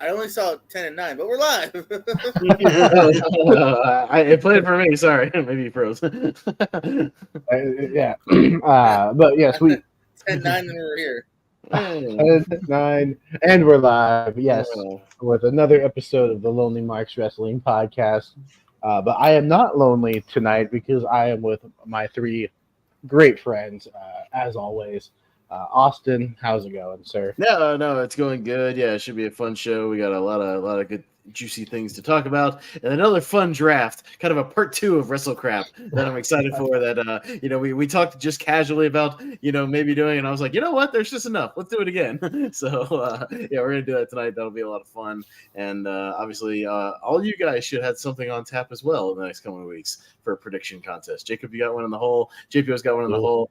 I only saw 10 and 9, but we're live. It played for me. Sorry, maybe you froze. Yeah, but yes, we 10 9 and we're here. 10, 9, and we're live. Yes, Oh. with another episode of the Lonely Marks Wrestling Podcast. But I am not lonely tonight because I am with my three great friends, as always. Austin, how's it going, sir? No, it's going good. Yeah, it should be a fun show. We got a lot of good, juicy things to talk about, and another fun draft, kind of a part 2 of WrestleCrap that I'm excited for. That we talked just casually about maybe doing, and I was like, you know what, there's just enough. Let's do it again. So yeah, we're gonna do that tonight. That'll be a lot of fun, and obviously all you guys should have something on tap as well in the next coming weeks for a prediction contest. Jacob, you got one in the hole. JPO's got one in the hole.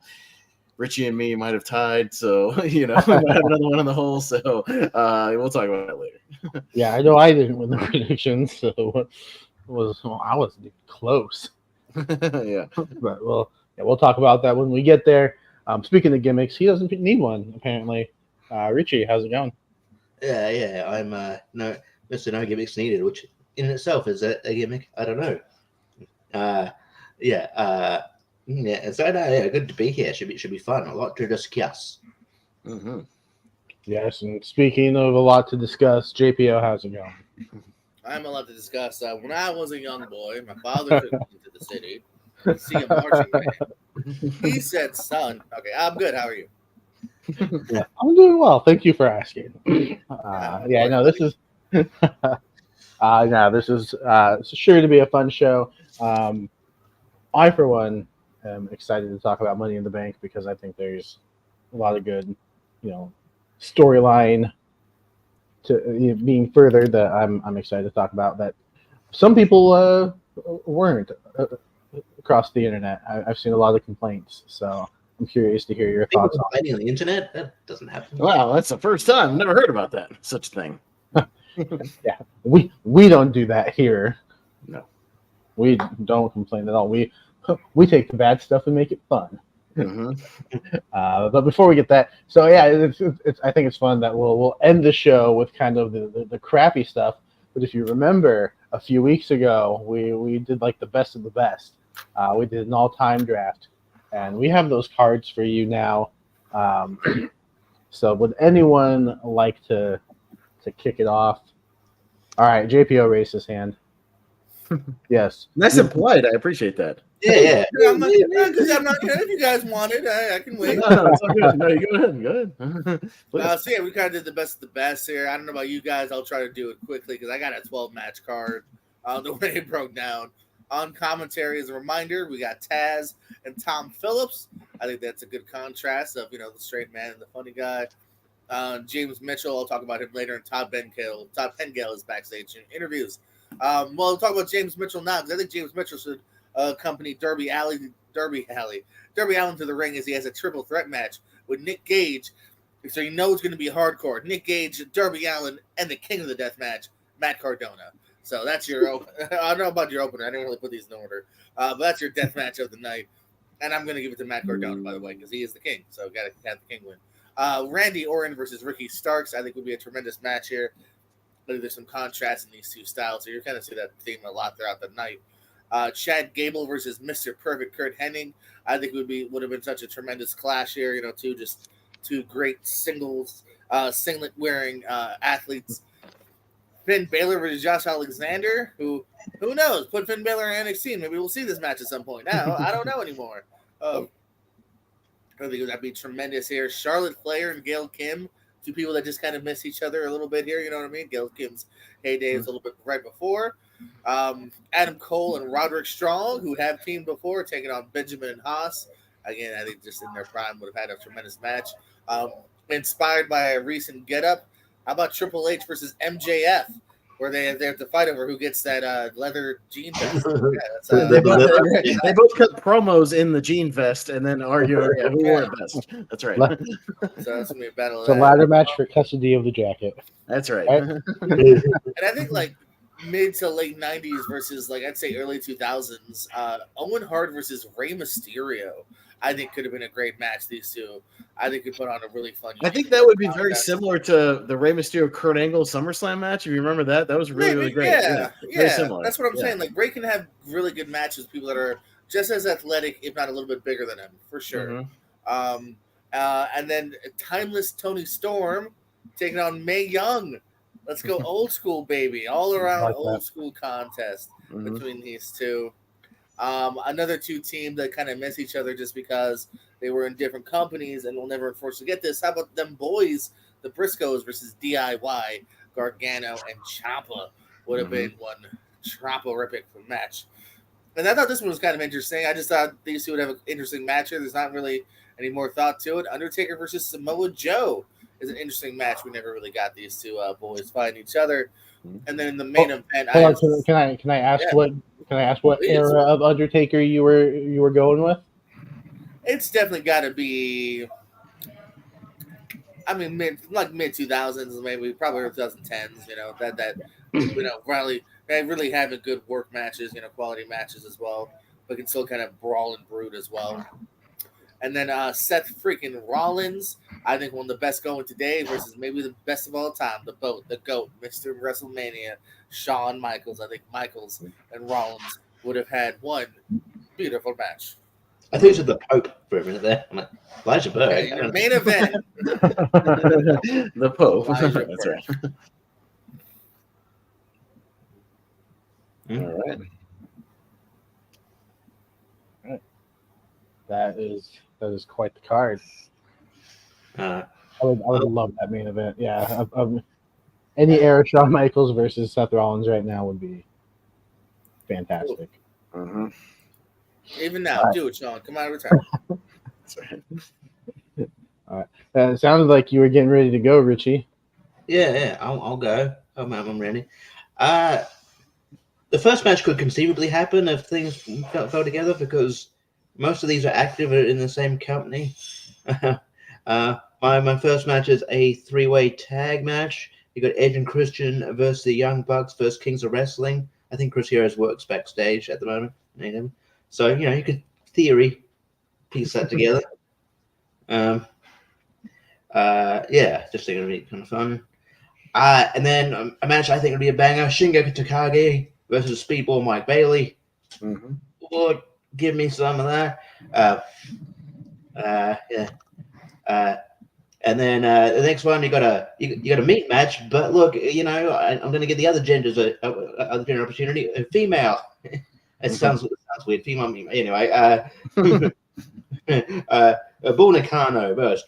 Richie and me might have tied, so we might have another one in the hole. So we'll talk about that later. Yeah, I know I didn't win the predictions, so I was close. Yeah, but we'll talk about that when we get there. Speaking of gimmicks, he doesn't need one apparently. Richie, how's it going? Yeah, I'm no gimmicks needed, which in itself is a gimmick. I don't know. Yeah, so good to be here. Should be fun. A lot to discuss. Mm-hmm. Yes, and speaking of a lot to discuss, JPO, how's it going? I'm a lot to discuss. When I was a young boy, my father took me to the city to see a marching band. He said, "Son, okay, I'm good. How are you?" Yeah, I'm doing well. Thank you for asking. This is this is sure to be a fun show. I, for one, am excited to talk about Money in the Bank because I think there's a lot of good, storyline to being furthered that I'm excited to talk about that some people weren't across the internet. I've seen a lot of complaints, so I'm curious to hear your thoughts on it. On the internet, that doesn't happen. Wow, that's the first time. I've never heard about that. Such a thing. Yeah, we don't do that here. No, we don't complain at all. We take the bad stuff and make it fun. Mm-hmm. But before we get that, so yeah, it's I think it's fun that we'll end the show with kind of the crappy stuff. But if you remember, a few weeks ago, we did like the best of the best. We did an all-time draft, and we have those cards for you now. So would anyone like to kick it off? All right, JPO raised his hand. Yes. Nice and polite. I appreciate that. Yeah. I'm not if you guys want it, I can wait. No, it's all good. No, you go ahead. So yeah, we kind of did the best of the best here. I don't know about you guys. I'll try to do it quickly because I got a 12-match card. The way it broke down. On commentary, as a reminder, we got Taz and Tom Phillips. I think that's a good contrast of the straight man and the funny guy. James Mitchell, I'll talk about him later, and Todd Pengale is backstage in interviews. We'll talk about James Mitchell now because I think James Mitchell should accompany Darby Allin to the ring as he has a triple threat match with Nick Gage. So it's going to be hardcore. Nick Gage, Darby Allin, and the king of the death match, Matt Cardona. So that's your open. I don't know about your opener. I didn't really put these in order. But that's your death match of the night. And I'm going to give it to Matt Cardona, by the way, because he is the king. So got to have the king win. Randy Orton versus Ricky Starks, I think would be a tremendous match here. There's some contrast in these two styles, so you're going to see that theme a lot throughout the night. Chad Gable versus Mr. Perfect Kurt Hennig, I think would have been such a tremendous clash here. Two great singlet wearing athletes. Finn Balor versus Josh Alexander, who knows? Put Finn Balor in NXT. Maybe we'll see this match at some point. Now I don't know anymore. I think that'd be tremendous here. Charlotte Flair and Gail Kim. Two people that just kind of miss each other a little bit here, you know what I mean? Gail Kim's heyday is a little bit right before. Adam Cole and Roderick Strong, who have teamed before, taking on Benjamin and Haas. Again, I think just in their prime would have had a tremendous match. Inspired by a recent get-up, how about Triple H versus MJF, where they have to fight over who gets that leather jean vest? They both cut promos in the jean vest and then argue who wore it best. That's right. So that's gonna be a battle. It's a ladder match for custody of the jacket. That's right. And I think mid to late 90s versus I'd say early 2000s, Owen Hart versus Rey Mysterio. I think could have been a great match. These two, I think, could put on a really fun. I think that would be very similar to the Rey Mysterio Kurt Angle SummerSlam match. If you remember that, that was really really great. Yeah, very similar. That's what I'm saying. Like Ray can have really good matches with people that are just as athletic, if not a little bit bigger than him, for sure. And then timeless Tony Storm taking on Mae Young. Let's go old school, baby. All around old school contest between these two. Another two team that kind of miss each other just because they were in different companies and we'll never unfortunately get this. How about them boys, the Briscoes versus DIY, Gargano and Ciampa would have been one Ciampa-rific match. And I thought this one was kind of interesting. I just thought these two would have an interesting match here. There's not really any more thought to it. Undertaker versus Samoa Joe is an interesting match. We never really got these two boys fighting each other. And then in the main event, can I ask what era of Undertaker you were going with? It's definitely got to be. I mean, mid 2000s, maybe probably 2010s. You know really having good work matches, quality matches as well, but can still kind of brawl and brood as well. And then Seth freaking Rollins, I think one of the best going today versus maybe the best of all time, the GOAT, Mr. WrestleMania, Shawn Michaels. I think Michaels and Rollins would have had one beautiful match. I think it was the Pope for a minute there. I'm like, Elijah Burke. Okay, your main event. The Pope. That's right. All right. That is quite the card. I would love that main event. Yeah, any era Shawn Michaels versus Seth Rollins right now would be fantastic. Even now, do it, Sean. Come out of retirement. All right. It sounded like you were getting ready to go, Richie. Yeah, I'll go. I'm ready. The first match could conceivably happen if things fell together because most of these are active in the same company. My first match is a three-way tag match. You got Edge and Christian versus the Young Bucks versus Kings of Wrestling. I think Chris Heroes works backstage at the moment. So, you could piece that together. Just think it'll be kind of fun. And then a match I think would be a banger: Shingo Takagi versus Speedball Mike Bailey. Lord, give me some of that. And then the next one you got a meat match, but look, I'm going to give the other genders a gender opportunity. A female. It sounds weird. Female. Anyway, Bull Nakano versus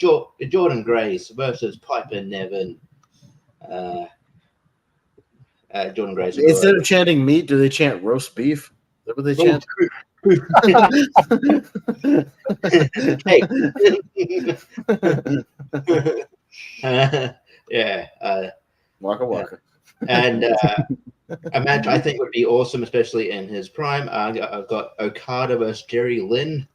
Jordan Grace versus Piper Niven. Jordan Grace. Instead of chanting meat, do they chant roast beef? Is that what they chant? Waka waka. And a match I think would be awesome, especially in his prime. I've got Okada versus Jerry Lynn.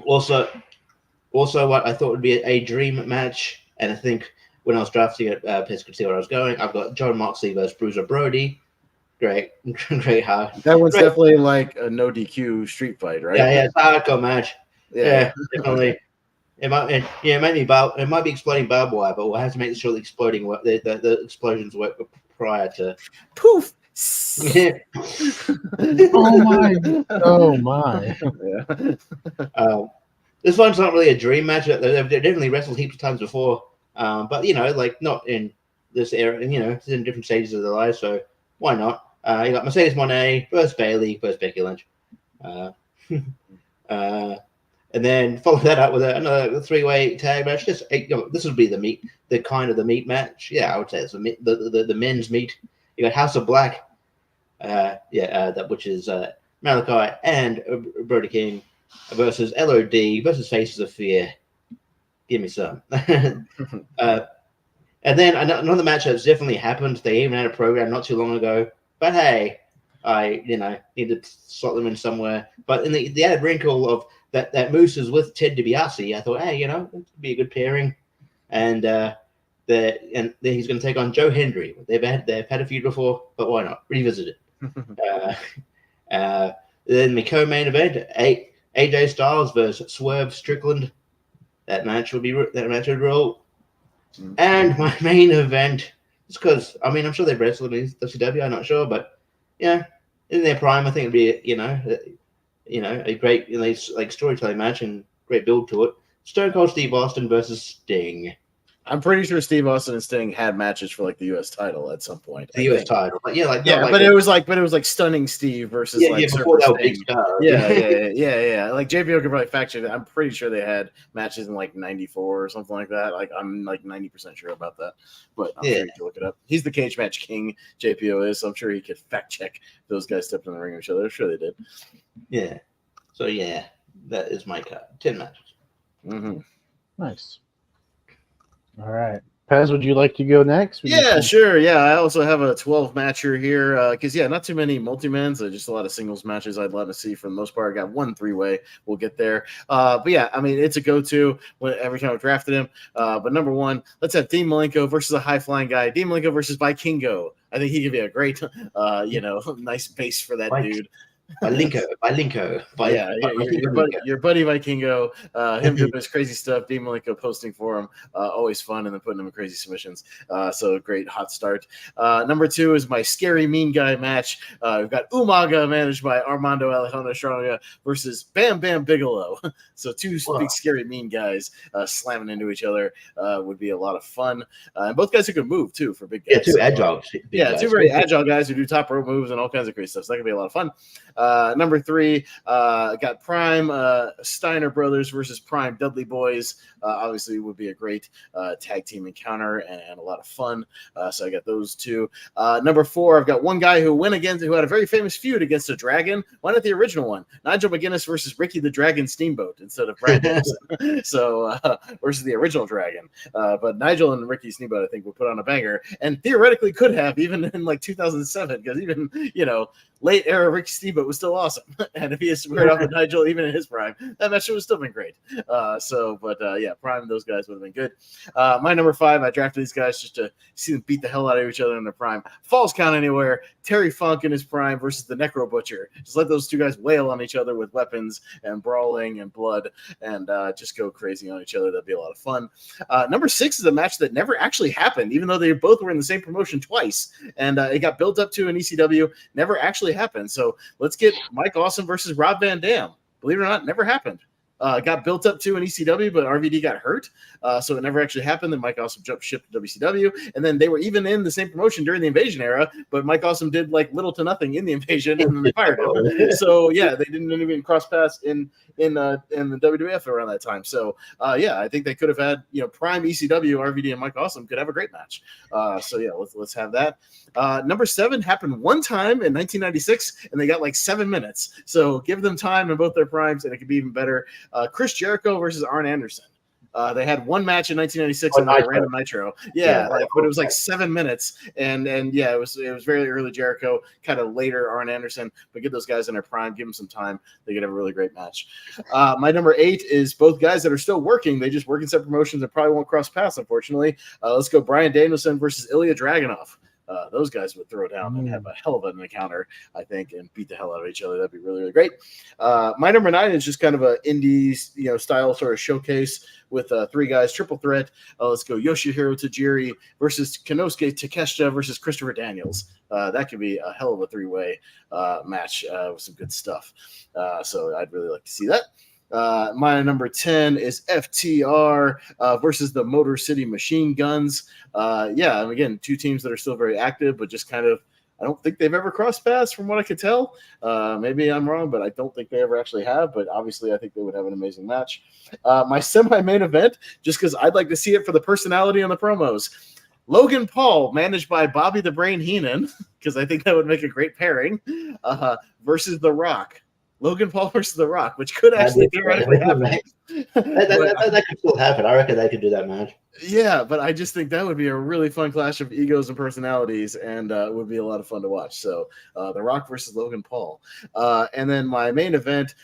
Also, what I thought would be a dream match, and I think when I was drafting it, Piss could see where I was going. I've got John Moxley versus Bruiser Brody. Great hard. That one's definitely like a no DQ street fight, right? Yeah, it's a hardcore match. Yeah, definitely. Okay. It might be exploding barbed wire, but we'll have to make sure the explosions work prior to poof. Oh my! Yeah. This one's not really a dream match. They've definitely wrestled heaps of times before, but not in this era. It's in different stages of their lives, so why not? You got Mercedes Moné versus Bailey versus Becky Lynch. And then follow that up with another three-way tag match. This would be the meat match. Yeah, I would say it's the men's meat. You got House of Black, which is Malachi and Brody King versus LOD versus Faces of Fear. Give me some. And then another match that's definitely happened. They even had a program not too long ago. But hey, I need to slot them in somewhere. But in the added wrinkle of that Moose is with Ted DiBiase, I thought, hey, it would be a good pairing. And then he's going to take on Joe Hendry. They've had a feud before, but why not revisit it? Then my co-main event, AJ Styles versus Swerve Strickland. That match would roll. And my main event, just because I'm sure they've wrestled in WCW. I'm not sure, but in their prime, I think it'd be a great like storytelling match and great build to it. Stone Cold Steve Austin versus Sting. I'm pretty sure Steve Austin and Sting had matches for like the U.S. title at some point. The U.S. title, but it was like Stunning Steve versus before that big star. Yeah. Like JPO could probably fact check it. I'm pretty sure they had matches in like '94 or something like that. Like I'm like 90% sure about that, but I'm sure you can look it up. He's the cage match king. JPO is, so I'm sure he could fact check those guys stepped in the ring with each other. I'm sure they did. Yeah. So that is my cut. 10 matches. Mm-hmm. Nice. All right. Pez, would you like to go next? Sure. Yeah, I also have a 12 matcher here because not too many multi-mans, just a lot of singles matches I'd love to see for the most part. I got one 3-way. We'll get there. But it's a go-to every time I've drafted him. But number one, let's have Dean Malenko versus a high-flying guy. Dean Malenko versus Vikingo. I think he could be a great, nice base for that dude. Your buddy Vikingo, him doing his crazy stuff, Dean Malenko posting for him, always fun, and then putting him in crazy submissions. So great hot start. Number 2 is my scary mean guy match. We've got Umaga managed by Armando Alejandro Estrada versus Bam Bam Bigelow. So two big scary mean guys slamming into each other would be a lot of fun. And both guys who can move too for big guys. Yeah, two agile. Two very agile guys who do top rope moves and all kinds of great stuff. So that could be a lot of fun. Number 3, got Prime Steiner Brothers versus Prime Dudley Boys. Obviously, would be a great tag team encounter and a lot of fun. So I got those two. Number 4, I've got one guy who had a very famous feud against a dragon. Why not the original one? Nigel McGuinness versus Ricky the Dragon Steamboat instead of Brad Danielson. So versus the original Dragon. But Nigel and Ricky Steamboat, I think, will put on a banger, and theoretically could have even in like 2007, because even late era Ricky Steamboat was still awesome. And if he had squared off with Nigel even in his prime, that match would have still been great. Prime, those guys would have been good. My number 5, I drafted these guys just to see them beat the hell out of each other in their prime. Falls Count Anywhere, Terry Funk in his prime versus the Necro Butcher. Just let those two guys wail on each other with weapons and brawling and blood and just go crazy on each other. That'd be a lot of fun. Number 6 is a match that never actually happened, even though they both were in the same promotion twice. And it got built up to an ECW, never actually happened. So let's get Mike Awesome versus Rob Van Dam. Believe it or not, never happened. Got built up to an ECW, but RVD got hurt, so it never actually happened. Then Mike Awesome jumped ship to WCW, and then they were even in the same promotion during the Invasion era, but Mike Awesome did like little to nothing in the Invasion, and then they fired him. So they didn't even cross paths in the WWF around that time. So I think they could have had prime ECW, RVD, and Mike Awesome could have a great match. Let's have that. Number 7 happened one time in 1996, and they got like 7 minutes. So give them time in both their primes, and it could be even better. Chris Jericho versus Arn Anderson. They had one match in 1996 on a random Nitro. But it was like 7 minutes, and it was very early Jericho, kind of later Arn Anderson. But get those guys in their prime, give them some time. They could have a really great match. My number 8 is both guys that are still working. They just work in separate promotions and probably won't cross paths, unfortunately. Let's go Bryan Danielson versus Ilya Dragunov. Those guys would throw down and have a hell of an encounter, I think, and beat the hell out of each other. That'd be really, really great. My number 9 is just kind of a indie, style sort of showcase with 3 guys, triple threat. Let's go Yoshihiro Tajiri versus Konosuke Takeshita versus Christopher Daniels. That could be a hell of a 3-way match with some good stuff. So I'd really like to see that. My number 10 is FTR versus the Motor City Machine Guns. And again, 2 teams that are still very active, but just kind of, I don't think they've ever crossed paths from what I could tell. Maybe I'm wrong, but I don't think they ever actually have. But obviously, I think they would have an amazing match. My semi-main event, just because I'd like to see it for the personality on the promos. Logan Paul, managed by Bobby the Brain Heenan, because I think that would make a great pairing, versus The Rock. Logan Paul versus The Rock, which could actually theoretically happen. That could still happen. I reckon they could do that match. Yeah, but I just think that would be a really fun clash of egos and personalities, and it would be a lot of fun to watch. So, The Rock versus Logan Paul, and then my main event,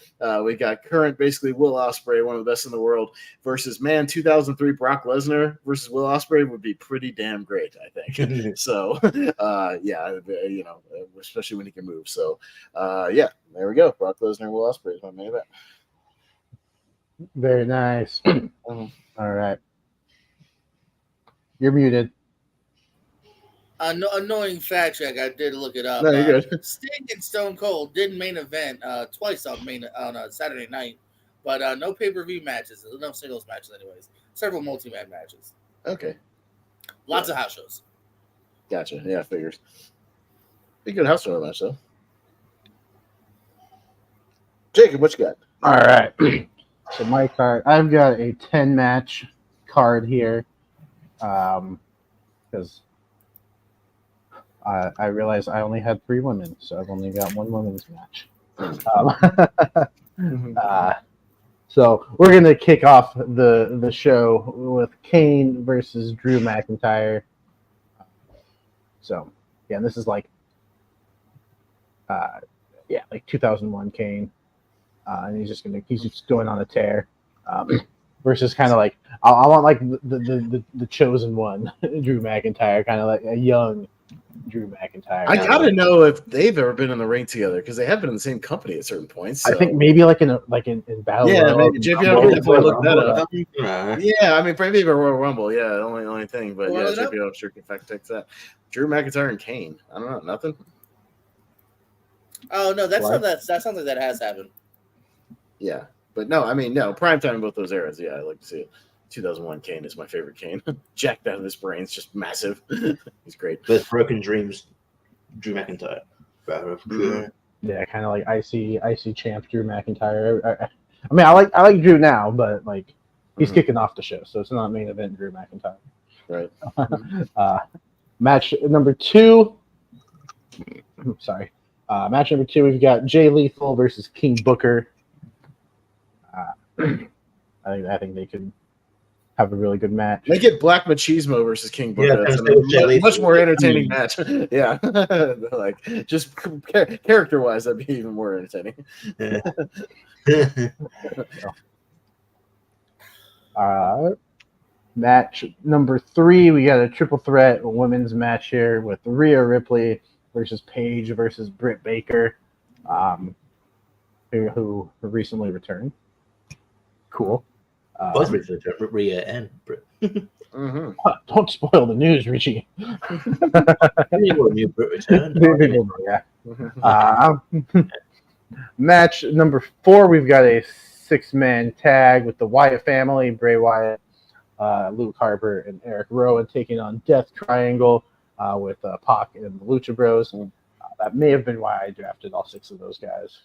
we got current, basically Will Ospreay, one of the best in the world, versus 2003 Brock Lesnar versus Will Ospreay would be pretty damn great, I think. So, yeah, especially when he can move. So, yeah, there we go. Brock Lesnar and Will Ospreay is my main event. Very nice. All right. You're muted. Annoying fact check. I did look it up. No, you're good. Sting and Stone Cold did main event twice on Saturday night, but no pay-per-view matches. No singles matches, anyways. Several multi-man matches. Okay. Lots of house shows. Gotcha. Yeah, figures. Be a good house show match, though. Jacob, what you got? All right. So my card, I've got a 10-match card here. Because I realized I only had 3 women, so I've only got 1 women's match. So we're gonna kick off the show with Kane versus Drew McIntyre. So yeah, this is like 2001 Kane, and he's just going on a tear. Versus kind of like I want like the chosen one, Drew McIntyre, kind of like a young Drew McIntyre. I gotta know if they've ever been in the ring together because they have been in the same company at certain points. So. I think maybe like in Battle. Yeah, maybe JP definitely look that up. Nah. Yeah, I mean maybe a Royal Rumble. Yeah, the only thing, but Well, yeah, JP sure can fact check that. Drew McIntyre and Kane. I don't know, nothing. Oh no, that's something that has happened. Yeah. But no, I mean, prime time in both those eras. Yeah, I like to see it. 2001 Kane is my favorite Kane. Jacked out of his brains, just massive. He's great. With Broken Dreams, Drew McIntyre. Yeah, kind of like icy champ Drew McIntyre. I mean, I like Drew now, but like he's kicking off the show, so it's not main event Drew McIntyre. Right. Match number 2. Sorry. Match number 2, we've got Jay Lethal versus King Booker. I think they could have a really good match. Make it Black Machismo versus King Booker. Yeah, that's a much more entertaining match. Yeah, like just character-wise, that'd be even more entertaining. Match number 3, we got a triple threat women's match here with Rhea Ripley versus Paige versus Britt Baker, who recently returned. Cool. Both Rhea and Britt. Don't spoil the news, Richie. Match number 4, we've got a 6-man tag with the Wyatt family, Bray Wyatt, Luke Harper, and Eric Rowan taking on Death Triangle with Pac and the Lucha Bros. That may have been why I drafted all 6 of those guys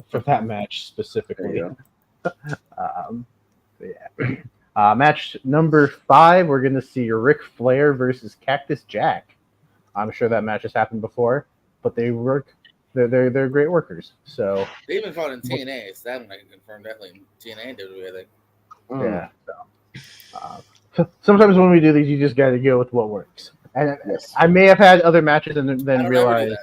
for that match specifically. Match number 5, we're going to see Ric Flair versus Cactus Jack. I'm sure that match has happened before, but they work. They're great workers. So they've been fought in TNA. So that one I can confirm definitely TNA and WWE. I think. Yeah. So sometimes when we do these, you just got to go with what works. And I may have had other matches and then realized.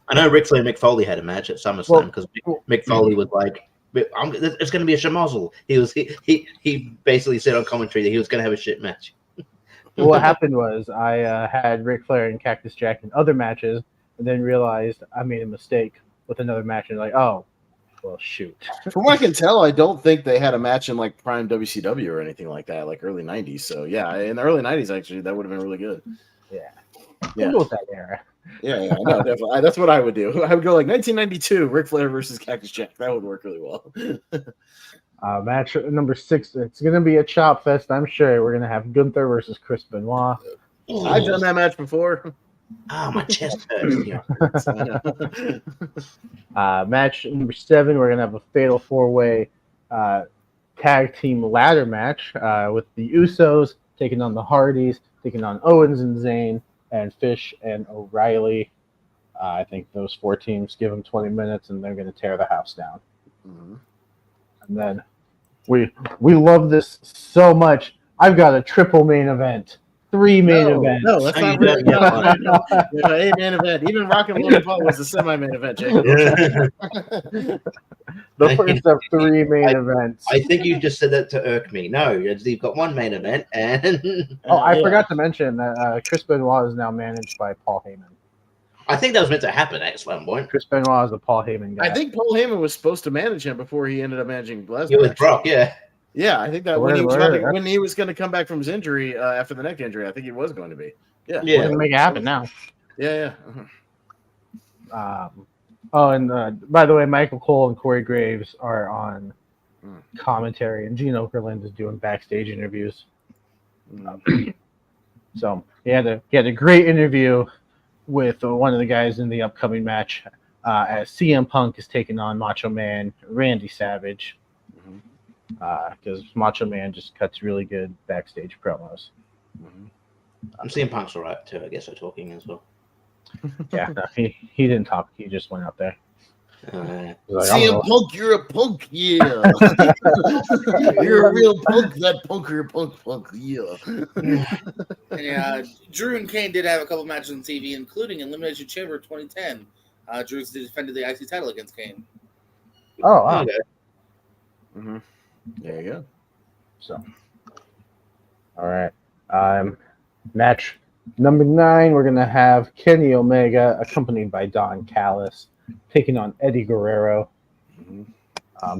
I know Ric Flair and Mick Foley had a match at SummerSlam because Mick Foley was like, "It's going to be a shemazel." He basically said on commentary that he was going to have a shit match. What happened was I had Ric Flair and Cactus Jack in other matches, and then realized I made a mistake with another match, and like, oh, well, shoot. From what I can tell, I don't think they had a match in like prime WCW or anything like that, like early '90s. So yeah, in the early '90s, actually, that would have been really good. Yeah, we'll go with that era. Yeah, no, definitely. That's what I would do. I would go like 1992, Ric Flair versus Cactus Jack. That would work really well. Match number 6. It's going to be a chop fest, I'm sure. We're going to have Gunther versus Chris Benoit. I've done that match before. Oh, my chest hurts. Match number 7, we're going to have a fatal 4-way tag team ladder match with the Usos taking on the Hardys, taking on Owens and Zayn, and Fish and O'Reilly. I think those 4 teams, give them 20 minutes, and they're going to tear the house down. Mm-hmm. And then We love this so much. I've got a triple main event. 3 main events. No, that's not really a main event. Even Rock and Logan Paul was the semi-main event, Jacob. The first of 3 main events. I think you just said that to irk me. No, you've got 1 main event, and I forgot to mention that Chris Benoit is now managed by Paul Heyman. I think that was meant to happen at some point. Chris Benoit is a Paul Heyman guy. I think Paul Heyman was supposed to manage him before he ended up managing Lesnar. It was Brock, yeah. Yeah, I think that when he was going to come back from his injury after the neck injury, I think he was going to be. Yeah, we're going to make it happen now. Yeah. And by the way, Michael Cole and Corey Graves are on commentary, and Gene Okerlund is doing backstage interviews. So he had a great interview with one of the guys in the upcoming match as CM Punk is taking on Macho Man Randy Savage. Because Macho Man just cuts really good backstage promos. I'm seeing Punk's all right too. I guess they're talking as well. Yeah, no, he didn't talk. He just went out there. Like, CM Punk, you're a punk, yeah. You're a real punk, that punker, punk, yeah. Yeah, Drew and Kane did have a couple matches on TV, including Elimination Chamber 2010. Drew defended the IC title against Kane. Oh, wow. Okay. There you go. So, all right. Match number 9, we're going to have Kenny Omega, accompanied by Don Callis, taking on Eddie Guerrero.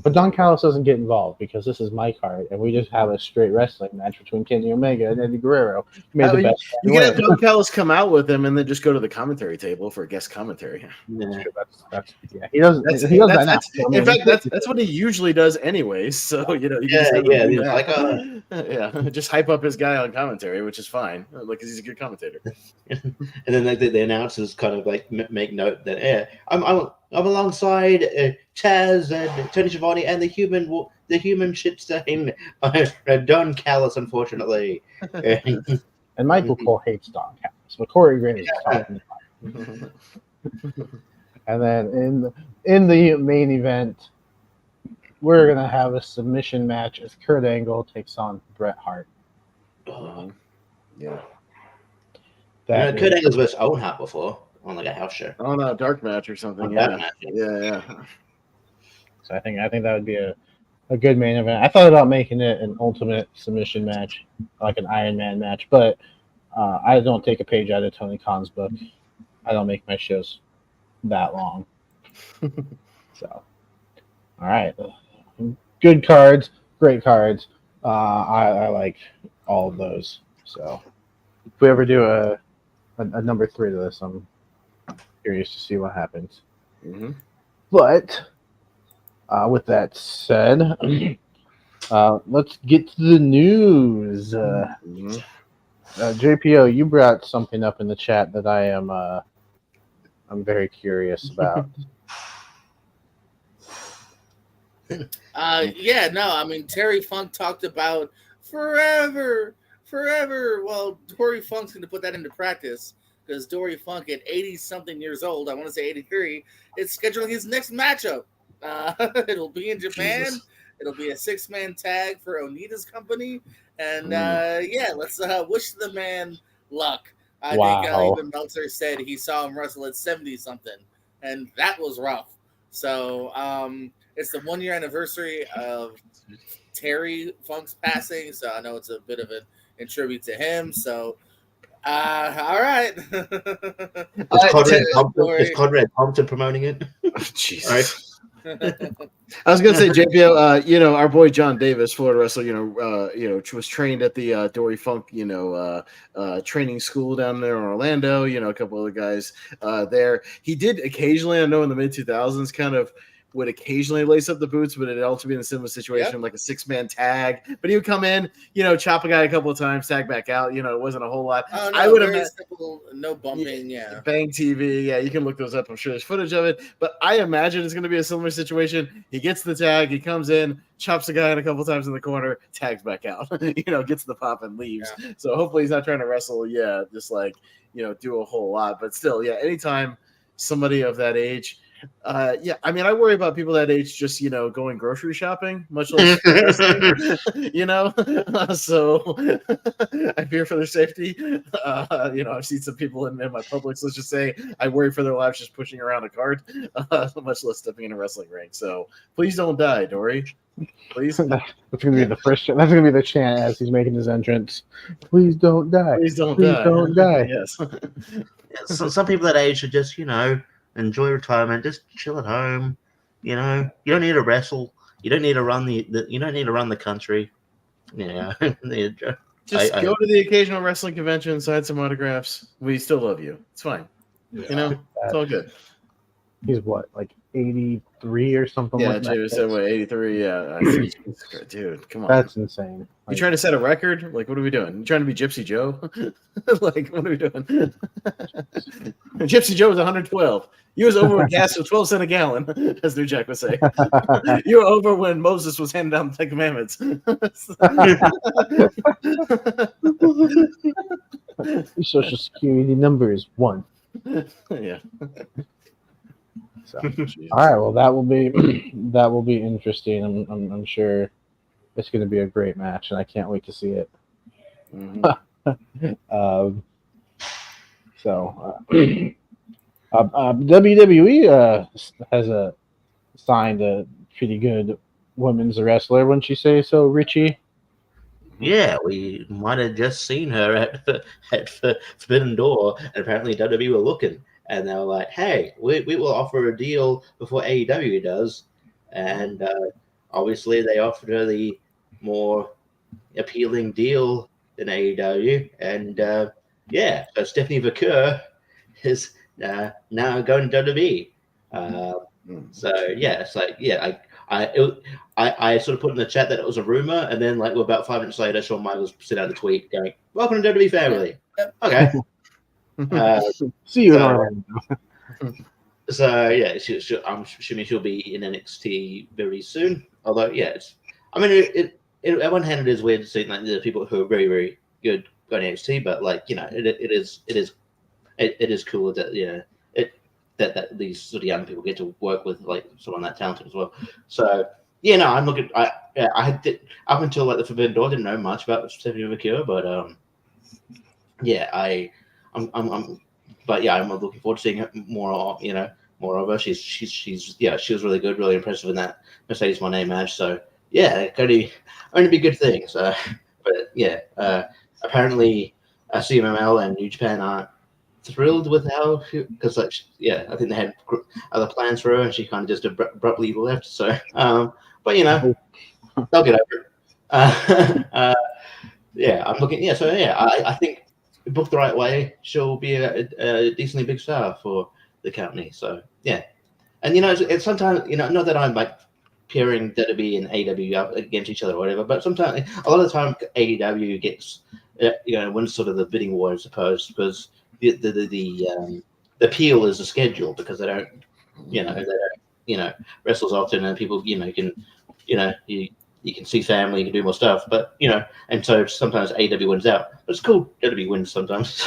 But Don Callis doesn't get involved because this is my card, and we just have a straight wrestling match between Kenny Omega and Eddie Guerrero. You can have Don Callis come out with him and then just go to the commentary table for a guest commentary. He doesn't. In fact, that's what he usually does anyways. So just hype up his guy on commentary, which is fine, because he's a good commentator. And then the announcers kind of like make note that I'm alongside Chaz and Tony Schiavone and the human shit stain, Don Callis, unfortunately. And Michael Cole hates Don Callis, but Corey Graves is talking about him. And then in the main event, we're gonna have a submission match as Kurt Angle takes on Bret Hart. Yeah. Kurt Angle's versus Owen Hart before on like a house show. Oh no, dark match or something. Yeah. So I think that would be a good main event. I thought about making it an ultimate submission match, like an Iron Man match, but I don't take a page out of Tony Khan's book. I don't make my shows that long. So, all right, good cards, great cards. I like all of those. So, if we ever do a number 3 to this, I'm curious to see what happens. But with that said, let's get to the news. JPO, you brought something up in the chat that I'm very curious about. Terry Funk talked about forever. Well, Dory Funk's going to put that into practice because Dory Funk at 80-something years old, I want to say 83, is scheduling his next matchup. It'll be in Japan. Jesus. It'll be a 6-man tag for Onita's company. And, let's wish the man luck. I think even Meltzer said he saw him wrestle at 70-something, and that was rough. So it's the 1-year anniversary of Terry Funk's passing, so I know it's a bit of in tribute to him. So, all right. Is Conrad Thompson promoting it? Jesus. Right. I was gonna say, JPO, our boy John Davis, Florida wrestler, was trained at the Dory Funk, training school down there in Orlando. A couple other guys there. He did occasionally, I know, in the mid 2000s, kind of would occasionally lace up the boots, but it'd also be in a similar situation, like a 6-man tag. But he would come in, chop a guy a couple of times, tag back out. It wasn't a whole lot. Oh, no, I would have no bumping. Bang TV. Yeah, you can look those up. I'm sure there's footage of it. But I imagine it's going to be a similar situation. He gets the tag, he comes in, chops a guy in a couple of times in the corner, tags back out. Gets the pop and leaves. Yeah. So hopefully he's not trying to wrestle. Yeah, just do a whole lot. But still, anytime somebody of that age Yeah, I mean, I worry about people that age just going grocery shopping, much less wrestling, So I fear for their safety. I've seen some people in my Publix. Let's just say I worry for their lives just pushing around a cart, much less stepping in a wrestling ring. So please don't die, Dory. Please. That's gonna be the first. That's gonna be the chant as he's making his entrance. Please don't die. Please don't Please die. don't die. Yes. So some people that age should just, enjoy retirement, just chill at home. You don't need to wrestle. You don't need to run you don't need to run the country. Yeah. Just go to the occasional wrestling convention, sign some autographs. We still love you. It's fine. It's all good. He's what, like 83 or something? Yeah, like Jay that. said what, 83. Yeah, dude, come on. That's insane. You trying to set a record? Like, what are we doing? You trying to be Gypsy Joe? Like, what are we doing? Gypsy Joe was 112. You was over when gas was 12 cents a gallon, as New Jack would say. You were over when Moses was handing down the Ten Commandments. Your social security number is 1. Yeah. So, all right. Well, that will be interesting. I'm sure it's going to be a great match, and I can't wait to see it. Mm-hmm. WWE has signed a pretty good women's wrestler, wouldn't you say so, Richie? Yeah, we might have just seen her at Forbidden Door, and apparently WWE were looking, and they were like, "Hey, we will offer a deal before AEW does," and obviously they offered her the more appealing deal than AEW, and so Stephanie Vaquer is now going to WWE. So yeah, it's like I sort of put in the chat that it was a rumor, and then like about 5 minutes later, Shawn Michaels sent out a tweet going, "Welcome to WWE family." Okay. See you in Orlando. So yeah, I'm assuming she'll be in NXT very soon. Although on one hand, it is weird to see like the people who are very, very good go to NXT, but like it is cool that that these sort of young people get to work with like someone that talented as well. So I'm looking. I did up until like the Forbidden Door, didn't know much about Stephanie McCure, but I'm looking forward to seeing her more. More of her. She was really good, really impressive in that Mercedes Moné match. So yeah, going to be good things. But apparently CMLL and New Japan aren't thrilled with how, because I think they had other plans for her, and she kind of just abruptly left. So, but they'll get over it. I'm looking. I think booked the right way, she'll be a decently big star for the company. So yeah, and it's sometimes not that I'm like pairing WWE and AEW up against each other or whatever, but sometimes a lot of the time AEW gets wins sort of the bidding war, I suppose, because the appeal is the schedule, because they don't wrestle as often, and people you can see family, you can do more stuff, but and so sometimes AEW wins out. But it's cool WWE wins sometimes.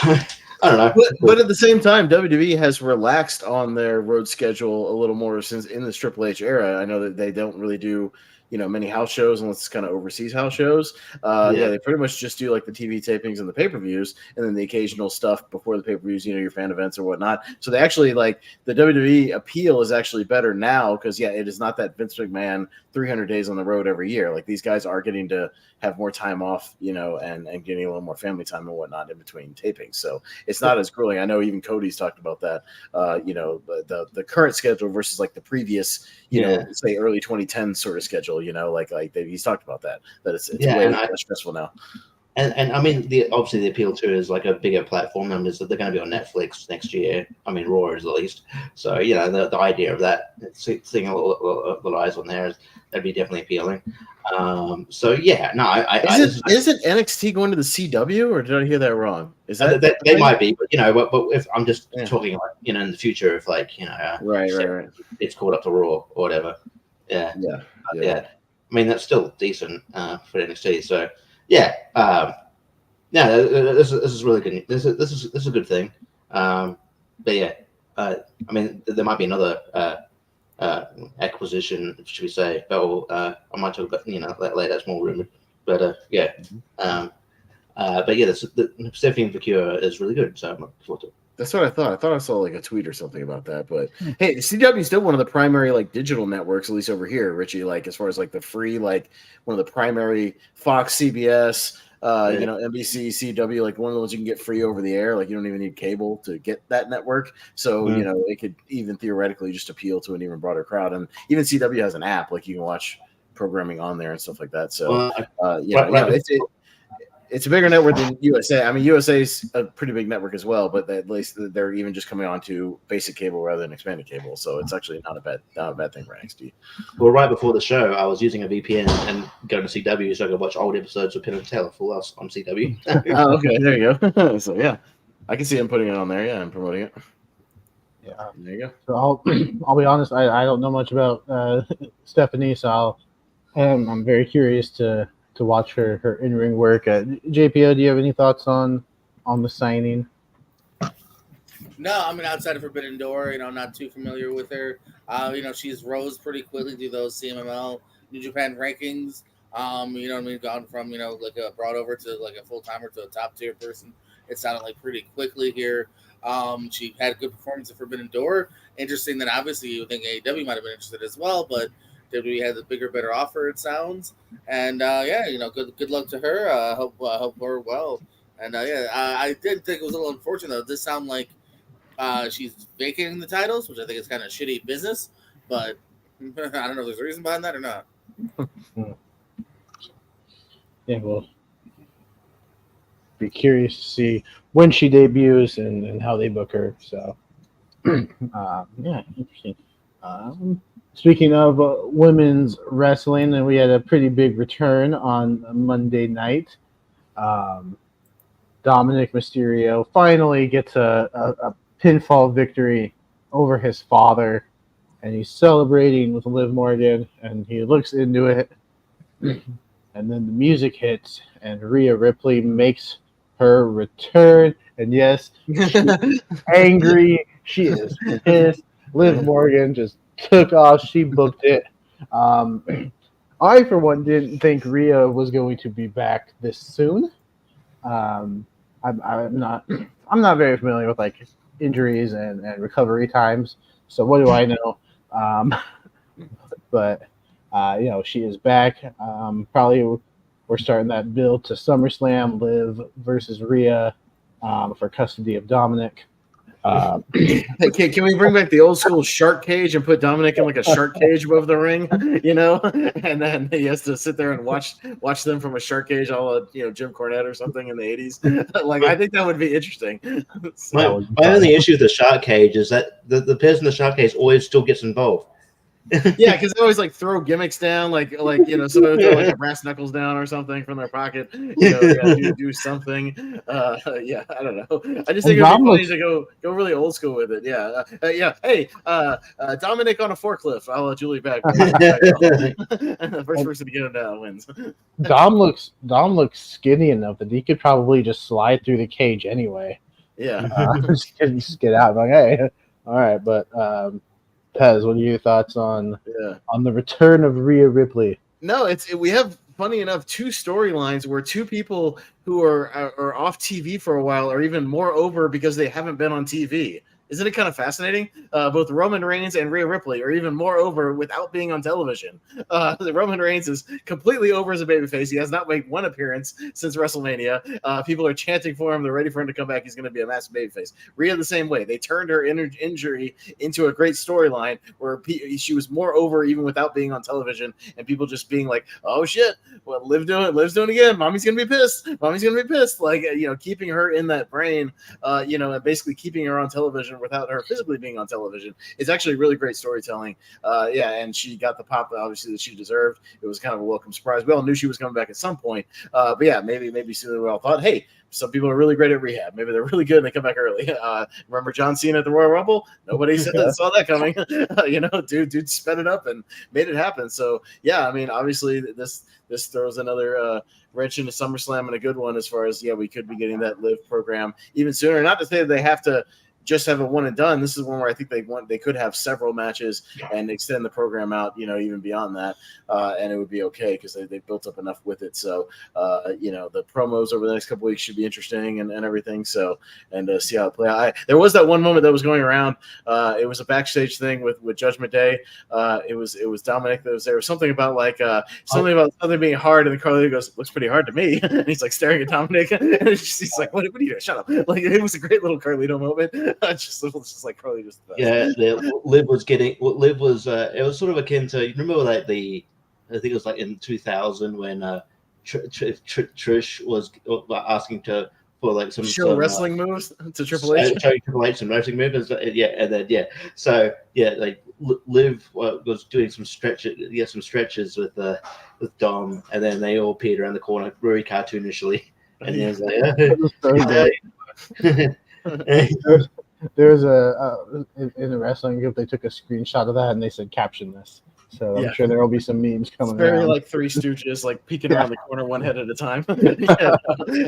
I don't know. But at the same time, WWE has relaxed on their road schedule a little more since in this Triple H era. I know that they don't really do many house shows unless it's kind of overseas house shows. They pretty much just do like the TV tapings and the pay-per-views, and then the occasional stuff before the pay-per-views, your fan events or whatnot. So they actually like the WWE appeal is actually better now because it is not that Vince McMahon 300 days on the road every year. Like these guys are getting to have more time off, and getting a little more family time and whatnot in between tapings. So it's not as grueling. I know even Cody's talked about that. The current schedule versus like the previous, say early 2010 sort of schedule. He's talked about that it's way less stressful now. And I mean, obviously the appeal too is like a bigger platform numbers that they're going to be on Netflix next year. I mean, Raw is at least. So the idea of that, seeing a little eyes on there, that'd be definitely appealing. Isn't NXT going to the CW, or did I hear that wrong? Is that they might be, but but if I'm just talking like in the future, if like right, it's called up to Raw or whatever. Yeah. I mean, that's still decent for NXT. So this is really good. This is a good thing. But yeah, I mean, there might be another acquisition, should we say? But I might talk about that later. That's more rumored. But yeah. But yeah, the Stephanie Vacura is really good. So I'm looking forward to it. That's what I thought. I thought I saw like a tweet or something about that. But hey, CW is still one of the primary like digital networks, at least over here, Richie. Like as far as like the free, like one of the primary Fox, CBS, NBC, CW, like one of the ones you can get free over the air. Like you don't even need cable to get that network. So it could even theoretically just appeal to an even broader crowd. And even CW has an app, like you can watch programming on there and stuff like that. So it's a bigger network than USA. I mean, USA is a pretty big network as well, but at least they're even just coming on to basic cable rather than expanded cable. So it's actually not a bad thing for NXT. Well, right before the show, I was using a VPN and going to CW so I could watch old episodes of Penn and Teller full us on CW. Oh, okay, there you go. So yeah, I can see him putting it on there, and promoting it. Yeah, there you go. So I'll be honest, I don't know much about Stephanie, so I'm very curious to watch her in-ring work. JPO, do you have any thoughts on the signing? No, I mean, outside of Forbidden Door, not too familiar with her. She's rose pretty quickly through those CMLL New Japan rankings. Gone from, brought over to like a full-timer to a top-tier person. It sounded like pretty quickly here. She had a good performance at Forbidden Door. Interesting that obviously you would think AEW might have been interested as well, but WWE had the bigger, better offer, it sounds. And good luck to her. Hope her well. And I did think it was a little unfortunate though. This sound like she's vacating the titles, which I think is kind of shitty business. But I don't know if there's a reason behind that or not. Yeah, we'll be curious to see when she debuts and how they book her. So, interesting. Speaking of women's wrestling, and we had a pretty big return on Monday night. Dominic Mysterio finally gets a pinfall victory over his father, and he's celebrating with Liv Morgan, and he looks into it, and then the music hits, and Rhea Ripley makes her return, and yes, she's angry, she is pissed. Liv Morgan just took off. She booked it. I, for one, didn't think Rhea was going to be back this soon. I'm not very familiar with like injuries and recovery times. So what do I know? But she is back. Probably we're starting that build to SummerSlam. Liv versus Rhea for custody of Dominic. Hey, can we bring back the old school shark cage and put Dominic in like a shark cage above the ring, and then he has to sit there and watch them from a shark cage, all Jim Cornette or something in the 80s. Like I think that would be interesting. My only issue with the shark cage is that the person in the shark cage always still gets involved. Yeah, because they always like throw gimmicks down, like someone would throw like a brass knuckles down or something from their pocket. Do something. I don't know. I just think it'd be funny to go really old school with it. Hey, Dominic on a forklift. I'll let Julie back. The first person to get him down wins. Dom looks skinny enough that he could probably just slide through the cage anyway. Yeah, just get out. Like, hey, all right, but. Pez, what are your thoughts on the return of Rhea Ripley? No, we have, funny enough, two storylines where two people who are off TV for a while are even more over because they haven't been on TV. Isn't it kind of fascinating? Both Roman Reigns and Rhea Ripley are even more over without being on television. The Roman Reigns is completely over as a babyface. He has not made one appearance since WrestleMania. People are chanting for him. They're ready for him to come back. He's going to be a massive babyface. Rhea the same way. They turned her injury into a great storyline where she was more over even without being on television, and people just being like, "Oh shit, well, Liv's doing it again. Mommy's going to be pissed. Mommy's going to be pissed." Like keeping her in that brain, and basically keeping her on television without her physically being on television. It's actually really great storytelling. And she got the pop obviously that she deserved. It was kind of a welcome surprise. We all knew she was coming back at some point. But yeah, maybe sooner we all thought, hey, some people are really great at rehab. Maybe they're really good and they come back early. Remember John Cena at the Royal Rumble? Nobody saw that coming. Dude sped it up and made it happen. So yeah, I mean, obviously this throws another wrench into SummerSlam and a good one as far as we could be getting that Live program even sooner. Not to say that they have to just have a one and done. This is one where I think they could have several matches and extend the program out, even beyond that, and it would be okay because they built up enough with it. So, the promos over the next couple weeks should be interesting and everything. So, and see how it play out. There was that one moment that was going around. It was a backstage thing with Judgment Day. It was Dominic that was there. Something about something being hard, and then Carlito goes, "Looks pretty hard to me." And he's like staring at Dominic, and he's like, "What are you doing? Shut up!" Like it was a great little Carlito moment. Just like Carlito just the best. Yeah, Liv was getting. Liv was. It was sort of akin to. You remember like I think it was like in 2000 when Trish was asking for like some wrestling moves to Triple H. Triple H some wrestling moves. So like Liv was doing some stretches with Dom, and then they all appeared around the corner very cartoonishly, and he was like, There's in the wrestling group they took a screenshot of that and they said caption this. So I'm sure there will be some memes coming. It's very around. like Three Stooges, like peeking around the corner one head at a time.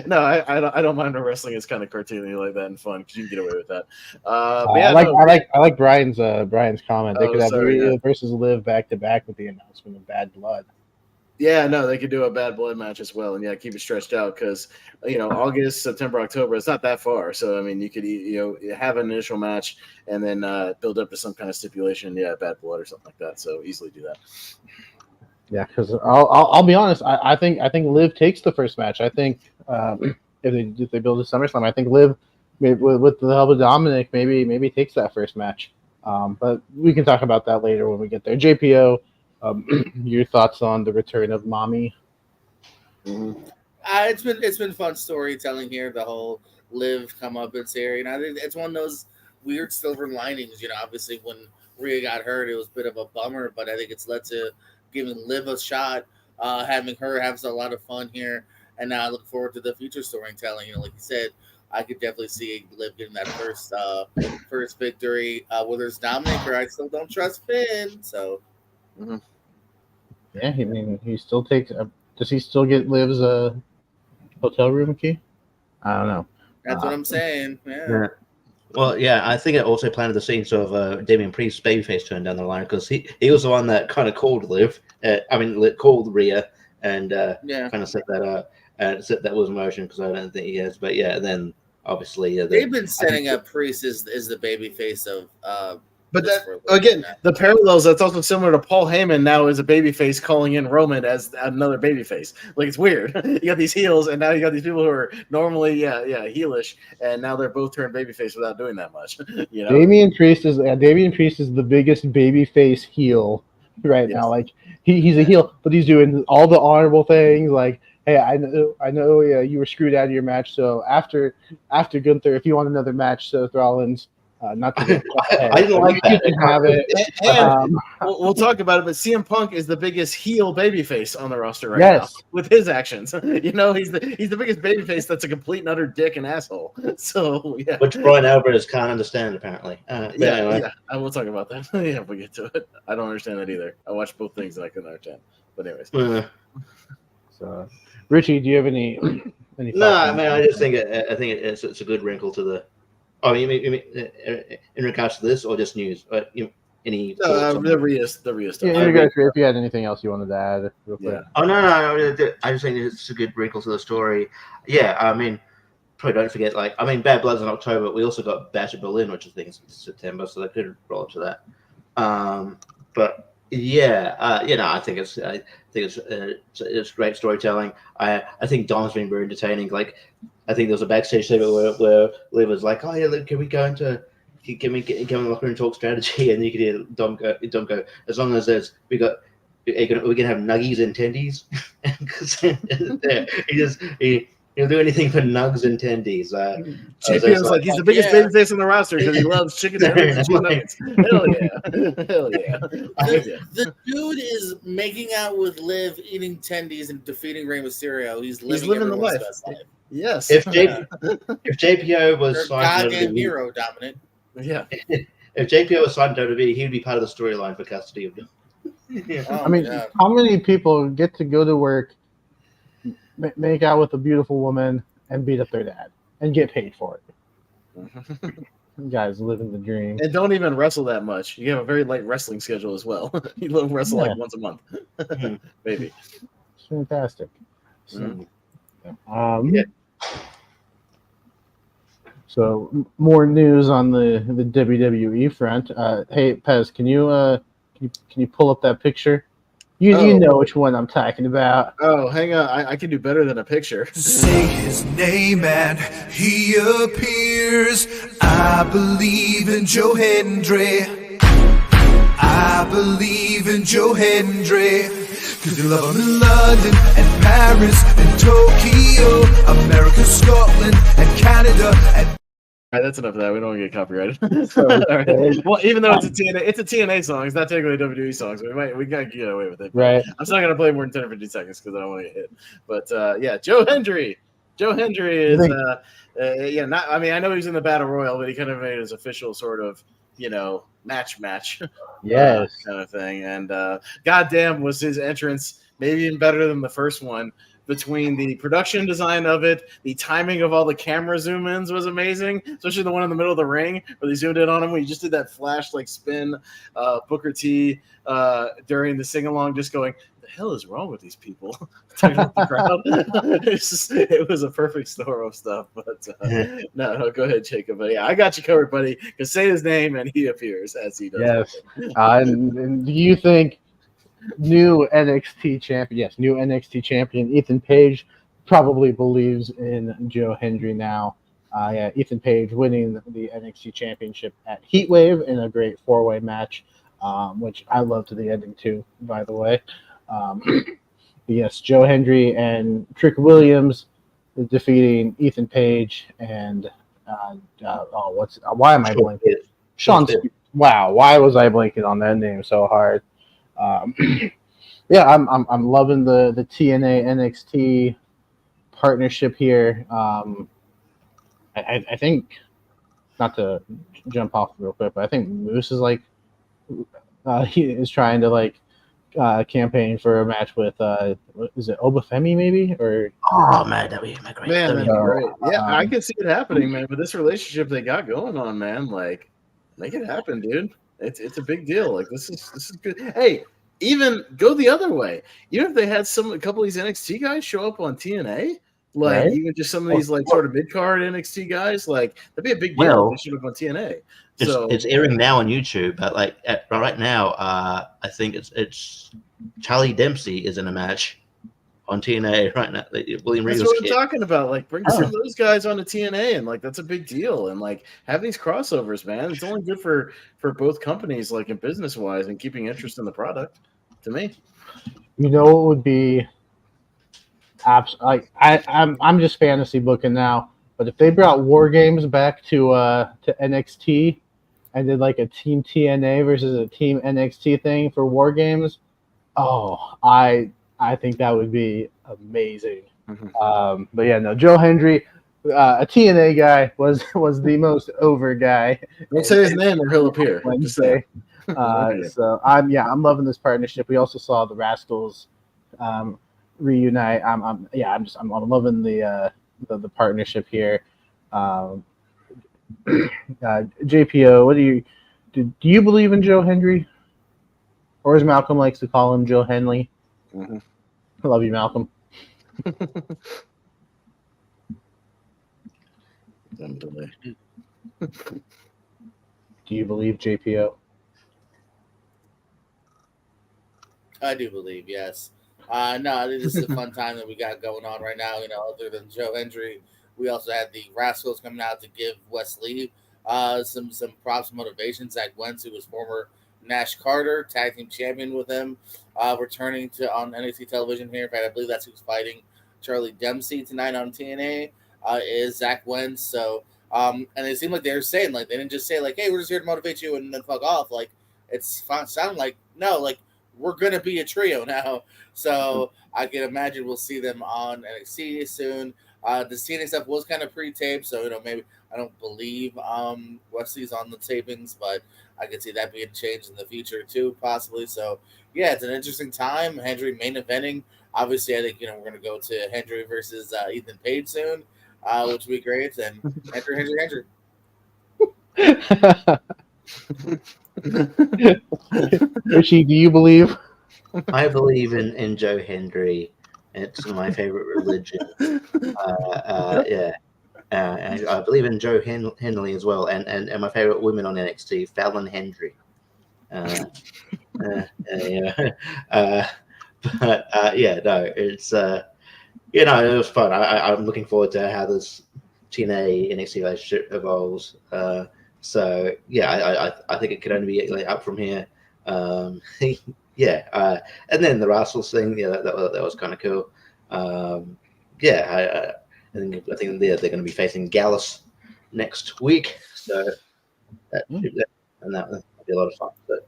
No, I don't mind when wrestling is kind of cartoony like that and fun because you can get away with that. I like Brian's comment. They could have Rhea versus Liv back to back with the announcement of Bad Blood. Yeah, no, they could do a Bad Blood match as well, and keep it stretched out because August, September, October, it's not that far. So I mean, you could have an initial match and then build up to some kind of stipulation, Bad Blood or something like that. So easily do that. Yeah, because I'll be honest, I think Liv takes the first match. I think if they build a SummerSlam, I think Liv with the help of Dominic maybe takes that first match. But we can talk about that later when we get there. JPO. Your thoughts on the return of Mommy? Mm-hmm. It's been fun storytelling here. The whole Liv come up in here. I think it's one of those weird silver linings. Obviously when Rhea got hurt, it was a bit of a bummer, but I think it's led to giving Liv a shot, having her have a lot of fun here, and now I look forward to the future storytelling. Like you said, I could definitely see Liv getting that first victory. Whether it's Dominic or I still don't trust Finn, so. Mm-hmm. Yeah, he still takes. Does he still get Liv's hotel room key? I don't know. That's what I'm saying. Yeah. Well, I think it also planted the scenes of Damian Priest's babyface turn down the line because he was the one that kind of called Liv. Called Rhea and kind of set that up and set that was in motion because I don't think he has. But then obviously they've been setting up Priest as the babyface of. But the parallels, that's also similar to Paul Heyman now as a babyface calling in Roman as another babyface. Like, it's weird. You got these heels, and now you got these people who are normally, heelish, and now they're both turned babyface without doing that much. Damian Priest is the biggest babyface heel right now. Like, he's a heel, but he's doing all the honorable things. Like, hey, I know, you were screwed out of your match. So after Gunther, if you want another match, Seth Rollins. Not to I didn't like that. You can have it. And we'll talk about it, but CM Punk is the biggest heel babyface on the roster right now with his actions. He's the biggest babyface that's a complete and utter dick and asshole. So which Brian Alvarez can't understand apparently. Anyway. I will talk about that. If we get to it. I don't understand that either. I watched both things and I couldn't understand. But anyways, so Richie, do you have any? No, I just think it's a good wrinkle to the. Oh, you mean in regards to this or just news? Any the Rhea stuff? If you had anything else you wanted to add, real quick. Oh no! I just think it's a good wrinkle to the story. Yeah, probably don't forget. Bad Blood's in October. But we also got Bash at Berlin, which I think is September, so they could roll up to that. But I think it's great storytelling. I think Dom's been very entertaining. I think there was a backstage segment where Liv was like, "Oh yeah, Liv, can we go into can we get in the locker room and talk strategy?" And you could hear Dom go, "As long as we can have nuggies and tendies." He'll do anything for nugs and tendies. JP's like he's the biggest babyface on the roster because he loves chicken and nuggets. Hell yeah! The dude is making out with Liv, eating tendies, and defeating Rey Mysterio. He's living the life. Yes. If JPO was signed to goddamn hero, Dominic. Yeah. If JPO was signed to WWE, he would be part of the storyline for custody of him. How many people get to go to work, make out with a beautiful woman, and beat up their dad, and get paid for it? You guys living the dream. And don't even wrestle that much. You have a very light wrestling schedule as well. You wrestle like once a month, maybe. It's fantastic. So, Yeah. So more news on the WWE front. Hey Pez, can you pull up that picture? You know which one I'm talking about. Oh, hang on. I can do better than a picture. Say his name and he appears. I believe in Joe Hendry. I believe in Joe Hendry. Cause you love him in London and Paris and Tokyo, America, Scotland and Canada and All right, that's enough of that. We don't want to get copyrighted. All right. Well, even though it's a TNA song, it's not technically a WWE song, so we gotta get away with it. Right. I'm still gonna play more than 10 or 15 seconds because I don't want to get hit. But yeah, Joe Hendry. Joe Hendry is not. I mean, I know he's in the Battle Royal, but he kind of made his official sort of match. Yes. Kind of thing. And goddamn, was his entrance maybe even better than the first one. Between the production design of it, the timing of all the camera zoom ins was amazing, especially the one in the middle of the ring where they zoomed in on him when he just did that flash spin Booker T during the sing along, just going, the hell is wrong with these people? The crowd. It was a perfect storm of stuff. But no, go ahead, Jacob. But yeah, I got you covered, buddy. Because say his name and he appears as he does. Yes. And do you think new NXT champion Ethan Page probably believes in Joe Hendry now? Ethan Page winning the NXT championship at Heatwave in a great 4-way match, which I love to the ending too, by the way. Yes, Joe Hendry and Trick Williams defeating Ethan Page and why am I blanking? Sean. Wow, why was I blanking on that name so hard? Yeah, I'm loving the TNA NXT partnership here. I think, not to jump off real quick, but I think Moose is he is trying to campaign for a match with is it Obafemi maybe or man, that'd be great. Man, that'd be great. Yeah, I can see it happening, man. But this relationship they got going on, man, make it happen, dude. It's a big deal. This is good. Hey, even go the other way. Even if they had a couple of these NXT guys show up on TNA, right? Even just some of these sort of mid card NXT guys, that'd be a big deal if they showed up on TNA. It's airing now on YouTube, but right now, I think it's Charlie Dempsey is in a match on TNA right now. William That's Regal's what I'm kid. talking about. Bring some of those guys onto TNA, and that's a big deal. And have these crossovers, man. It's only good for both companies, in business wise, and keeping interest in the product. To me, you know what would be I'm just fantasy booking now, but if they brought War Games back to NXT and did a Team TNA versus a Team NXT thing for War Games, I think that would be amazing. Mm-hmm. But yeah, no, Joe Hendry, a TNA guy, was the most over guy. Don't say his name or he'll appear. Wednesday. So I'm loving this partnership. We also saw the Rascals reunite. I'm loving the partnership here. JPO, do you believe in Joe Hendry, or as Malcolm likes to call him, Joe Henley? Mm-hmm. I love you, Malcolm. Do you believe, JPO? I do believe, yes. No, this is a fun time that we got going on right now. Other than Joe Hendry, we also had the Rascals coming out to give Wesley some props and motivation. Zach Wentz, who was former Nash Carter, tag team champion with him, returning on NXT television here. In fact, I believe that's who's fighting Charlie Dempsey tonight on TNA, is Zach Wentz. So, and it seemed like they were saying, they didn't just say, hey, we're just here to motivate you and then fuck off. It's sounding we're going to be a trio now. So I can imagine we'll see them on NXT soon. The TNA stuff was kind of pre-taped, so maybe I don't believe Wesley's on the tapings, but I could see that being changed in the future too, possibly. So yeah, it's an interesting time. Hendry main eventing. Obviously, I think we're going to go to Hendry versus Ethan Page soon, which would be great. And Hendry. Richie, do you believe? I believe in Joe Hendry. It's my favorite religion. Yeah. And I believe in Joe Henley as well, and my favorite women on NXT, Fallon Hendry. Yeah. But yeah, no, it's it was fun. I'm looking forward to how this TNA NXT relationship evolves. So yeah, I think it could only be like, up from here. Yeah, and then the Rascals thing, yeah, that was kind of cool. Yeah, I think they're going to be facing Gallus next week, so that will be a lot of fun. But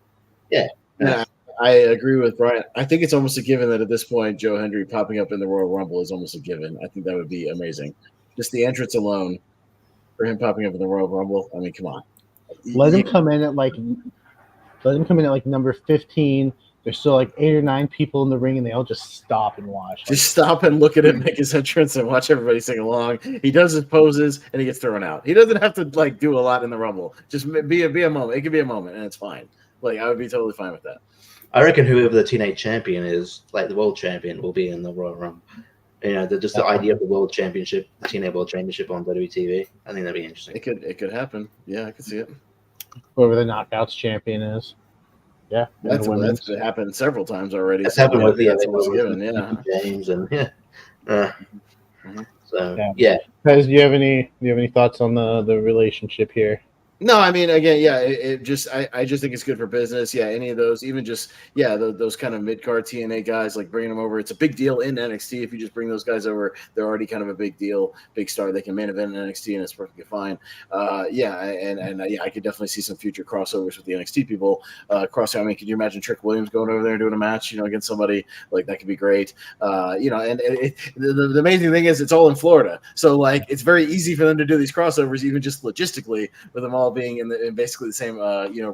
yeah, Yeah, I agree with Brian. I think it's almost a given that at this point, Joe Hendry popping up in the Royal Rumble is almost a given. I think that would be amazing. Just the entrance alone for him popping up in the Royal Rumble. I mean, come on. Let him come in at like number 15. There's still like 8 or 9 people in the ring, and they all just stop and watch. Just stop and look at him make his entrance and watch everybody sing along. He does his poses and he gets thrown out. He doesn't have to like do a lot in the Rumble. Just be a moment. It could be a moment, and it's fine. Like I would be totally fine with that. I reckon whoever the TNA champion is, like the world champion, will be in the Royal Rumble. Just the idea of the world championship, the TNA world championship on WTV. I think that'd be interesting. It could happen. Yeah, I could see it. Whoever the Knockouts champion is. Yeah, that's happened several times already. That's happened with given. Yeah, James and So yeah. Guys, do you have any thoughts on the relationship here? No, I mean, again, yeah, I just think it's good for business. Yeah, any of those, even just, those kind of mid-card TNA guys, like bringing them over. It's a big deal in NXT. If you just bring those guys over, they're already kind of a big deal, big star. They can main event in NXT, and it's perfectly fine. I could definitely see some future crossovers with the NXT people. I mean, could you imagine Trick Williams going over there and doing a match, against somebody? Like, that could be great. The amazing thing is it's all in Florida. So, like, it's very easy for them to do these crossovers, even just logistically, with them all being in basically the same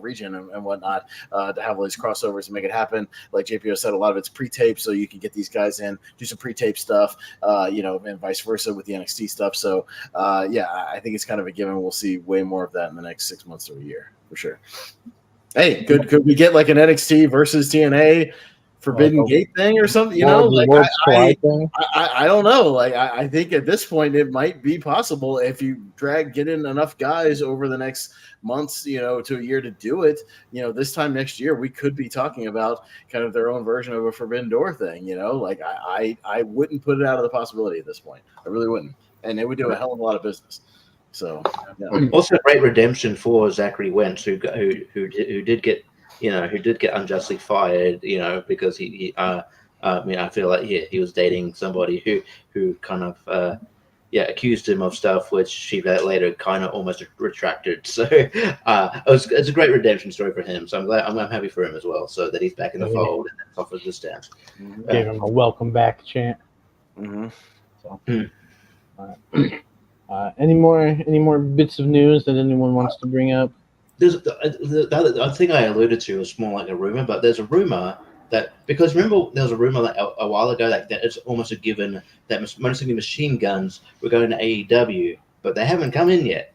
region and whatnot, to have all these crossovers and make it happen. Like JPO said, a lot of it's pre-tape, so you can get these guys in, do some pre-tape stuff, and vice versa with the NXT stuff. So I think it's kind of a given. We'll see way more of that in the next 6 months to a year for sure. Hey, could we get like an NXT versus TNA Forbidden Gate thing or something? I don't know. Like I think at this point it might be possible if you get in enough guys over the next months, to a year to do it. This time next year we could be talking about kind of their own version of a Forbidden Door thing. Like I wouldn't put it out of the possibility at this point. I really wouldn't, and it would do a hell of a lot of business. So also great redemption for Zachary Wentz, who did get. Who did get unjustly fired, because I feel like he was dating somebody who kind of accused him of stuff which she later kind of almost retracted. So it's a great redemption story for him. So I'm glad, I'm happy for him as well. So that he's back in the fold and off of the stand. Gave him a welcome back chant. Mm-hmm. So, any more bits of news that anyone wants to bring up? There's the other thing I alluded to was more like a rumor, but there's a rumor that, because remember there was a rumor like a while ago that it's almost a given that Motor City Machine Guns were going to AEW, but they haven't come in yet.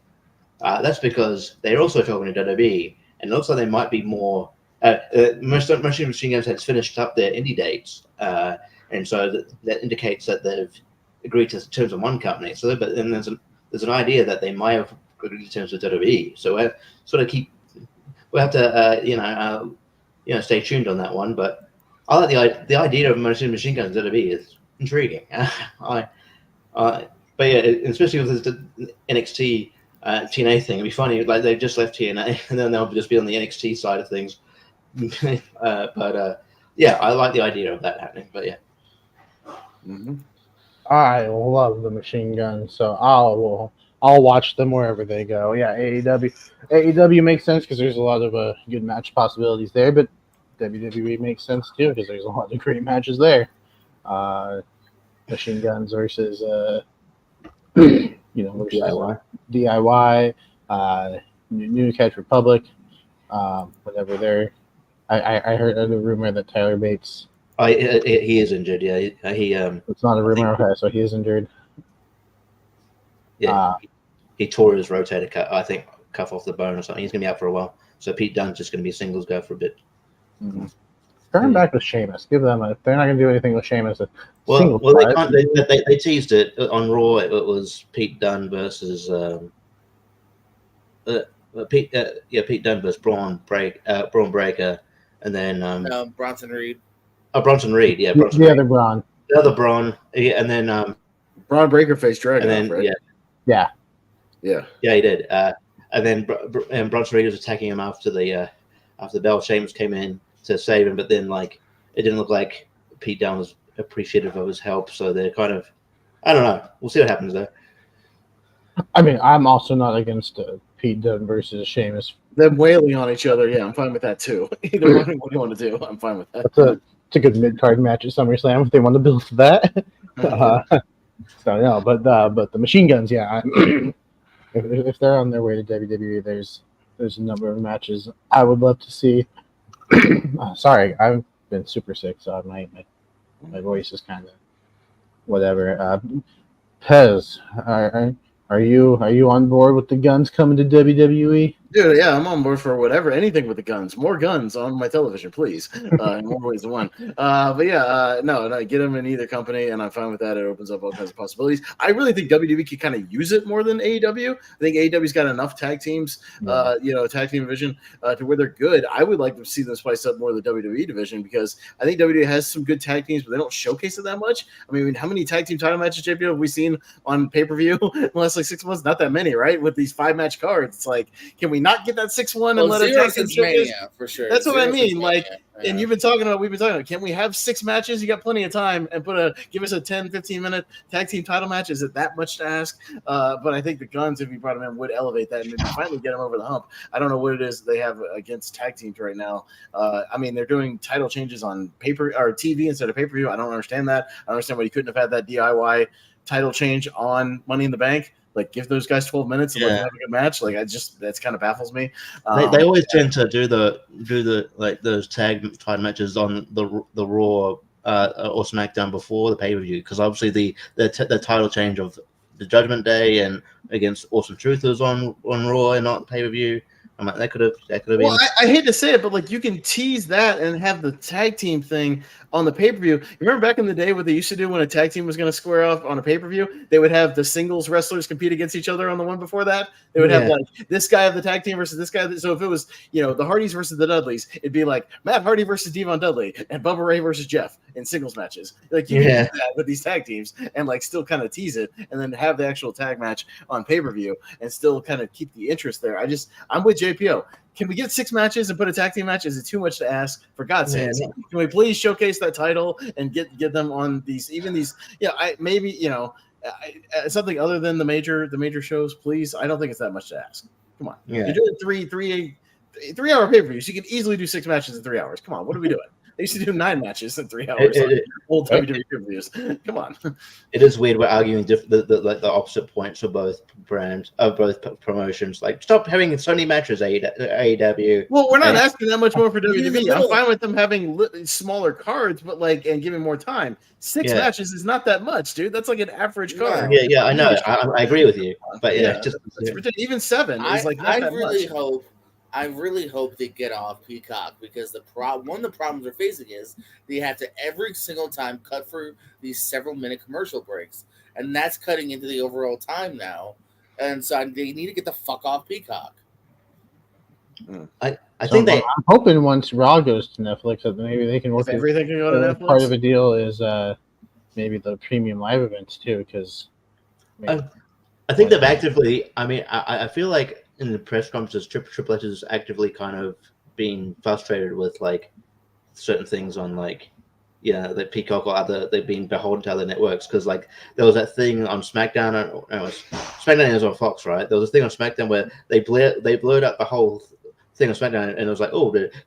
That's because they're also talking to WWE, and it looks like they might be more. Motor City Machine Guns has finished up their indie dates, and so that indicates that they've agreed to terms of one company. So, but then there's an idea that they might have agreed to terms with WWE. So we'll sort of we'll have to stay tuned on that one. But I like the idea of Motor City Machine Guns WWE is intriguing. But yeah, especially with the NXT TNA thing, it'd be funny. Like they've just left TNA, and then they'll just be on the NXT side of things. Yeah, I like the idea of that happening. But yeah. Mm-hmm. I love the Machine Guns, so I'll watch them wherever they go. Yeah, AEW makes sense because there's a lot of good match possibilities there, but WWE makes sense too because there's a lot of great matches there. Machine Guns versus DIY, New Catch Republic, whatever they're. I heard a rumor that Tyler Bates. He is injured. Yeah, he. It's not a rumor. Okay, so he is injured. Yeah, he tore his rotator cuff. I think a cuff off the bone or something. He's going to be out for a while. So Pete Dunne's just going to be a singles guy for a bit. Mm-hmm. Turn back with Sheamus. Give them if they're not going to do anything with Sheamus. Well, they teased it on Raw. It was Pete Dunne versus Pete Dunne versus Braun Breaker, and then Bronson Reed. Oh, Bronson Reed, yeah, Bronson Reed. Other Braun. The other Braun, yeah, and then Braun Breaker faced Dragon, and then right? Yeah, he did. And then Bronson Reed was attacking him after the bell. Sheamus came in to save him, but then like it didn't look like Pete Dunne was appreciative of his help, so they're kind of, I don't know. We'll see what happens there. I mean, I'm also not against Pete Dunne versus Sheamus. Them wailing on each other, yeah, I'm fine with that too. Either one, what do you want to do? I'm fine with that. It's a good mid-card match at SummerSlam if they want to build to that. So no, but the Machine Guns, yeah. If they're on their way to WWE, there's a number of matches I would love to see. Sorry, I've been super sick, so my voice is kind of whatever. Pez, are you on board with the Guns coming to WWE? Dude, yeah, I'm on board for whatever, anything with the guns. More guns on my television, please. In more ways than one. But yeah, no, get them in either company, and I'm fine with that. It opens up all kinds of possibilities. I really think WWE could kind of use it more than AEW. I think AEW's got enough tag teams, tag team division to where they're good. I would like to see them spice up more of the WWE division because I think WWE has some good tag teams, but they don't showcase it that much. I mean, how many tag team title matches, JP, have we seen on pay-per-view in the last 6 months? Not that many, right? With these 5-match cards, it's like, can we not get that 6-1 and let it tag team showcase? For sure. That's what I mean. Like, and we've been talking about, can we have 6 matches? You got plenty of time and give us a 10, 15-minute tag team title match. Is it that much to ask? But I think the Guns, if you brought them in, would elevate that and maybe finally get them over the hump. I don't know what it is they have against tag teams right now. I mean, they're doing title changes on paper or TV instead of pay-per-view. I don't understand that. I don't understand why you couldn't have had that DIY title change on Money in the Bank. Like, give those guys 12 minutes and let them have a good match. Like, that's kind of baffles me. They always tend to do the like those tag title matches on the Raw or SmackDown before the pay-per-view, because obviously the title change of the Judgment Day and against Awesome Truthers on Raw and not the pay-per-view. I'm like, that could have been. Well, I hate to say it, but like, you can tease that and have the tag team thing on the pay-per-view. You remember back in the day what they used to do when a tag team was going to square off on a pay-per-view? They would have the singles wrestlers compete against each other on the one before that. They would have like this guy of the tag team versus this guy. So if it was, the Hardys versus the Dudleys, it'd be like Matt Hardy versus Devon Dudley and Bubba Ray versus Jeff in singles matches. Like, you can do that with these tag teams and like still kind of tease it and then have the actual tag match on pay-per-view and still kind of keep the interest there. I'm with JPO. Can we get 6 matches and put a tag team match? Is it too much to ask? For God's sake, can we please showcase that title and get them on these? Something other than the major shows, please. I don't think it's that much to ask. Come on, you're doing 3-hour pay-per-views. You can easily do 6 matches in 3 hours. Come on, what are we doing? They used to do 9 matches in 3 hours. Old WWE reviews. Come on. It is weird. We're arguing the opposite points for both brands, of both promotions. Like, stop having so many matches. AEW. Well, we're not asking that much more for WWE. I'm fine with them having smaller cards, but and giving more time. 6 matches is not that much, dude. That's like an average card. Yeah, I know. I agree with you. But it's just even 7 is like not that much. I really hope they get off Peacock, because one of the problems they're facing is they have to every single time cut for these several-minute commercial breaks, and that's cutting into the overall time now. And so they need to get the fuck off Peacock. I think I'm hoping once Raw goes to Netflix that maybe they can work. Everything can go to Netflix. Part of the deal is maybe the premium live events too, because I think they've actively. I mean, I feel like in the press conferences, Triple H is actively kind of being frustrated with like certain things on the Peacock or other. They've been beholden to other networks, because like there was that thing on SmackDown. SmackDown is on Fox, right? There was a thing on SmackDown where they blurred up the whole thing on SmackDown, and it was like,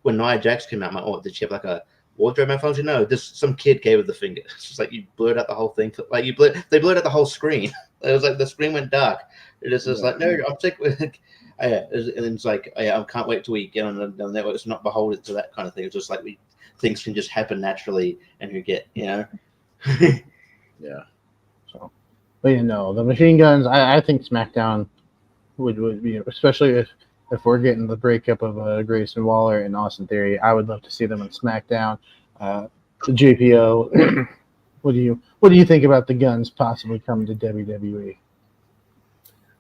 when Nia Jax came out, I'm like, did she have like a wardrobe malfunction? No, some kid gave her the finger. It's just like, you blurred out the whole thing. Like they blurred out the whole screen. It was like the screen went dark. It's just like, no, I'm sick with. And it's like, I can't wait till we get on the network. It's not beholden to that kind of thing. It's just like things can just happen naturally, and you get, Yeah. So, but the Machine Guns, I think SmackDown would be, especially if we're getting the breakup of Grayson Waller and Austin Theory. I would love to see them on SmackDown. The JPO. What do you think about the Guns possibly coming to WWE?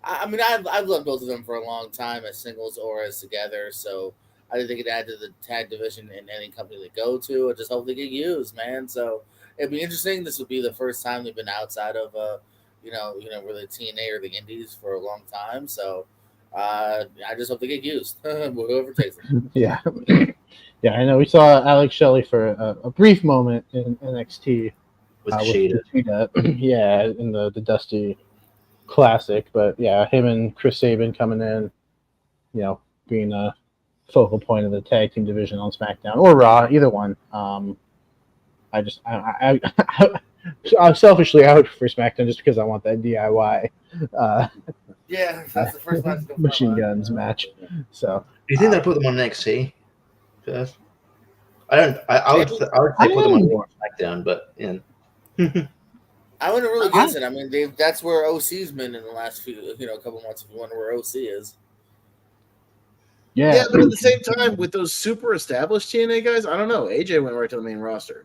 I mean, I've loved both of them for a long time as singles or as together. So I think they could add to the tag division in any company they go to. I just hope they get used, man. So it'd be interesting. This would be the first time they've been outside of really TNA or the Indies for a long time. So I just hope they get used. Whoever takes them. Yeah, yeah. I know we saw Alex Shelley for a brief moment in NXT with Cheetah. Yeah, in the Dusty Classic, but yeah, him and Chris Sabin coming in, being a focal point of the tag team division on SmackDown or Raw, either one. I'm selfishly out for SmackDown just because I want that DIY. Yeah, that's the first match. Machine Guns match. So, do you think they put them on NXT first? I would say put them on SmackDown, but yeah. I wouldn't really guess it. I mean, that's where OC's been in the last few, couple months. If you wonder where OC is. Yeah, but at the same time, with those super established TNA guys, I don't know. AJ went right to the main roster,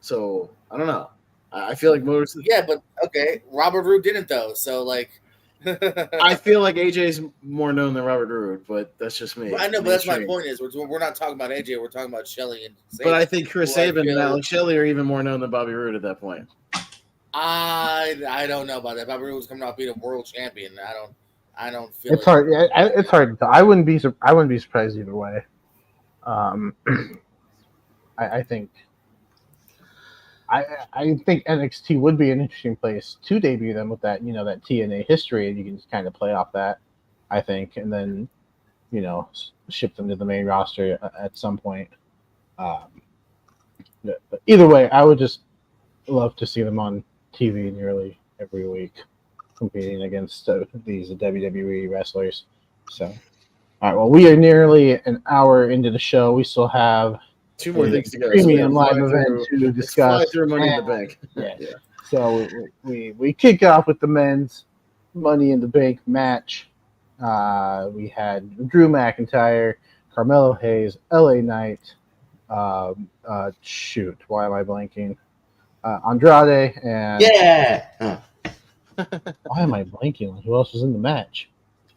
so I don't know. I feel like most. Yeah, but okay, Robert Roode didn't though. So like, I feel like AJ's more known than Robert Roode, but that's just me. I know, but that's my point. Is we're not talking about AJ. We're talking about Shelley and. Sabin, but I think Chris Sabin and Alex Shelley are even more known than Bobby Roode at that point. I don't know about that. Bobby Roode was coming off being a world champion. I don't feel it's hard. It's hard to tell. I wouldn't be surprised either way. I think NXT would be an interesting place to debut them with that that TNA history, and you can just kind of play off that. I think, and then ship them to the main roster at some point. But either way, I would just love to see them on TV nearly every week, competing against these WWE wrestlers. So, all right. Well, we are nearly an hour into the show. We still have 2 more things to go. Premium live event to discuss. Fly through Money in the Bank. Yeah. So we kick off with the men's Money in the Bank match. We had Drew McIntyre, Carmelo Hayes, LA Knight. Shoot, why am I blanking? Andrade and why am I blanking on who else was in the match?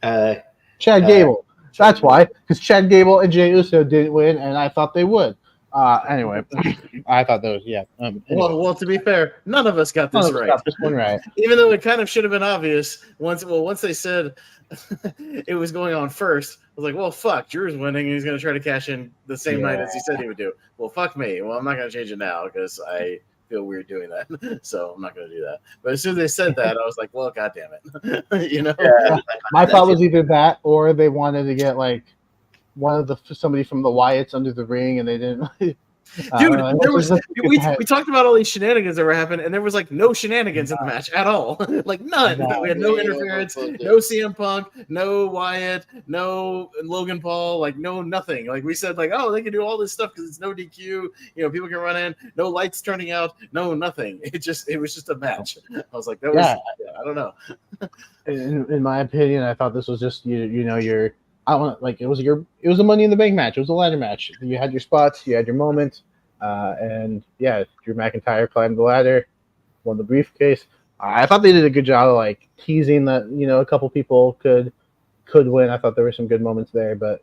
Chad Gable. That's why, because Chad Gable and Jey Uso didn't win, and I thought they would. Anyway, I thought those. Yeah. Anyway. Well, to be fair, none of us got this right. Got this one right. Even though it kind of should have been obvious once they said it was going on first. I was like, well, fuck, Drew's winning, and he's going to try to cash in the same night as he said he would do. Well, fuck me. Well, I'm not going to change it now because I feel weird doing that, so I'm not going to do that. But as soon as they said that, I was like, well, god damn it. Yeah. My thought was either that or they wanted to get like somebody from the Wyatts under the ring, and they didn't. Dude, we talked about all these shenanigans that were happening, and there was like no shenanigans in the match at all. Like none. We had no interference, no CM Punk, no Wyatt, no Logan Paul, like no nothing. Like we said, like, oh, they can do all this stuff because it's no DQ. People can run in, no lights turning out, no nothing. It was just a match. I was like, I don't know. In my opinion, I thought this was just your. I don't like it was a Money in the Bank match. It was a ladder match. You had your spots, you had your moments, and yeah, Drew McIntyre climbed the ladder, won the briefcase. I thought they did a good job of like teasing that a couple people could win. I thought there were some good moments there, but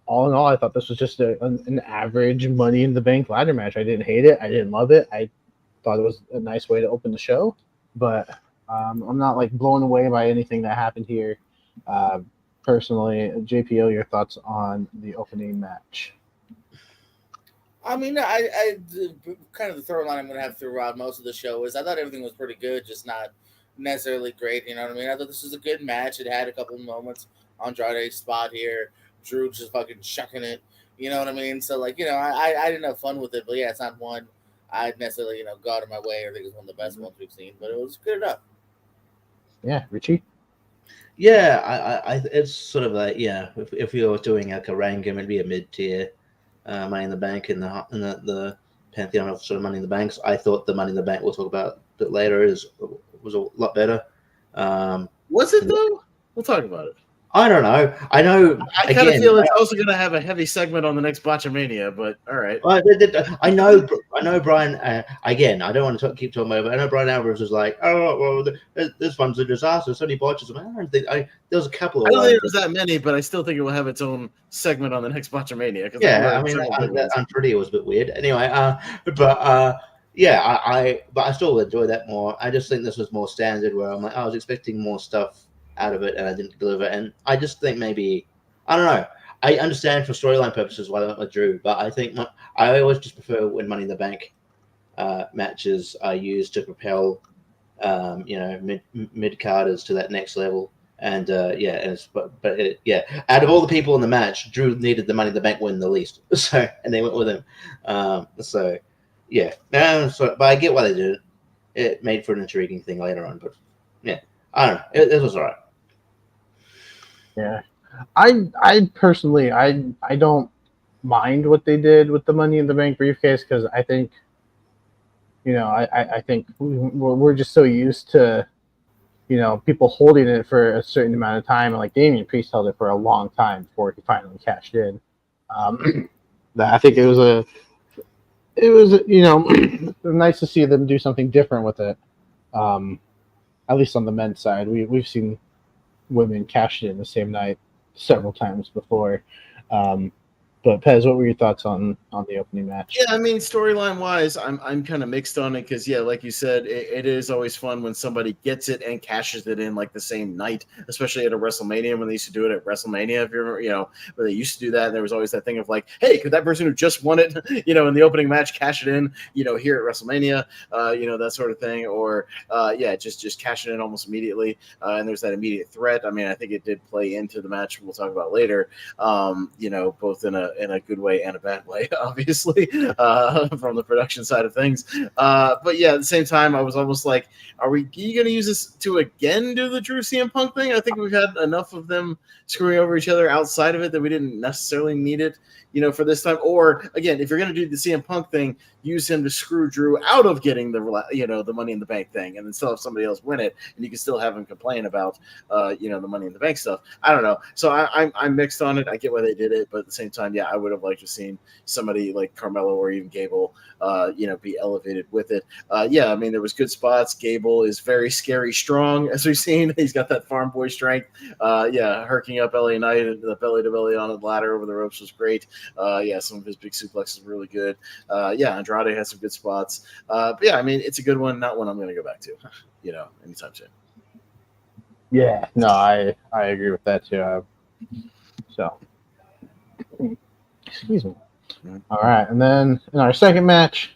all in all, I thought this was just an average Money in the Bank ladder match. I didn't hate it. I didn't love it. I thought it was a nice way to open the show, but I'm not like blown away by anything that happened here. Personally, JPO, your thoughts on the opening match? I mean, I kind of the third line I'm going to have throughout most of the show is I thought everything was pretty good, just not necessarily great. You know what I mean? I thought this was a good match. It had a couple of moments. Andrade's spot here, Drew just fucking shucking it. You know what I mean? So, like, I didn't have fun with it, but yeah, it's not one I'd necessarily, go out of my way or think it's one of the best ones we've seen, but it was good enough. Yeah, Richie? Yeah, I it's sort of like, if we were doing like a ranking, it'd be a mid-tier Money in the Bank in the pantheon of sort of Money in the Banks. I thought the Money in the Bank we'll talk about a bit later was a lot better. Was it though? We'll talk about it. I don't know. I know. I kind of feel it's also going to have a heavy segment on the next Botchamania, but all right. I know, Brian. Again, I don't want to keep talking about it, but I know Brian Alvarez was like, "Oh, well, this one's a disaster. So many botches." I don't think there was a couple of. I don't think there's that many, but I still think it will have its own segment on the next Botchamania. Yeah, I mean, that Unpretty was a bit weird. Anyway, yeah, but I still enjoy that more. I just think this was more standard, where I'm like, I was expecting more stuff out of it, and I didn't deliver. And I just think maybe, I don't know. I understand for storyline purposes why I went with Drew, but I think I always just prefer when Money in the Bank matches are used to propel, mid carders to that next level. And out of all the people in the match, Drew needed the Money in the Bank win the least, and they went with him. But I get why they did it. It made for an intriguing thing later on, but yeah, I don't know. It was all right. Yeah, I personally, I don't mind what they did with the Money in the Bank briefcase, because I think, I think we're just so used to, people holding it for a certain amount of time. Like Damian Priest held it for a long time before he finally cashed in. I think it was nice to see them do something different with it. At least on the men's side, we've seen women cash in the same night several times before. But Pez, what were your thoughts on the opening match? Yeah, I mean, storyline wise, I'm kind of mixed on it, because like you said, it is always fun when somebody gets it and cashes it in like the same night, especially at a WrestleMania, when they used to do it at WrestleMania. If you remember, where they used to do that, and there was always that thing of like, hey, could that person who just won it, in the opening match, cash it in, here at WrestleMania, that sort of thing, or just cash it in almost immediately, and there's that immediate threat. I mean, I think it did play into the match we'll talk about later, both in a good way and a bad way, obviously, from the production side of things. But yeah, at the same time, I was almost like, are you going to use this to again do the Drew CM Punk thing? I think we've had enough of them screwing over each other outside of it that we didn't necessarily need it, for this time. Or again, if you're going to do the CM Punk thing, use him to screw Drew out of getting the Money in the Bank thing, and then still have somebody else win it, and you can still have him complain about the Money in the Bank stuff. I don't know. So I'm mixed on it. I get why they did it, but at the same time, yeah, I would have liked to seen somebody like Carmelo or even Gable, be elevated with it. I mean, there was good spots. Gable is very scary strong, as we've seen. He's got that farm boy strength. Herking up LA Knight and the belly to belly on the ladder over the ropes was great. Some of his big suplexes were really good. Andrade has some good spots. But yeah, I mean, it's a good one. Not one I'm going to go back to, anytime soon. Yeah, no, I agree with that too. Excuse me. All right, and then in our second match,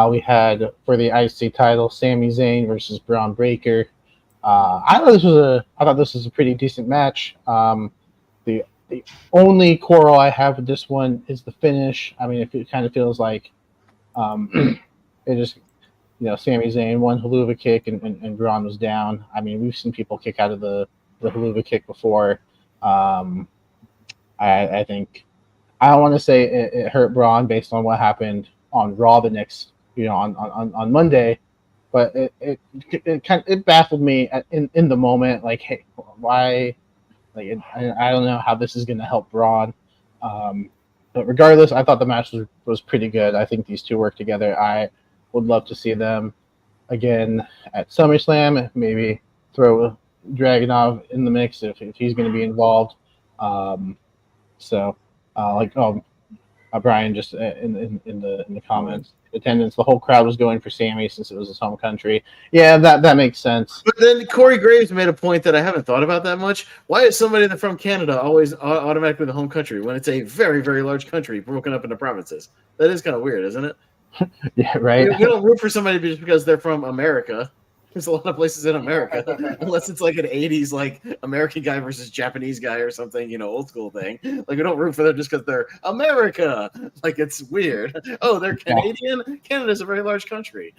we had for the IC title, Sami Zayn versus Braun Breaker. I thought this was a pretty decent match. The only quarrel I have with this one is the finish. I mean, it kind of feels like it just, Sami Zayn won Haluva kick and Braun was down. I mean, we've seen people kick out of the Haluva kick before. I think, I don't want to say it hurt Braun based on what happened on Raw the next, on Monday, but it baffled me in the moment. Like, hey, why? Like, I don't know how this is going to help Braun. But regardless, I thought the match was pretty good. I think these two work together. I would love to see them again at SummerSlam. Maybe throw Dragunov in the mix if he's going to be involved. Brian just in the comments, attendance, the whole crowd was going for Sami since it was his home country. Yeah, that makes sense. But then Corey Graves made a point that I haven't thought about that much. Why is somebody from Canada always automatically the home country when it's a very, very large country broken up into provinces? That is kind of weird, isn't it? Yeah, right. We don't root for somebody just because they're from America. There's a lot of places in America, unless it's like an 80s, like American guy versus Japanese guy or something, old school thing. Like, we don't root for them just because they're America. Like, it's weird. Oh, they're Canadian? Canada's a very large country.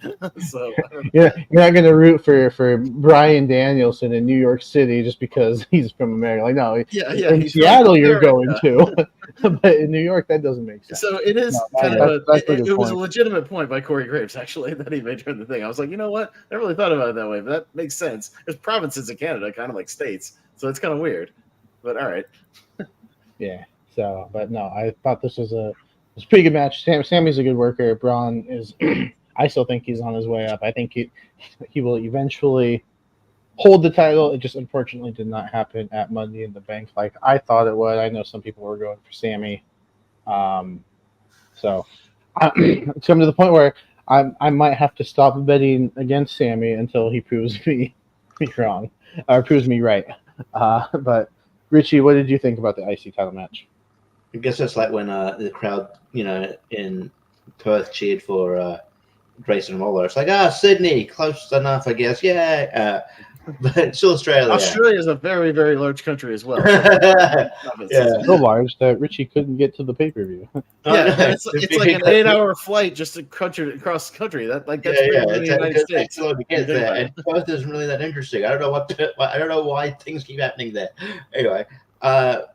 So yeah, you're not going to root for Bryan Danielson in New York City just because he's from America. Like, no, in Seattle you're going to, but in New York that doesn't make sense. So it is it was a legitimate point by Corey Graves, actually, that he made during the thing. I was like, you know what? I never really thought about it that way, but that makes sense. There's provinces in Canada, kind of like states, so it's kind of weird. but all right. Yeah. So, but no, I thought this was a pretty good match. Sammy's a good worker. Braun is. I still think he's on his way up. I think he will eventually hold the title. It just unfortunately did not happen at Money in the Bank like I thought it would. I know some people were going for Sammy. So it's come to the point where I might have to stop betting against Sammy until he proves me wrong or proves me right. But Richie, what did you think about the IC title match? I guess that's like when the crowd, in Perth cheered for Grayson Waller. It's like, Sydney, close enough, I guess. Yeah. But it's still Australia. Australia is a very, very large country as well. Yeah. So large that Richie couldn't get to the pay-per-view. It's like an 8-hour flight just across the country. That's the United States. To get there, and Perth isn't really that interesting. I don't know why things keep happening there. Anyway, the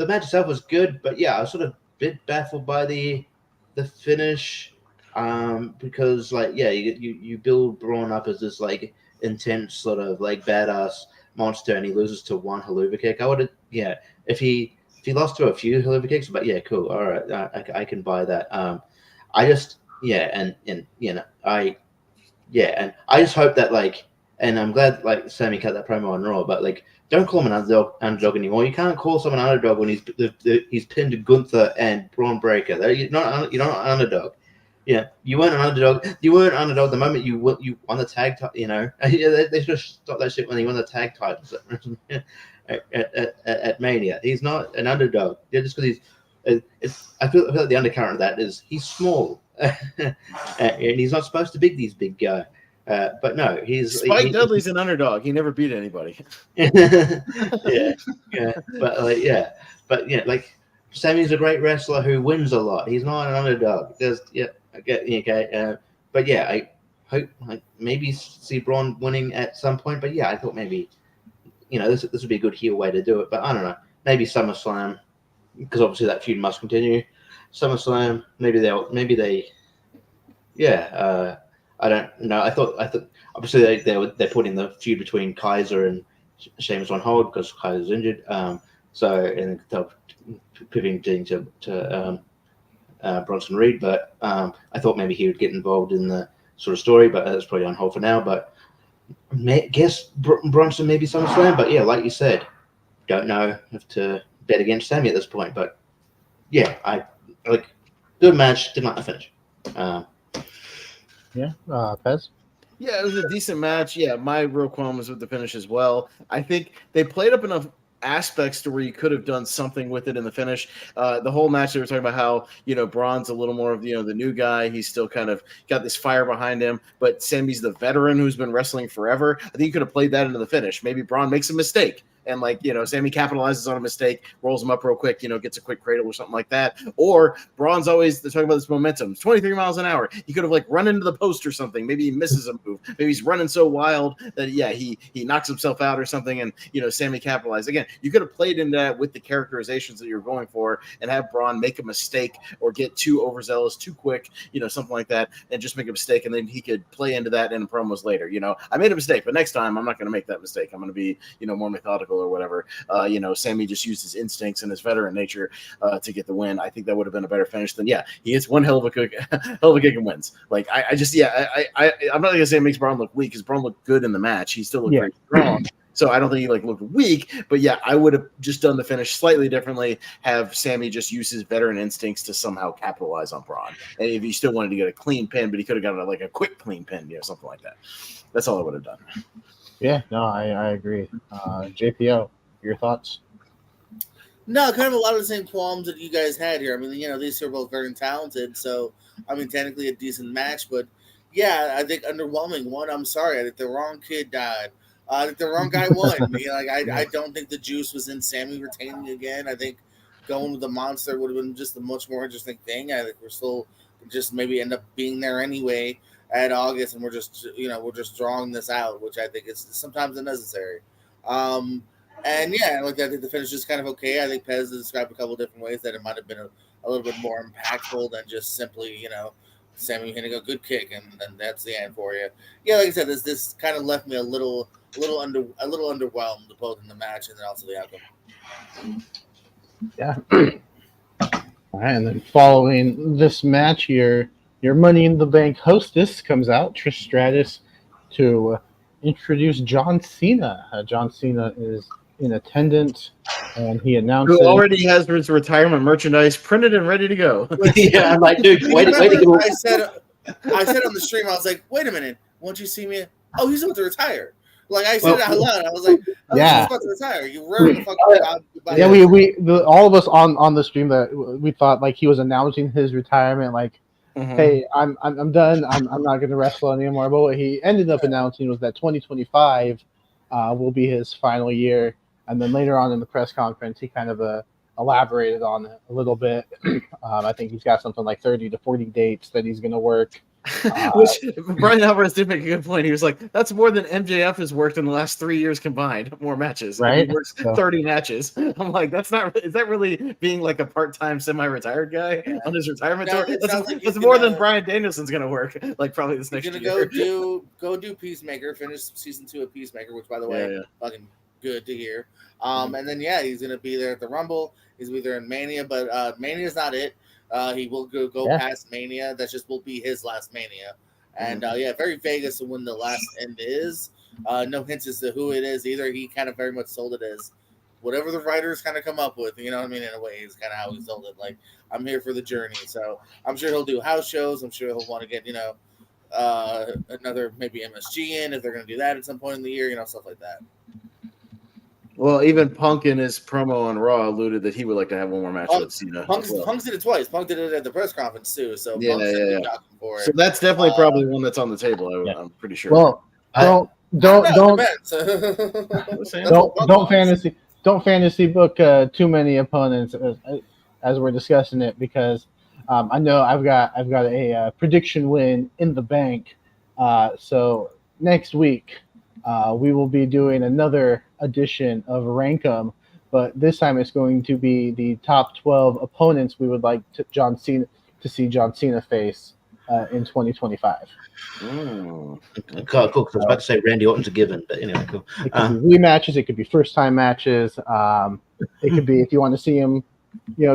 match itself was good, but I was sort of a bit baffled by the finish, because you build Braun up as this like intense sort of like badass monster, and he loses to one haluva kick. I would have if he lost to a few haluva kicks, but cool, all right, I can buy that. I just and I just hope that and I'm glad Sammy cut that promo on Raw, but don't call him an underdog anymore. You can't call someone an underdog when he's pinned Gunther and Braun Breaker. You're not an underdog. Yeah, you weren't an underdog. You weren't an underdog the moment you won the tag title. They should have stopped that shit when he won the tag titles at Mania. He's not an underdog. Just because I feel like the undercurrent of that is he's small, and he's not supposed to be these big guys. But no, Spike Dudley's an underdog. He never beat anybody. But Sammy's a great wrestler who wins a lot. He's not an underdog. I get okay. But I hope maybe see Braun winning at some point. But I thought maybe this would be a good heel way to do it. But I don't know. Maybe SummerSlam, because obviously that feud must continue. SummerSlam, maybe they. I don't know. I thought obviously they're putting the feud between Kaiser and Sheamus on hold because Kaiser's injured. And they're pivoting to Bronson Reed, but I thought maybe he would get involved in the sort of story, but that's probably on hold for now. But guess Bronson maybe SummerSlam, but like you said, don't know if to bet against Sammy at this point. But I good match, didn't like the finish. Pez? Yeah, it was a decent match. Yeah, my real qualm was with the finish as well. I think they played up enough aspects to where you could have done something with it in the finish. The whole match they were talking about how Braun's a little more of the new guy. He's still kind of got this fire behind him, but Sammy's the veteran who's been wrestling forever. I think you could have played that into the finish. Maybe Braun makes a mistake. And Sammy capitalizes on a mistake, rolls him up real quick, gets a quick cradle or something like that. Or Braun's always talking about this momentum. It's 23 miles an hour. He could have run into the post or something. Maybe he misses a move. Maybe he's running so wild that he knocks himself out or something. And Sammy capitalized again. You could have played into that with the characterizations that you're going for and have Braun make a mistake or get too overzealous, too quick, something like that, and just make a mistake, and then he could play into that in promos later. I made a mistake, but next time I'm not going to make that mistake. I'm going to be more methodical or whatever. Sammy just used his instincts and his veteran nature to get the win. I think that would have been a better finish than he hits one hell of a kick and wins. I'm not gonna say it makes Braun look weak because Braun looked good in the match. He still looked very strong. So I don't think he looked weak, but I would have just done the finish slightly differently. Have Sammy just use his veteran instincts to somehow capitalize on Braun. And if he still wanted to get a clean pin, but he could have gotten a quick clean pin, something like that. That's all I would have done. Yeah, no, I agree. JPO, your thoughts? No, kind of a lot of the same qualms that you guys had here. I mean, these are both very talented, so technically a decent match, but I think underwhelming. One, I'm sorry, I think the wrong kid died. I think the wrong guy won. I don't think the juice was in Sammy retaining again. I think going with the monster would have been just a much more interesting thing. I think we're still just maybe end up being there anyway at August, and we're just drawing this out, which I think is sometimes unnecessary. I think the finish is kind of okay. I think Pez has described a couple different ways that it might have been a little bit more impactful than just simply, Sammy hitting a good kick and then that's the end for you. Yeah, like I said, this kind of left me a little a little underwhelmed both in the match and then also the outcome. Yeah. All right, and then following this match, your Money in the Bank hostess comes out, Trish Stratus, to introduce John Cena. John Cena is in attendance, and he announces Who already has his retirement merchandise printed and ready to go. Yeah, I'm like, dude, wait to go. I said on the stream, I was like, wait a minute, won't you see me? Oh, he's about to retire. Like I said it out loud. I was like, oh, Yeah. he's about to retire. You rare the fuck goodbye. Yeah, all of us on the stream that we thought like he was announcing his retirement, like, hey, I'm done. I'm not going to wrestle anymore. But what he ended up announcing was that 2025 will be his final year. And then later on in the press conference, he kind of elaborated on it a little bit. I think he's got something like 30 to 40 dates that he's going to work. Which Brian Alvarez did make a good point. He was like, "That's more than MJF has worked in the last 3 years combined. More matches, right? He works 30 matches." I'm like, "That's not. Is that really being like a part-time, semi-retired guy on his retirement tour? That's more than Bryan Danielson's gonna work. Like probably this next year. Go do Peacemaker. Finish season 2 of Peacemaker, which by the way, fucking good to hear. And then he's gonna be there at the Rumble. He's gonna be there in Mania, but Mania's not it. He will go past Mania. That just will be his last Mania. And very vague as to when the last end is. No hints as to who it is either. He kind of very much sold it as whatever the writers kind of come up with. You know what I mean? In a way, is kind of how he sold it. Like, I'm here for the journey. So I'm sure he'll do house shows. I'm sure he'll want to get, another maybe MSG in if they're going to do that at some point in the year, stuff like that. Well, even Punk in his promo on Raw alluded that he would like to have one more match with Cena. Punk did it twice. Punk did it at the press conference too. So So that's definitely probably one that's on the table. I'm pretty sure. Well, don't fantasy book too many opponents as we're discussing it, because I know I've got a prediction win in the bank. So next week we will be doing another edition of Rankum, but this time it's going to be the top 12 opponents we would like to see John Cena face in 2025. Cool. Because I was about to say Randy Orton's a given, but anyway, cool. It could be rematches. It could be first-time matches. It could be if you want to see him,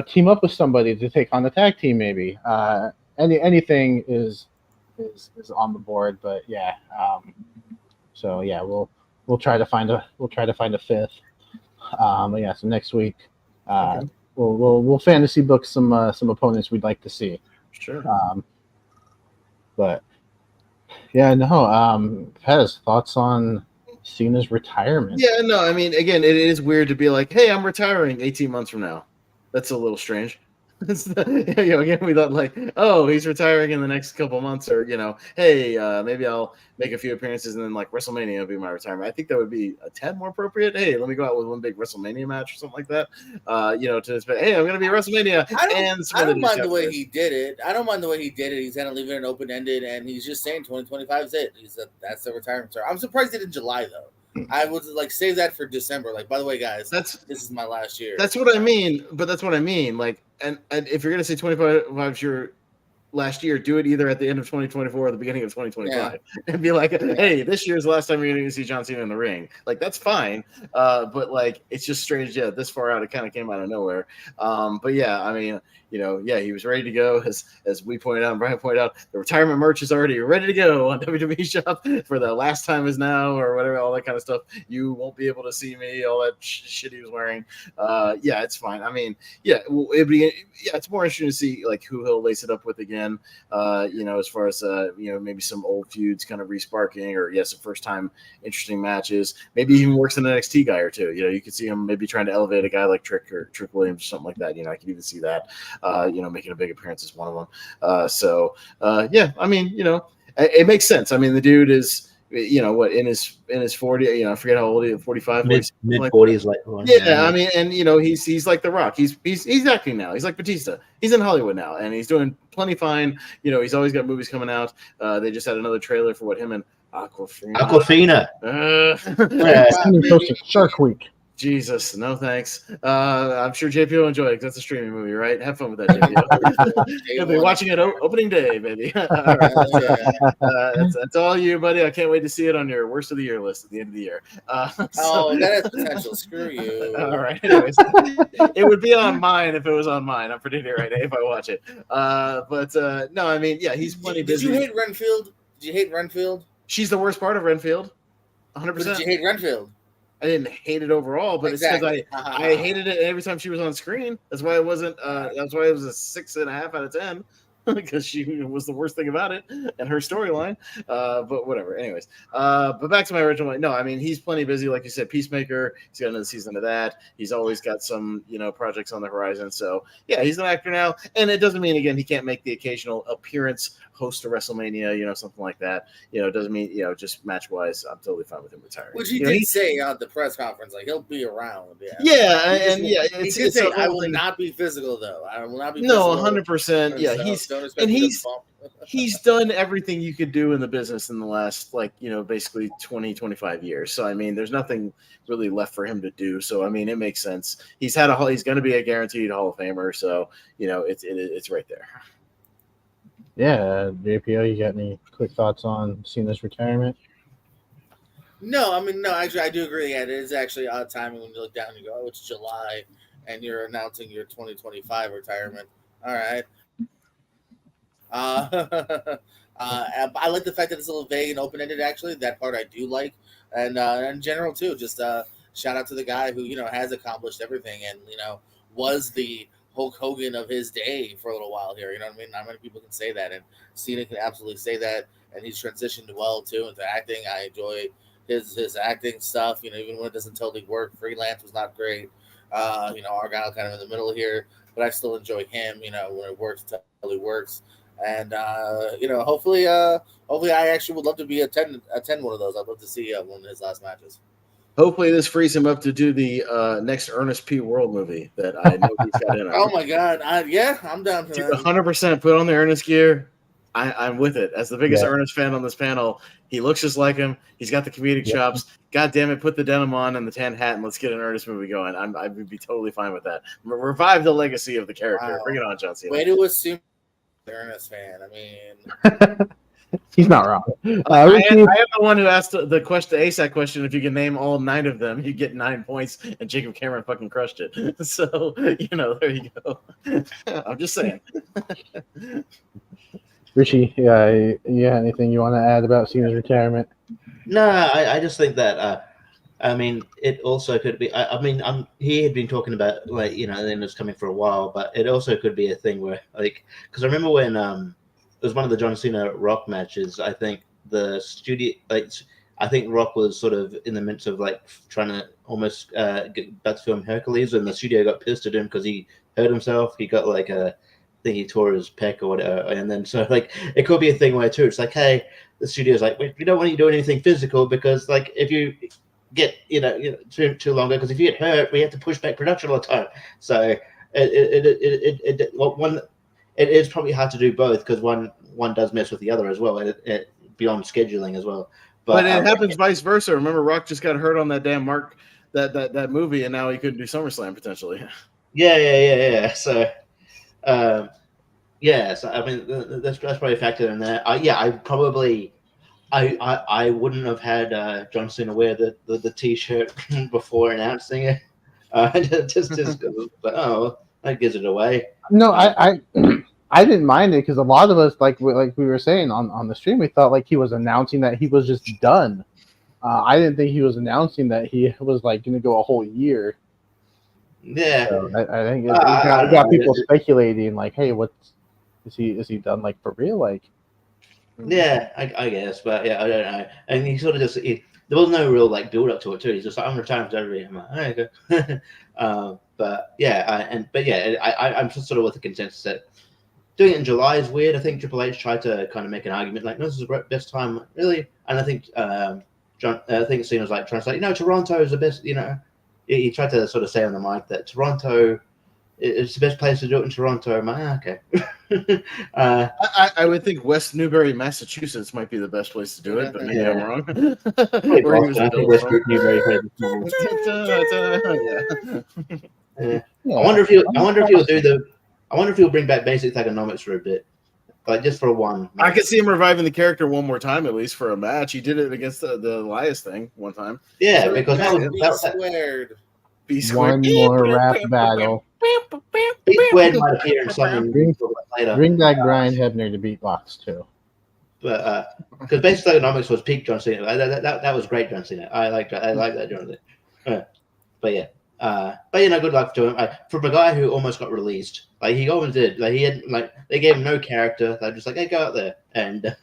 team up with somebody to take on the tag team. Maybe anything is on the board. But we'll try to find a fifth. So next week, we'll fantasy book some opponents we'd like to see. Sure. Pez, thoughts on Cena's retirement? Yeah, no, I mean, again, it is weird to be like, hey, I'm retiring 18 months from now. That's a little strange. Again, we thought like, oh, he's retiring in the next couple months, or hey, maybe I'll make a few appearances and then like WrestleMania will be my retirement. I think that would be a tad more appropriate. Hey, let me go out with one big WrestleMania match or something like that. Hey, I'm gonna be at WrestleMania. I don't mind the way he did it. He's kind of leaving it open ended, and he's just saying 2025 is it. That's the retirement tour. I'm surprised it in July though. I would like save that for December. Like, by the way, guys, this is my last year. That's what I mean. But that's what I mean. Like, and if you're gonna say 25 is your last year, do it either at the end of 2024 or the beginning of 2025, and be like, hey, this year's the last time you're going to see John Cena in the ring. Like, that's fine. But like, it's just strange. Yeah, this far out, it kind of came out of nowhere. But yeah, I mean, he was ready to go. As we pointed out, and Brian pointed out, the retirement merch is already ready to go on WWE Shop for the last time is now, or whatever, all that kind of stuff. You won't be able to see me, all that shit he was wearing. It's fine. I mean, it's more interesting to see like who he'll lace it up with again. As far as maybe some old feuds kind of resparking, or some first time interesting matches. Maybe he even works in an NXT guy or two. You could see him maybe trying to elevate a guy like Trick Williams or something like that. I could even see that. Making a big appearance as one of them. I mean, it makes sense. I mean, the dude is, in his 40, I forget how old he is, 45, mid 40s, like I mean, and he's like The Rock. He's acting now. He's like Batista. He's in Hollywood now, and he's doing plenty fine. He's always got movies coming out. They just had another trailer for him and Aquafina. Shark Week. Jesus, no thanks. I'm sure JP will enjoy it because that's a streaming movie, right? Have fun with that, JP. He'll be watching it opening day, baby. All right, that's all you, buddy. I can't wait to see it on your worst of the year list at the end of the year. Oh, that has potential. Screw you. All right. Anyways, it would be on mine if it was on mine. I'm predicting it right now if I watch it. But no, I mean, yeah, he's plenty busy. Did you hate Renfield? Did you hate Renfield? She's the worst part of Renfield. 100%. Did you hate Renfield? I didn't hate it overall, but exactly. It's because I hated it every time she was on screen. That's why it wasn't. That's why it was a 6.5 out of 10 because she was the worst thing about it and her storyline. But whatever. Anyways, but back to my original point. No, I mean he's plenty busy, like you said. Peacemaker. He's got another season of that. He's always got some projects on the horizon. So yeah, he's an actor now, and it doesn't mean again he can't make the occasional appearance, host a WrestleMania, something like that. It doesn't mean just match wise. I'm totally fine with him retiring. Which he did say at the press conference, like he'll be around. Yeah, he did say, "I will not be physical, though. I will not be." No, 100%. Yeah, he's done everything you could do in the business in the last basically 20-25 years. So I mean, there's nothing really left for him to do. So I mean, it makes sense. He's going to be a guaranteed Hall of Famer. So it's right there. Yeah, JPO, you got any quick thoughts on Cena's retirement? No, I mean, no, actually, I do agree. Yeah, it is actually odd timing when you look down and you go, oh, it's July, and you're announcing your 2025 retirement. All right. I like the fact that it's a little vague and open-ended, actually. That part I do like. And in general, too, just shout out to the guy who, has accomplished everything and, was the Hulk Hogan of his day for a little while here. You know what I mean? Not many people can say that. And Cena can absolutely say that. And he's transitioned well, too, into acting. I enjoy his acting stuff, even when it doesn't totally work. Freelance was not great. Argyle kind of in the middle here. But I still enjoy him, when it works, it totally works. And, hopefully I actually would love to attend one of those. I'd love to see one of his last matches. Hopefully this frees him up to do the next Ernest P. World movie that I know he's got in. Oh, my God. I'm down for that. 100% put on the Ernest gear. I'm with it. As the biggest Ernest fan on this panel, he looks just like him. He's got the comedic chops. God damn it, put the denim on and the tan hat and let's get an Ernest movie going. I would be totally fine with that. Revive the legacy of the character. Wow. Bring it on, John Cena. Way to assume Ernest fan. I mean... He's not wrong. I am the one who asked the ASAC question. If you can name all 9 of them, you get 9 points, and Jacob Cameron fucking crushed it. So, there you go. I'm just saying. Richie, you got anything you want to add about Cena's retirement? No, I just think that, it also could be, he had been talking about, then it's coming for a while, but it also could be a thing where, because I remember when, it was one of the John Cena Rock matches. I think the studio, I think Rock was sort of in the midst of trying to almost get back to film Hercules, and the studio got pissed at him because he hurt himself. He got I think he tore his pec or whatever, and then so it could be a thing where too. It's hey, the studio's we don't want you doing anything physical because if you get too longer, because if you get hurt, we have to push back production all the time. So it is probably hard to do both because one does mess with the other as well, and beyond scheduling as well. But it happens vice versa. Remember, Rock just got hurt on that damn Mark that movie, and now he couldn't do SummerSlam potentially. Yeah. So, so I mean, that's probably a factor in there. I wouldn't have had John Cena wear the T-shirt before announcing it. Just that gives it away. No, I didn't mind it because a lot of us, like we were saying on the stream, we thought he was announcing that he was just done. I didn't think he was announcing that he was going to go a whole year. Yeah, so I think it got people speculating hey, is he done for real? Yeah, I guess, but yeah, I don't know. And he sort of just there was no real build up to it too. He's just I'm retiring for everybody. I'm okay. But yeah, I'm just sort of with the consensus that doing it in July is weird. I think Triple H tried to kind of make an argument no, this is the best time, really. And I think I think Cena was trying to say, Toronto is the best. He tried to sort of say on the mic that Toronto it's the best place to do it in Toronto. I'm like, okay. I would think West Newbury, Massachusetts might be the best place to do it, but maybe I'm wrong. Probably Where he was Boston. I think built West from. Newbury plays Yeah. I wonder if he'll do the. I wonder if he'll bring back basic economics for a bit, like just for one. I could see him reviving the character one more time, at least for a match. He did it against the Elias thing one time. Yeah, So because that was squared. B squared. One more rap battle. B squared might appear in something later. Bring back Brian Hebner to beatbox too. But because basic economics was peak John Cena. That was great John Cena. I like that John Cena. But yeah. But good luck to him. From a guy who almost got released, like he almost did. Like he had, they gave him no character. They're just like, hey, go out there, and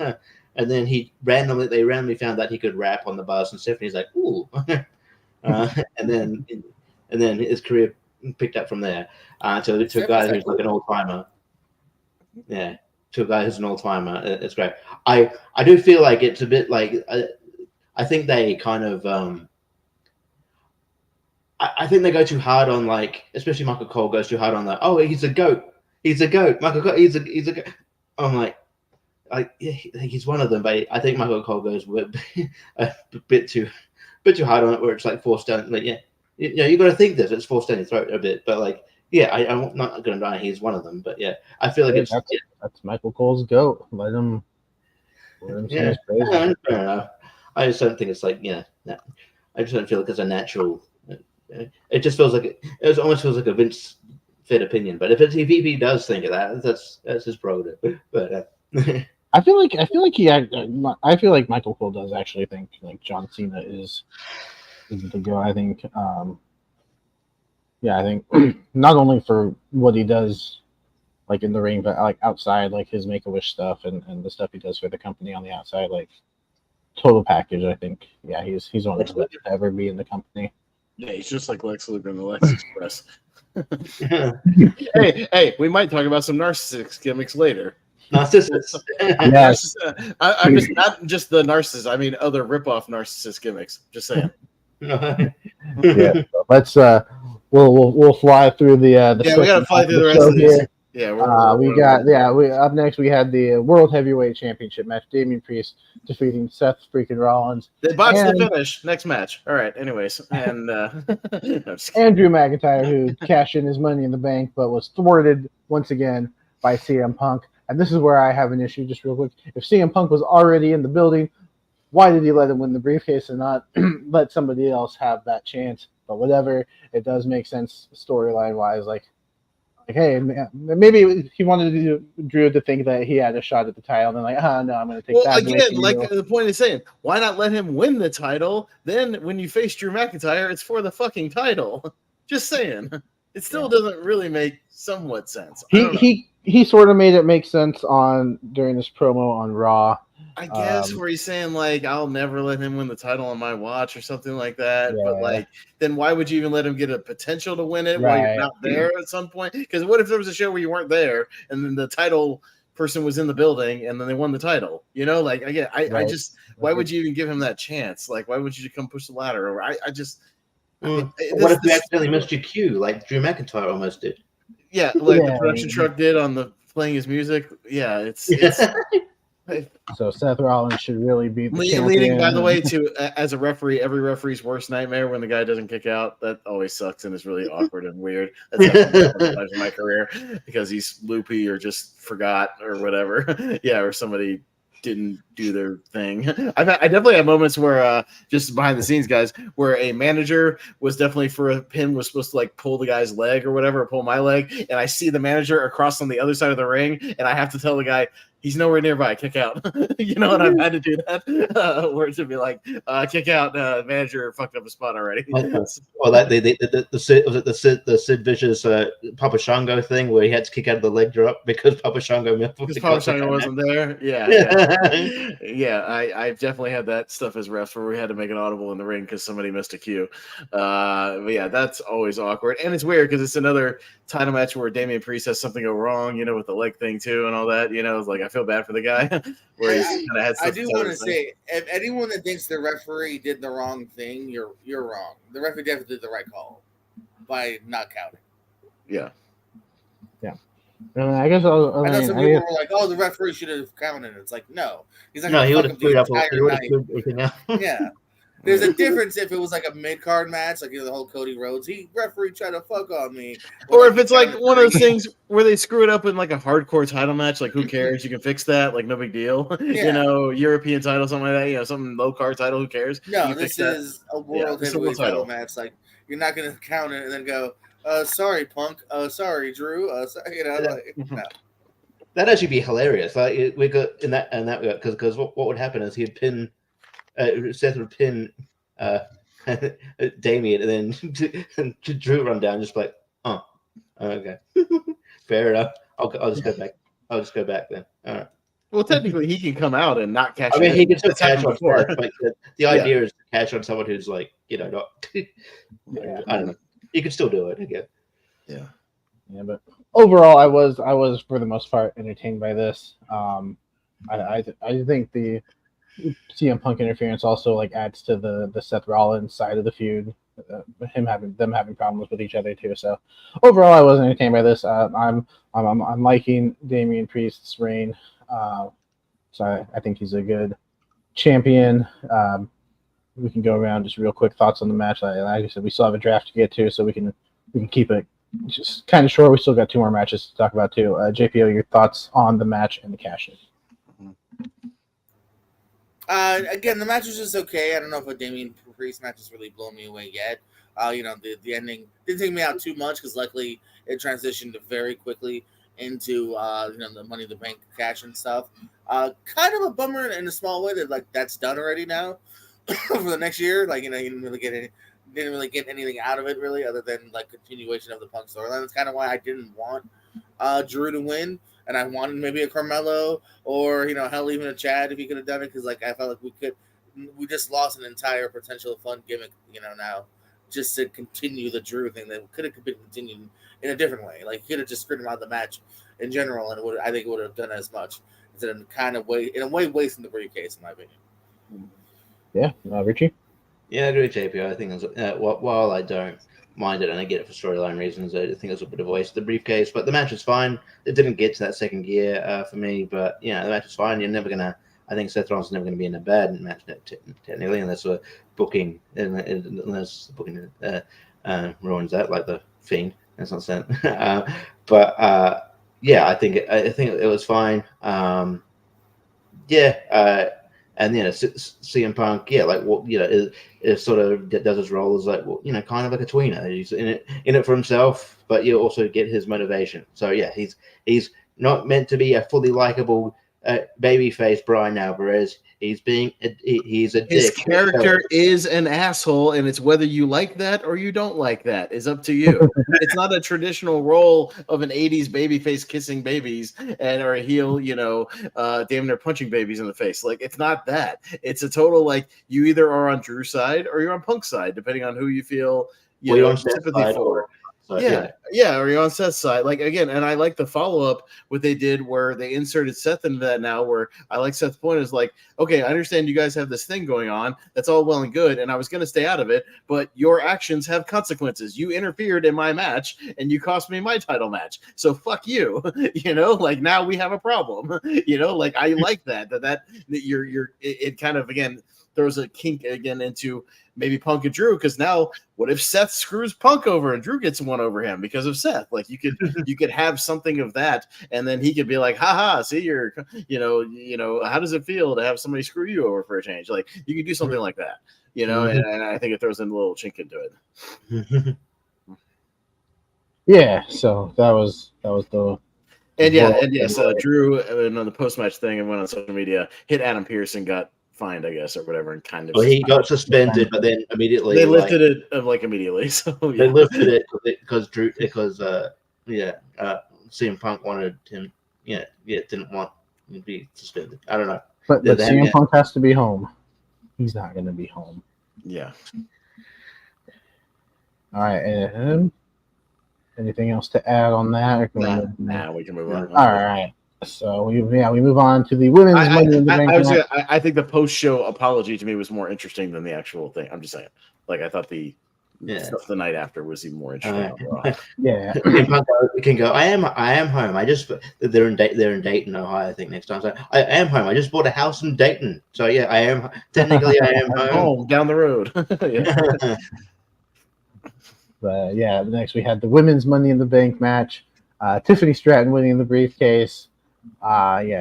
then they randomly found that he could rap on the bars and stuff. And he's like, ooh, and then his career picked up from there. To a guy who's like an old timer. Yeah, to a guy who's an old timer. It's great. I do feel like it's a bit like I think they kind of. I think they go too hard on especially Michael Cole goes too hard on that. Oh, he's a goat. He's a goat. Michael Cole, he's a goat. I'm like yeah, he's one of them, but I think Michael Cole goes a bit too hard on it, where it's like forced down. Like you got to think this. It's forced down your throat a bit, but I'm not going to deny he's one of them. But yeah, I feel like that's Michael Cole's goat. Let him say his praise. Fair enough. I just don't think it's I just don't feel like it's a natural. It just feels like it almost feels like a Vince fit opinion. But if he does think of that, that's his prerogative. But I feel like Michael Cole does actually think like John Cena is the go. I think I think not only for what he does like in the ring, but like outside, like his Make-A-Wish stuff and the stuff he does for the company on the outside, like total package. I think he's one of the best to ever be in the company. Yeah, he's just like Lex Luger in the Lex Express. hey, we might talk about some narcissist gimmicks later. Narcissists. Yes. I'm just not just the narcissist. I mean other rip-off narcissist gimmicks. Just saying. Yeah. Let's we'll fly through the yeah, we gotta fly through the rest of these. Yeah, up next we had the World Heavyweight Championship match. Damian Priest defeating Seth freaking Rollins. They botched the finish. Next match. All right. Anyways, and Drew McIntyre, who cashed in his Money in the Bank, but was thwarted once again by CM Punk. And this is where I have an issue, just real quick. If CM Punk was already in the building, why did he let him win the briefcase and not let somebody else have that chance? But whatever, it does make sense storyline wise. Like, hey, maybe he wanted Drew to think that he had a shot at the title, and then no, I'm going to take that. Well, again, like the point is saying, why not let him win the title? Then when you face Drew McIntyre, it's for the fucking title. Just saying, it still doesn't really make somewhat sense. He sort of made it make sense during this promo on Raw. I guess where he's saying I'll never let him win the title on my watch or something like that. Yeah. But then why would you even let him get a potential to win it while you're not there at some point? Because what if there was a show where you weren't there and then the title person was in the building and then they won the title? I just why would you even give him that chance? Why would you come push the ladder? Or what if you accidentally missed your cue like Drew McIntyre almost did? Yeah, the production truck did on the playing his music. Yeah, it's so Seth Rollins should really be leading, by the way, to as a referee, every referee's worst nightmare when the guy doesn't kick out. That always sucks and is really awkward and weird. That's happened in my career because he's loopy or just forgot or whatever. Yeah, or somebody didn't do their thing. I definitely have moments where just behind the scenes, guys, where a manager was definitely for a pin was supposed to pull the guy's leg or whatever, or pull my leg, and I see the manager across on the other side of the ring, and I have to tell the guy he's nowhere nearby, kick out. And I've had to do that where to be kick out. Manager fucked up a spot already. Well, the Sid Vicious Papa Shango thing where he had to kick out of the leg drop because Papa Shango wasn't there. Yeah. I've definitely had that stuff as refs where we had to make an audible in the ring because somebody missed a cue. But yeah, that's always awkward, and it's weird because it's another title match where Damian Priest has something go wrong, with the leg thing too and all that. It's I feel bad for the guy where he's kind of had. I do want to say, if anyone that thinks the referee did the wrong thing, you're wrong. The referee definitely did the right call by not counting. Yeah. I guess I know I some mean, people were like, "Oh, the referee should have counted." It's like, no, he's not No, gonna he would fuck have up the screwed up. He entire would have night. screwed everything up. Yeah. There's a difference if it was like a mid card match, like the whole Cody Rhodes. He referee tried to fuck on me, Or if it's like one of those things where they screw it up in like a hardcore title match, like who cares? You can fix that, like no big deal. Yeah. European title, something like that. Some low card title, who cares? No, You can fix this that. is a world it's a world heavyweight title match. Like you're not gonna count it and then go, sorry, Punk. Sorry, Drew. Sorry, like no. That'd actually be hilarious. Like we got in that because what would happen is he'd pin Seth would pin Damien, and then Drew run down, just like, oh, okay, fair enough. I'll just go back. I'll just go back then. All right. Well, technically, he can come out and not cash. I mean, in. he can still That's cash happened on before. Seth, but the idea is to cash on someone who's like, not. I don't know. You can still do it again. Yeah. Yeah, but overall, I was for the most part entertained by this. I think the CM Punk interference also like adds to the Seth Rollins side of the feud, them having problems with each other too. So overall, I was entertained by this. I'm liking Damian Priest's reign. So I think he's a good champion. We can go around just real quick thoughts on the match. Like I said, we still have a draft to get to, so we can keep it just kind of short. We still got 2 more matches to talk about too. JPO, your thoughts on the match and the cash-in? Again, the match was just okay. I don't know if a Damian Priest match has really blown me away yet. The ending didn't take me out too much because luckily it transitioned very quickly into the Money in the Bank cash and stuff. Kind of a bummer in a small way that that's done already now for the next year. He didn't really get anything out of it really, other than continuation of the Punk storyline. That's kind of why I didn't want Drew to win. And I wanted maybe a Carmelo or, hell, even a Chad if he could have done it. Because, I felt like we just lost an entire potential fun gimmick, now, just to continue the Drew thing that could have been continued in a different way. He could have just screwed him out of the match in general, and I think it would have done as much instead of wasting the briefcase, in my opinion. Yeah, Richie? Yeah, I agree with JP. I think while I don't mind it and I get it for storyline reasons, I think it was a bit of a waste of the briefcase, but the match was fine. It didn't get to that second gear for me, but the match was fine. I think Seth Rollins is never going to be in a bad match technically, unless we're booking, unless booking ruins that, like the Fiend. That's not sense. But I think it was fine. And CM Punk, it sort of does his role as kind of like a tweener. He's in it for himself, but you also get his motivation. So he's not meant to be a fully likable babyface Brian Alvarez. He's a His dick. character is an asshole, and it's whether you like that or you don't like that is up to you. It's not a traditional role of an 80s babyface kissing babies or a heel, damn near punching babies in the face. It's not that. It's a total you either are on Drew's side or you're on Punk's side, depending on who you feel sympathy for. Or you're on Seth's side. Again, and I like the follow-up, what they did where they inserted Seth into that now, where I like Seth's point is okay, I understand you guys have this thing going on. That's all well and good, and I was going to stay out of it, but your actions have consequences. You interfered in my match, and you cost me my title match. So fuck you. Now we have a problem. I like that it kind of, again, throws a kink again into maybe Punk and Drew, because now what if Seth screws Punk over and Drew gets one over him because of Seth? You could have something of that, and then he could be like, haha, see, you're how does it feel to have somebody screw you over for a change? You could do something like that, and I think it throws in a little chink into it. Yeah, so that was the so Drew on the post-match thing and went on social media, hit Adam Pearce and got fined, I guess, or whatever, and kind of. Well, he got suspended, but then immediately they lifted it immediately. So they lifted it because CM Punk wanted him. Didn't want him to be suspended. I don't know, but CM Punk has to be home. He's not going to be home. Yeah. All right. And anything else to add on that? Nah, we can move on. All right. So we move on to the women's Money in the Bank. I think the post-show apology to me was more interesting than the actual thing. I'm just saying. I thought the Yeah. Stuff the night after was even more interesting. Yeah. We can go. I am home. I just they're in Dayton, Ohio. I think next time. So I am home. I just bought a house in Dayton. So yeah, I am technically I am home. Down the road. Yeah. But yeah, next we had the women's Money in the Bank match. Tiffany Stratton winning the briefcase.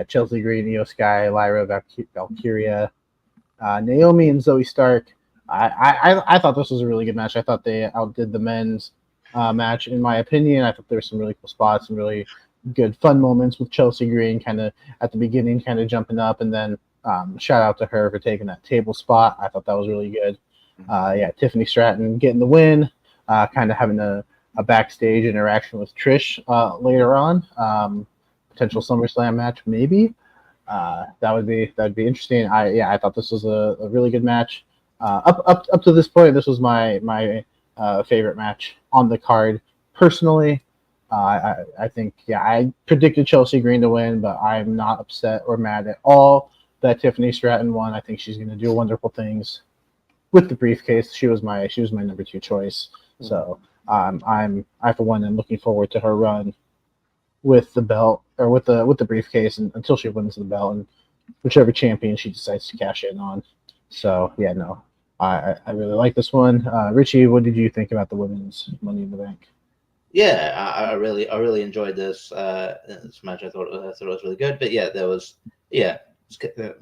Chelsea Green, Io Sky, Lyra Valkyria, Naomi and Zoe Stark. I thought this was a really good match. I thought they outdid the men's match, in my opinion. I thought there were some really cool spots and really good fun moments with Chelsea Green kind of at the beginning, kind of jumping up, and then shout out to her for taking that table spot. I thought that was really good. Tiffany Stratton getting the win, kind of having a backstage interaction with Trish later on. Potential SummerSlam match, maybe. That would be interesting. I thought this was a really good match. Up to this point, this was my favorite match on the card personally. I think I predicted Chelsea Green to win, but I'm not upset or mad at all that Tiffany Stratton won. I think she's going to do wonderful things with the briefcase. She was my number 2 choice. So I for one am looking forward to her run with the belt or with the briefcase until she wins the belt and whichever champion she decides to cash in on. So I really like this one. Richie, what did you think about the women's Money in the Bank? Yeah, I really enjoyed this match. I thought it was really good. But yeah, there was a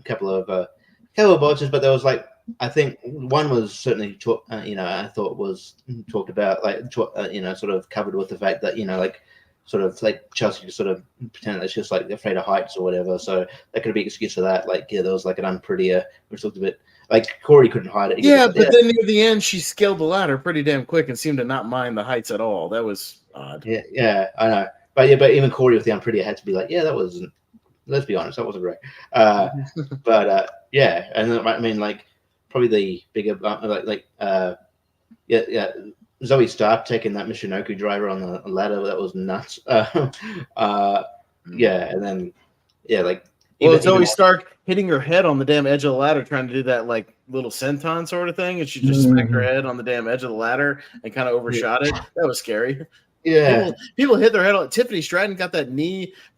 couple of botches, but there was I think one was certainly I thought was talked about sort of covered with the fact that sort of Chelsea just sort of pretend that she's afraid of heights or whatever. So that could be an excuse for that. There was an unprettier, which looked a bit Corey couldn't hide it. Then near the end, she scaled the ladder pretty damn quick and seemed to not mind the heights at all. That was odd. Yeah, I know. But even Corey with the unprettier had to be that wasn't. Let's be honest, that wasn't great. But and then, I mean, probably the bigger Zoe Stark taking that Michinoku driver on the ladder, that was nuts. And then Zoe Stark hitting her head on the damn edge of the ladder, trying to do that little senton sort of thing, and she just smacked her head on the damn edge of the ladder and kind of overshot it. That was scary. Yeah, people hit their head on. Tiffany Stratton got that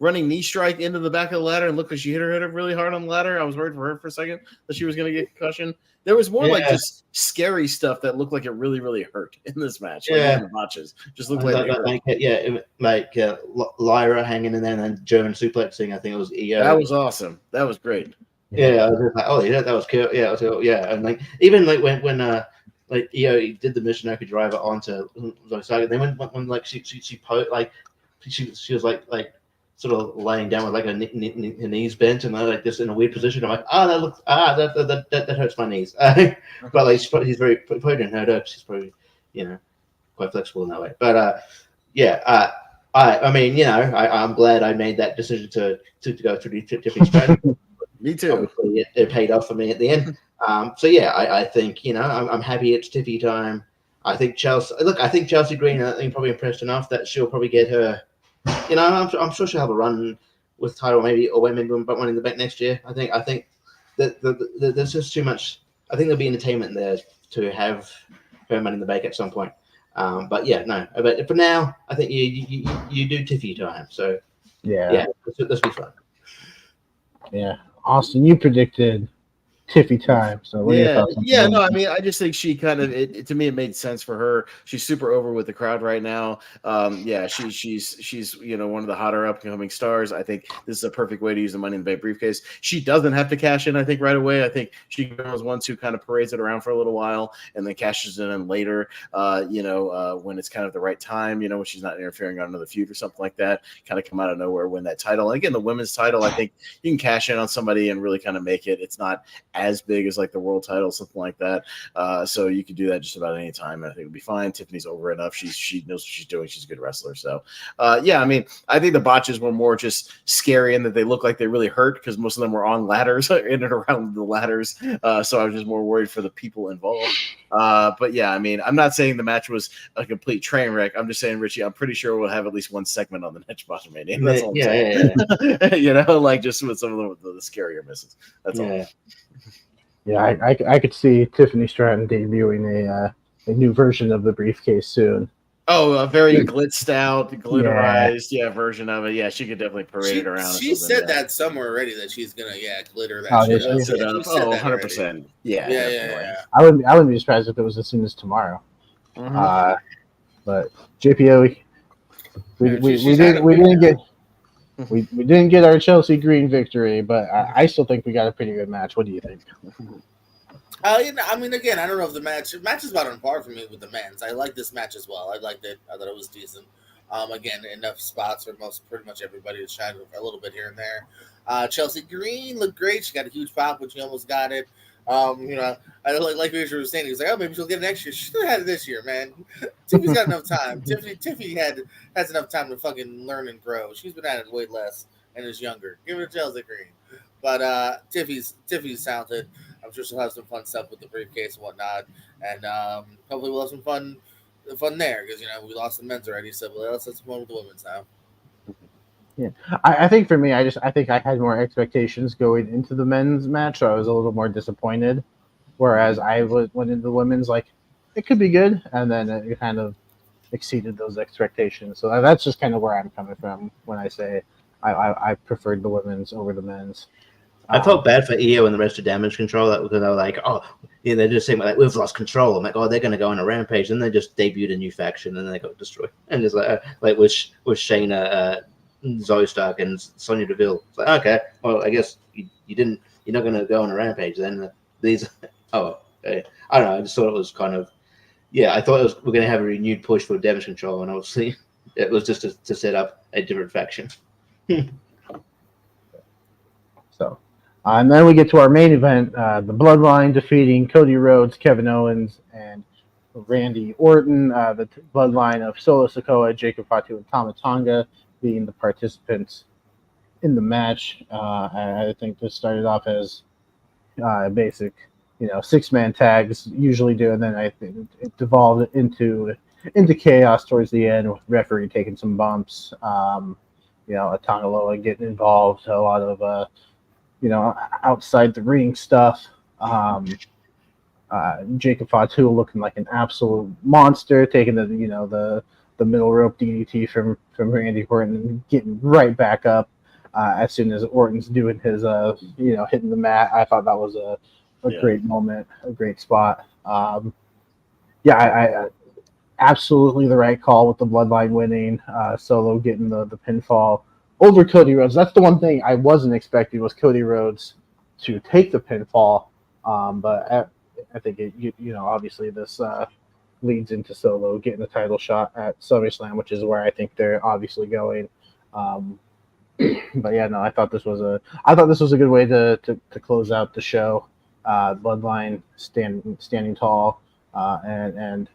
running knee strike into the back of the ladder and looked like she hit her head really hard on the ladder. I was worried for her for a second that she was going to get concussion. There was more just scary stuff that looked like it really, really hurt in this match. In the matches, just looked Lyra hanging in there and then German suplexing. I think it was EO. That was awesome. That was great. Yeah, I was just that was cool. Yeah, and even when EO did the Michinoku driver onto Zoe Stark, then when she was sort of laying down with her knees bent and just in a weird position. I'm that hurts my knees. But he's very probably didn't hurt her. She's probably quite flexible in that way. But I mean I'm glad I made that decision to go through the Tiffany Stratton. Me too. Obviously, it paid off for me at the end. I think I'm happy it's Tiffy time. I think Chelsea Green probably impressed enough that she'll probably get her. I'm sure she'll have a run with title or maybe winning the bank next year. I think that there's just too much. I think there'll be entertainment there to have her money in the bank at some point. But for now, I think you do Tiffy time. So let's be fun. Yeah, Austin, you predicted Tiffy time. So what are your thoughts on that? No, I mean, I just think she kind of to me it made sense for her. She's super over with the crowd right now. She's one of the hotter upcoming stars. I think this is a perfect way to use the Money in the Bank briefcase. She doesn't have to cash in, I think, right away. I think she was one who kind of parades it around for a little while and then cashes it in later. When it's kind of the right time. When she's not interfering on another feud or something like that. Kind of come out of nowhere, win that title. And again, the women's title, I think you can cash in on somebody and really kind of make it. It's not as big as the world title, something like that. So you could do that just about any time. And I think it'll be fine. Tiffany's over enough. She knows what she's doing. She's a good wrestler. So I mean, I think the botches were more just scary in that they look like they really hurt because most of them were on ladders in and around the ladders. So I was just more worried for the people involved. I mean, I'm not saying the match was a complete train wreck. I'm just saying, Richie, I'm pretty sure we'll have at least one segment on the next Bottom Mania. That's all I'm saying. Just with some of the scarier misses. That's all. Yeah, I could see Tiffany Stratton debuting new version of the briefcase soon. Oh, a very glitzed out, glitterized, version of it. Yeah, she could definitely parade it around. She said that somewhere already that she's gonna glitter that Oh, shit did up. she? Yeah, she said that 100%. Yeah, yeah. I wouldn't be surprised if it was as soon as tomorrow. Mm-hmm. But JPO, we didn't get our Chelsea Green victory, but I still think we got a pretty good match. What do you think? I mean, again, I don't know if the match is about on par for me with the men's. I like this match as well. I liked it. I thought it was decent. Again, enough spots for pretty much everybody to shine a little bit here and there. Chelsea Green looked great. She got a huge pop when she almost got it. I like Richard was saying. He was like, "Oh, maybe she'll get it next year." She should have had it this year, man. Tiffany's got enough time. Tiffany has enough time to fucking learn and grow. She's been at it way less and is younger. Give it to Chelsea Green. But Tiffany's talented. I'm sure she'll have some fun stuff with the briefcase and whatnot, and hopefully we'll have some fun there because we lost the men's already, so let's have some fun with the women's now. Yeah, I think for me, I think I had more expectations going into the men's match, so I was a little more disappointed. Whereas I went into the women's like it could be good, and then it kind of exceeded those expectations. So that's just kind of where I'm coming from when I say I preferred the women's over the men's. I felt bad for EO and the rest of Damage Control because they were like, they're just saying like we've lost control. I'm like, they're going to go on a rampage, and they just debuted a new faction, and then they got destroyed. And it's like with Shayna, Zoe Stark, and Sonya Deville. It's like, okay, well, I guess you're not going to go on a rampage then. These, I don't know. I just thought it was kind of, I thought we're going to have a renewed push for Damage Control, and obviously it was just to set up a different faction. So. And then we get to our main event, the Bloodline defeating Cody Rhodes, Kevin Owens, and Randy Orton. The Bloodline of Solo Sikoa, Jacob Fatu, and Tama Tonga being the participants in the match. I think this started off as basic, 6-man tags usually do, and then I think it devolved into chaos towards the end with referee taking some bumps. A Tongaloa getting involved, a lot of outside the ring stuff. Jacob Fatu looking like an absolute monster, taking the middle rope DDT from Randy Orton and getting right back up as soon as Orton's doing his hitting the mat. I thought that was a great moment, a great spot. I absolutely the right call with the Bloodline winning, Solo getting the pinfall over Cody Rhodes. That's the one thing I wasn't expecting was Cody Rhodes to take the pinfall. But I think obviously this leads into Solo getting the title shot at SummerSlam, which is where I think they're obviously going. I thought this was a good way to close out the show. Bloodline standing tall, and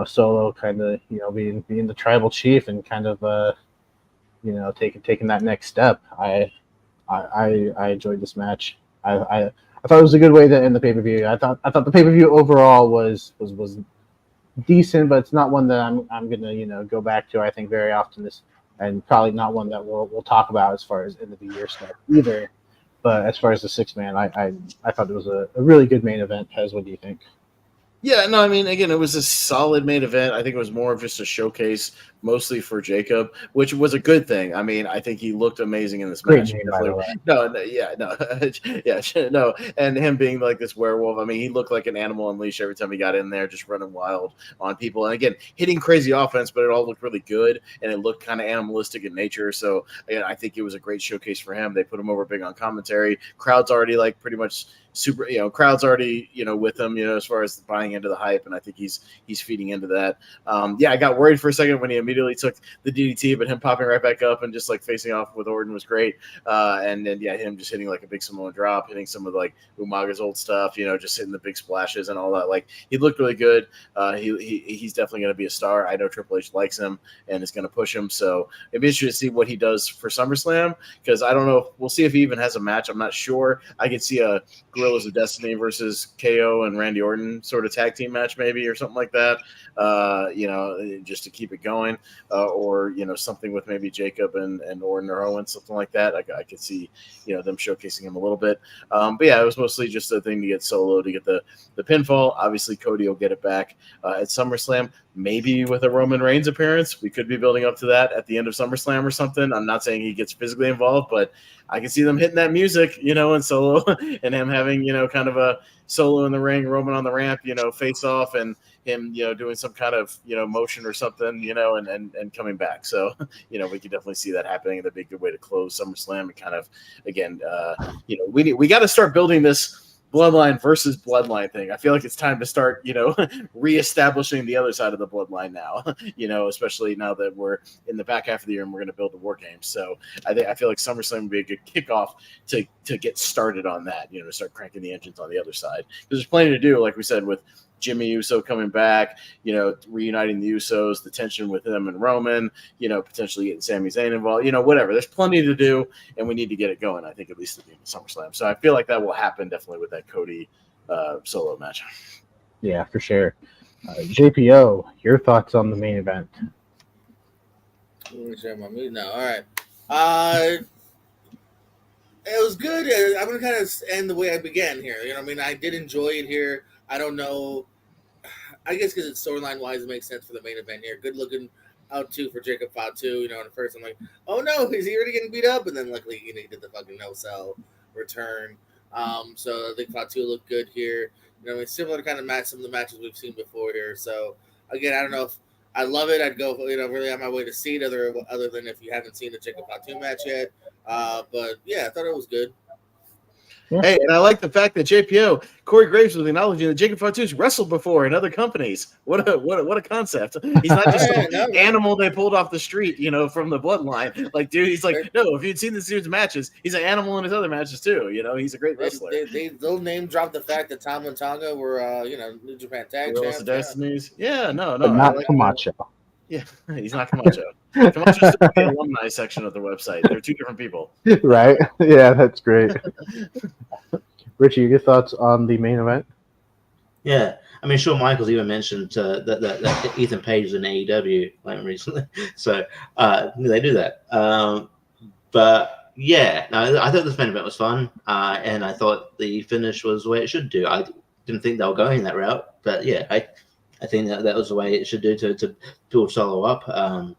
Solo kind of being the tribal chief and kind of taking that next step. I enjoyed this match. I thought it was a good way to end the pay-per-view. I thought the pay-per-view overall was decent, but it's not one that I'm gonna go back to. I think very often and probably not one that we'll talk about as far as end of the year stuff either. But as far as the 6-man, I thought it was a really good main event. Pez, what do you think? Yeah, no, I mean, again, it was a solid main event. I think it was more of just a showcase, mostly for Jacob, which was a good thing. I mean, I think he looked amazing in this match. No, and him being like this werewolf. I mean, he looked like an animal unleashed every time he got in there, just running wild on people. And again, hitting crazy offense, but it all looked really good, and it looked kind of animalistic in nature. So, again, I think it was a great showcase for him. They put him over big on commentary. Crowd's already pretty much super, crowd's already, with him, as far as buying into the hype, and I think he's feeding into that. I got worried for a second when he immediately took the DDT, but him popping right back up and just facing off with Orton was great. And then him just hitting a big Samoan drop, hitting some of Umaga's old stuff, just hitting the big splashes and all that. He looked really good. He's definitely going to be a star. I know Triple H likes him and is going to push him. So it'd be interesting to see what he does for SummerSlam, because I don't know. We'll see if he even has a match. I'm not sure. I could see a Guerrillas of Destiny versus KO and Randy Orton sort of tag team match, maybe, or something like that. Just to keep it going, or something with maybe Jacob and Orton or Owens, something like that. I could see them showcasing him a little bit. But yeah, it was mostly just a thing to get Solo to get the pinfall. Obviously, Cody will get it back at SummerSlam, maybe with a Roman Reigns appearance. We could be building up to that at the end of SummerSlam or something. I'm not saying he gets physically involved, but I can see them hitting that music, and Solo and him having, kind of a Solo in the ring, Roman on the ramp, face off, and him, doing some kind of, motion or something, and coming back. So, we could definitely see that happening. That'd be a good way to close SummerSlam and kind of, again, we got to start building this bloodline versus bloodline thing. I feel like it's time to start, reestablishing the other side of the bloodline now, especially now that we're in the back half of the year and we're going to build the War Games. So I feel like SummerSlam would be a good kickoff to get started on that, to start cranking the engines on the other side. There's plenty to do, like we said, with Jimmy Uso coming back, reuniting the Usos, the tension with them and Roman, potentially getting Sami Zayn involved, whatever. There's plenty to do, and we need to get it going, I think, at least at the end of SummerSlam. So I feel like that will happen definitely with that Cody Solo match. Yeah, for sure. JPO, your thoughts on the main event? Let me share my mood now. All right. It was good. I'm going to kind of end the way I began here. I did enjoy it here. I don't know. I guess because it's storyline-wise, it makes sense for the main event here. Good looking out, too, for Jacob Fatu. At first I'm like, oh, no, is he already getting beat up? And then luckily, he did the fucking no-sell return. So I think Fatu looked good here. Similar to kind of match some of the matches we've seen before here. So, again, I don't know if I love it. I'd go, really on my way to see it, other than if you haven't seen the Jacob Fatu match yet. But, yeah, I thought it was good. Hey, and I like the fact that JPO Corey Graves was acknowledging that Jacob Fatu's wrestled before in other companies. What a concept! He's not just some animal they pulled off the street, from the bloodline. Like, dude, he's like, no. If you'd seen this dude's matches, he's an animal in his other matches too. He's a great wrestler. They'll name drop the fact that Tom and Tonga were, New Japan Tag Champs. Champs. Destinies. Yeah, no, but not Camacho. Yeah, he's not Camacho. Camacho's the alumni section of the website. They're two different people. Right? Yeah, that's great. Richie, your thoughts on the main event? Yeah, I mean, Shawn Michaels even mentioned that Ethan Page is in AEW recently, so they do that. But yeah, no, I thought this main event was fun, and I thought the finish was the way it should do. I didn't think they were going that route, but yeah, I think that was the way it should do to build Solo up.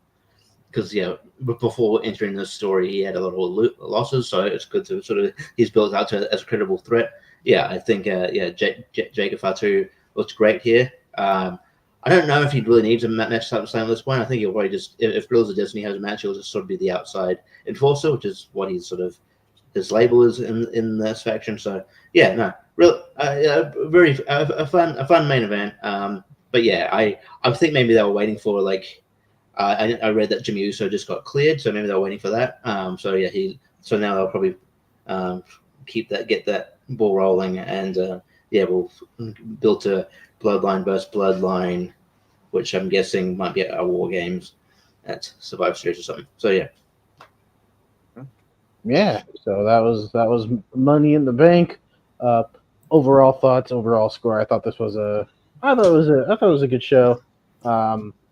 Because before entering this story, he had a lot of losses, so it's good to sort of he's built out as a credible threat. Yeah, I think Jacob Fatu looks great here. I don't know if he really needs a match at this point. I think he'll probably just if Guerrillas of Destiny has a match, he'll just sort of be the outside enforcer, which is what he's sort of his label is in this faction. So yeah, no, real a fun main event. But yeah, I think maybe they were waiting for I read that Jimmy Uso just got cleared, so maybe they're waiting for that. So now they'll probably get that ball rolling, and we'll build a bloodline versus bloodline, which I'm guessing might be at our War Games at Survivor Series or something. So yeah. Yeah, so that was Money in the Bank. Overall thoughts, overall score. I thought it was a good show.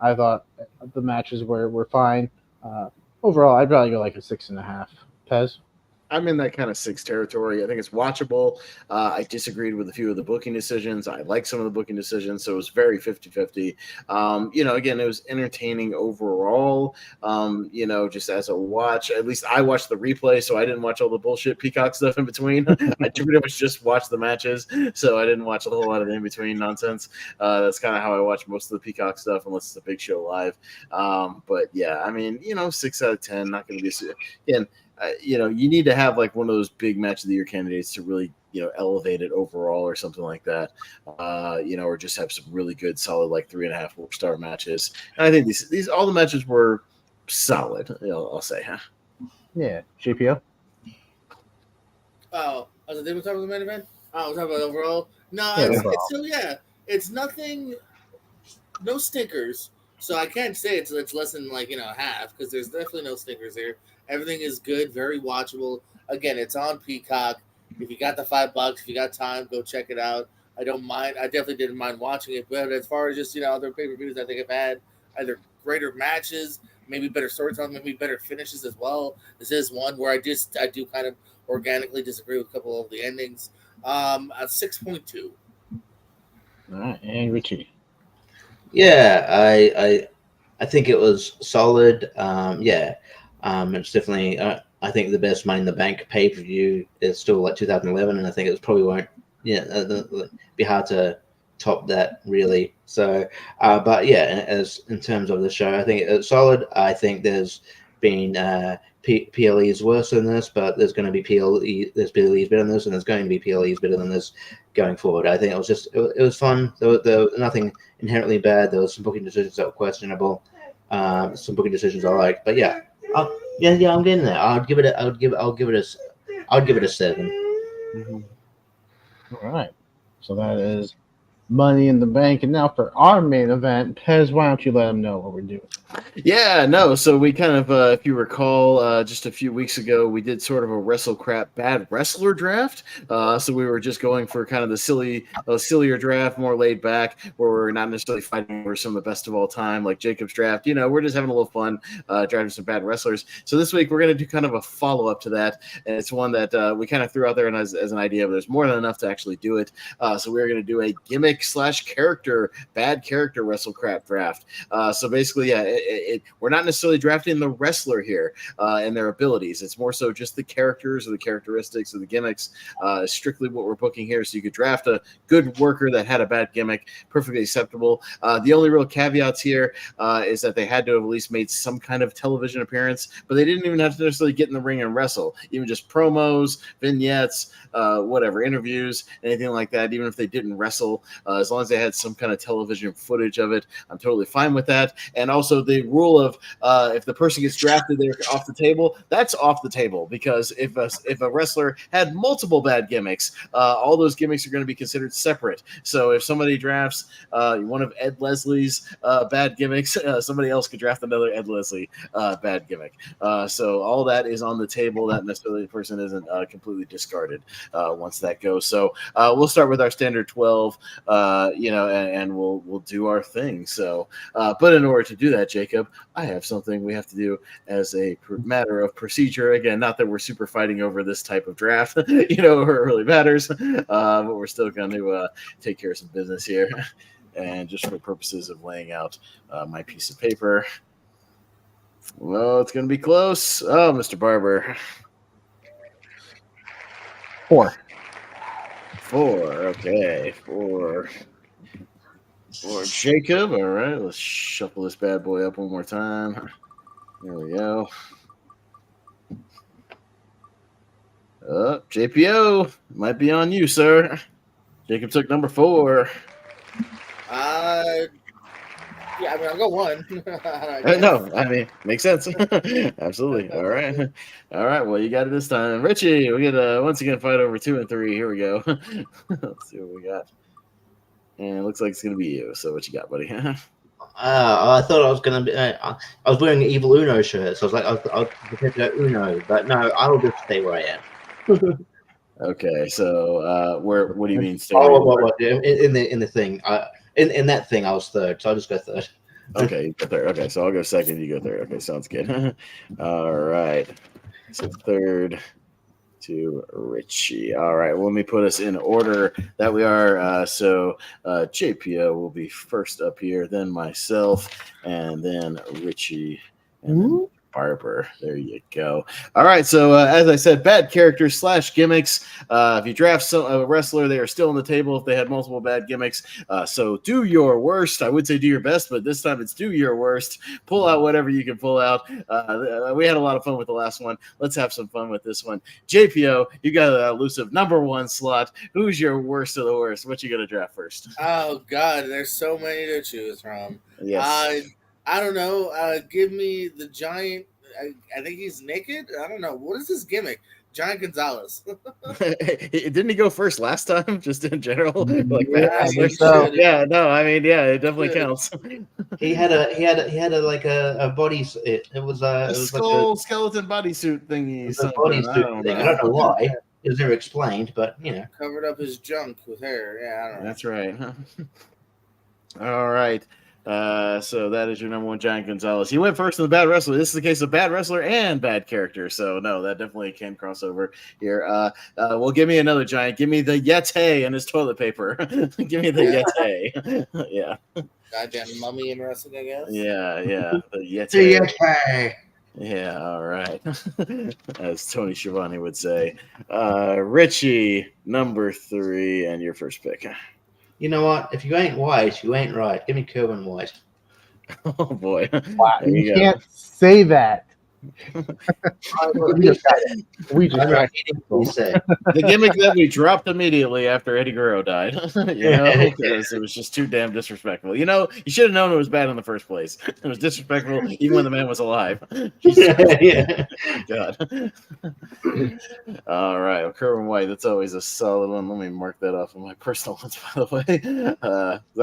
I thought the matches were fine. Overall, I'd probably go like a 6.5. Pez? I'm in that kind of 6 territory. I think it's watchable. I disagreed with a few of the booking decisions. I like some of the booking decisions, so it was very 50-50. Again, it was entertaining overall. Just as a watch. At least I watched the replay, so I didn't watch all the bullshit Peacock stuff in between. I pretty much just watched the matches, so I didn't watch a whole lot of the in-between nonsense. That's kind of how I watch most of the Peacock stuff, unless it's a big show live. But yeah, I mean, 6 out of 10, not going to be again. You need to have like one of those big match of the year candidates to really, elevate it overall or something like that. Or just have some really good, solid, like 3.5, 4-star matches. And I think these all the matches were solid. I'll say, huh? Yeah, GPO. Oh, I was talking about the main event. Oh, we're talking about overall. No, it's nothing. No stinkers. So I can't say it's less than half, because there's definitely no stinkers here. Everything is good, very watchable. Again, it's on Peacock. if you got the $5, if you got time, go check it out. I don't mind. I definitely didn't mind watching it. But as far as just other pay-per-views, I think I've had either greater matches, maybe better storytelling, maybe better finishes as well. This is one where I do kind of organically disagree with a couple of the endings. At 6.2. All right, and Richie. Yeah, I think it was solid. It's definitely. I think the best Money in the Bank pay per view is still like 2011, and I think it probably won't. Be hard to top that really. So, but yeah, as in terms of the show, I think it's solid. I think there's been PLEs worse than this, but there's going to be there's PLEs better than this, and there's going to be PLEs better than this going forward. I think it was fun. There was nothing inherently bad. There was some booking decisions that were questionable. Some booking decisions I like, but yeah, I'm getting there. I'll give it a 7. Mm-hmm. All right, so that is Money in the Bank, and now for our main event, Pez, why don't you let them know what we're doing? Yeah, no. So we kind of, if you recall, just a few weeks ago, we did sort of a WrestleCrap bad wrestler draft. So we were just going for kind of the sillier draft, more laid back, where we're not necessarily fighting over some of the best of all time, like Jacob's draft. We're just having a little fun drafting some bad wrestlers. So this week we're going to do kind of a follow up to that, and it's one that we kind of threw out there as an idea, but there's more than enough to actually do it. So we're going to do a gimmick / bad character WrestleCrap draft. So basically, yeah. We're not necessarily drafting the wrestler here and their abilities. It's more so just the characters or the characteristics of the gimmicks. Strictly what we're booking here. So you could draft a good worker that had a bad gimmick, perfectly acceptable. The only real caveats here is that they had to have at least made some kind of television appearance, but they didn't even have to necessarily get in the ring and wrestle. Even just promos, vignettes, whatever, interviews, anything like that. Even if they didn't wrestle, as long as they had some kind of television footage of it, I'm totally fine with that. And also the rule of if the person gets drafted, they're off the table. That's off the table, because if a wrestler had multiple bad gimmicks, all those gimmicks are going to be considered separate. So if somebody drafts one of Ed Leslie's bad gimmicks, somebody else could draft another Ed Leslie bad gimmick. So all that is on the table. That necessarily the person isn't completely discarded once that goes. So we'll start with our standard 12, and we'll do our thing. So, but in order to do that, Jacob, I have something we have to do as a matter of procedure. Again, not that we're super fighting over this type of draft, or it really matters, but we're still going to take care of some business here. And just for purposes of laying out my piece of paper. Well, it's going to be close. Oh, Mr. Barber. 4. Okay. 4. For Jacob. All right, let's shuffle this bad boy up one more time. There we go. JPO, might be on you, sir. Jacob took number 4. I'll go 1. No, makes sense. Absolutely. All right. Well, you got it this time. Richie, we get once again fight over 2 and 3. Here we go. Let's see what we got. And it looks like it's going to be you. So what you got, buddy? I thought I was going to be. I was wearing an Evil Uno shirt, so I was like, I'll prepare to go Uno, but no, I will just stay where I am. Okay, so what do you mean? Stay in the thing, in that thing, I was 3rd, so I'll just go 3rd. Okay, you go 3rd. Okay, so I'll go 2nd. You go 3rd. Okay, sounds good. All right, so 3rd. To Richie. All right, well, let me put us in order that we are. So JPO will be first up here, then myself, and then Richie, and then Barber. There you go. All right, so as I said, bad characters / gimmicks. If you draft a wrestler, they are still on the table if they had multiple bad gimmicks. So do your worst. I would say do your best, but this time it's do your worst. Pull out whatever you can pull out. We had a lot of fun with the last one. Let's have some fun with this one. JPO, you got an elusive number 1 slot. Who's your worst of the worst? What you going to draft first? Oh, God, there's so many to choose from. Yes. I don't know. Give me the Giant. I think he's naked. I don't know. What is his gimmick? Giant Gonzalez. Didn't he go first last time? Just in general, like yeah, that. Yeah, no, it definitely counts. He had a body. It was a skull skeleton bodysuit thingy. A bodysuit thing. I don't know why. because they're explained, but you know. Covered up his junk with hair. Yeah, I don't know. That's right. All right. So that is your number one, Giant Gonzalez. He went first in the bad wrestler. This is the case of bad wrestler and bad character. So no, that definitely can cross over here. Well, give me another Giant. Give me the Yeti and his toilet paper. Give me the Yeti. Yeah. Goddamn mummy in wrestling, I guess. Yeah. The Yeti. The Yeti. Yeah, all right. As Tony Schiavone would say. Richie, number 3, and your first pick. You know what? If you ain't white, you ain't right. Give me Kerwin White. Oh boy! Wow, There you you can't say that. We just got The gimmick that we dropped immediately after Eddie Guerrero died. Because it was just too damn disrespectful. You should have known it was bad in the first place. It was disrespectful even when the man was alive. Yeah. God. All right, well, Kerwin White. That's always a solid one. Let me mark that off on my personal ones, by the way.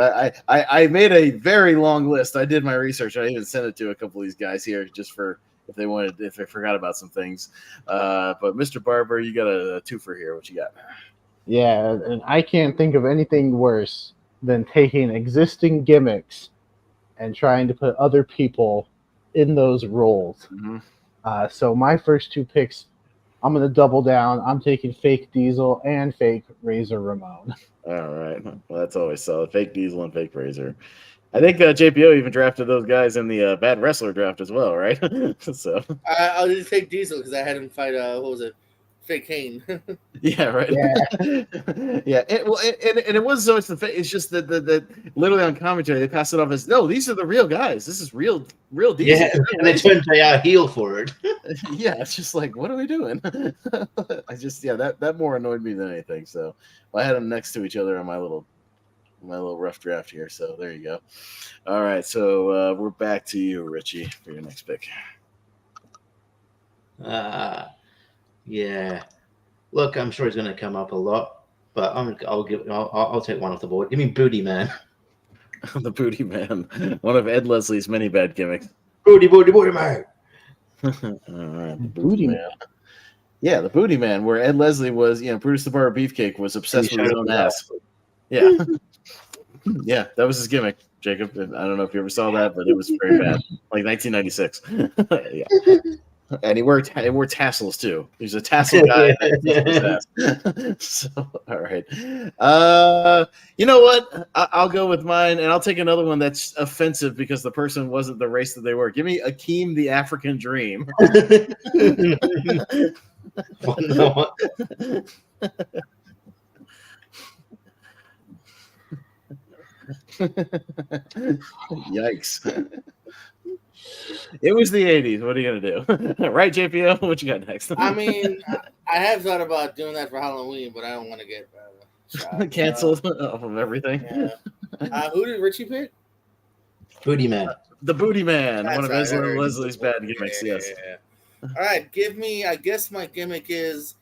I made a very long list. I did my research. I even sent it to a couple of these guys here just for if they forgot about some things. But Mr. Barber, you got a twofer here. What you got? Yeah, and I can't think of anything worse than taking existing gimmicks and trying to put other people in those roles. Mm-hmm. So my first 2 picks, I'm going to double down. I'm taking Fake Diesel and Fake Razor Ramon. All right. Well, that's always solid. Fake Diesel and Fake Razor. I think JPO even drafted those guys in the bad wrestler draft as well, right? So I did Fake Diesel because I had him fight. What was it? Fake Kane. yeah, right. Yeah. It wasn't so much the fake. It's just that literally on commentary they pass it off as no, these are the real guys. This is real Diesel. Yeah, and they turned JR heel for it. Yeah, it's just like, what are we doing? That more annoyed me than anything. So I had them next to each other on my little rough draft here. So there you go. All right, so we're back to you, Richie, for your next pick. Yeah. Look, I'm sure he's going to come up a lot, but I'll take one off the board. Give me Booty Man. The Booty Man, one of Ed Leslie's many bad gimmicks. Booty Man. All right, Booty Man. Yeah, the Booty Man, where Ed Leslie was, Brutus the Barber Beefcake was obsessed with his own ass. Yeah. Yeah, that was his gimmick, Jacob. I don't know if you ever saw that, but it was very bad. Like 1996. Yeah. And he wore tassels too. He's a tassel guy. So, all right. You know what? I'll go with mine, and I'll take another one that's offensive because the person wasn't the race that they were. Give me Akeem the African Dream. Yikes. It was the 80s. What are you going to do? Right, JPO? What you got next? I mean, I have thought about doing that for Halloween, but I don't want to get shot. Canceled off of everything. Yeah. Who did Richie pick? Booty Man. The Booty Man. That's one of right. Leslie's bad gimmicks, yes. Yeah. All right, I guess my gimmick is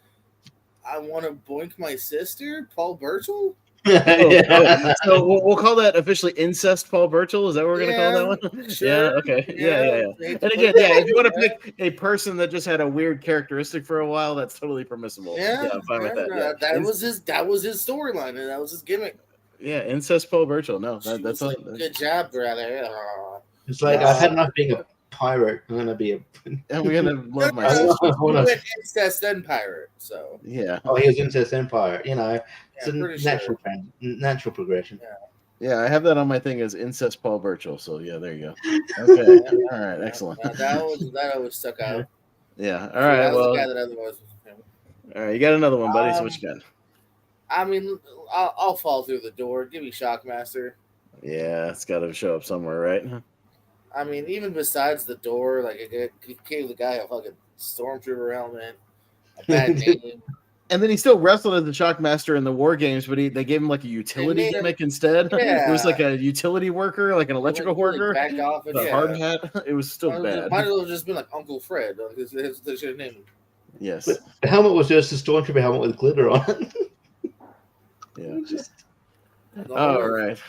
I want to boink my sister, Paul Burchill. So we'll call that officially incest Paul Burchill. Is that what we're going to call that one? Sure. Yeah, okay. Yeah. And again, if you want to pick a person that just had a weird characteristic for a while, that's totally permissible. Yeah, I'm fine with that. Yeah. That was his storyline, and that was his gimmick. Yeah, incest Paul Burchill. No, that's all. Good job, brother. It's like I've had enough being a pirate. I'm gonna be a. And we're gonna love my sister. Went incest and pirate. So yeah. Oh, he was incest and pirate. It's a natural progression. Yeah, I have that on my thing as incest Paul Burchill. So yeah, there you go. Okay, all right, excellent. That always stuck out. Yeah, all right. Well, all right, you got another one, buddy. So what you got? I mean, I'll fall through the door. Give me Shockmaster. Yeah, it's got to show up somewhere, right? I mean, even besides the door, like it gave the guy a fucking stormtrooper helmet, a bad name. And then he still wrestled as the Shockmaster in the War Games, but they gave him like a utility gimmick instead. Yeah. It was like a utility worker, like an electrical worker. Back off the hard hat. It was still bad. Might as well have just been like Uncle Fred. They should have named him. Yes. But the helmet was just a stormtrooper helmet with glitter on it. Yeah. All right.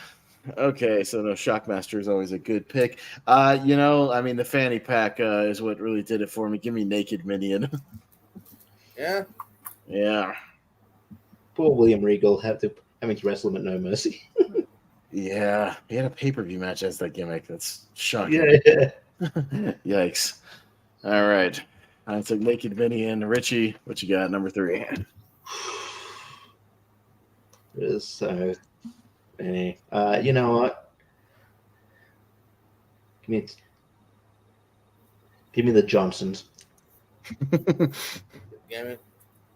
Okay, so no, Shockmaster is always a good pick. I mean, the fanny pack is what really did it for me. Give me Naked Minion. Yeah. Yeah. Poor William Regal having to wrestle him at No Mercy. Yeah, he had a pay-per-view match as that gimmick. That's shocking. Yeah. Yikes. All right. I took Naked Vinny and Richie. What you got? Number 3. There's so many. You know what? Give me the Johnsons.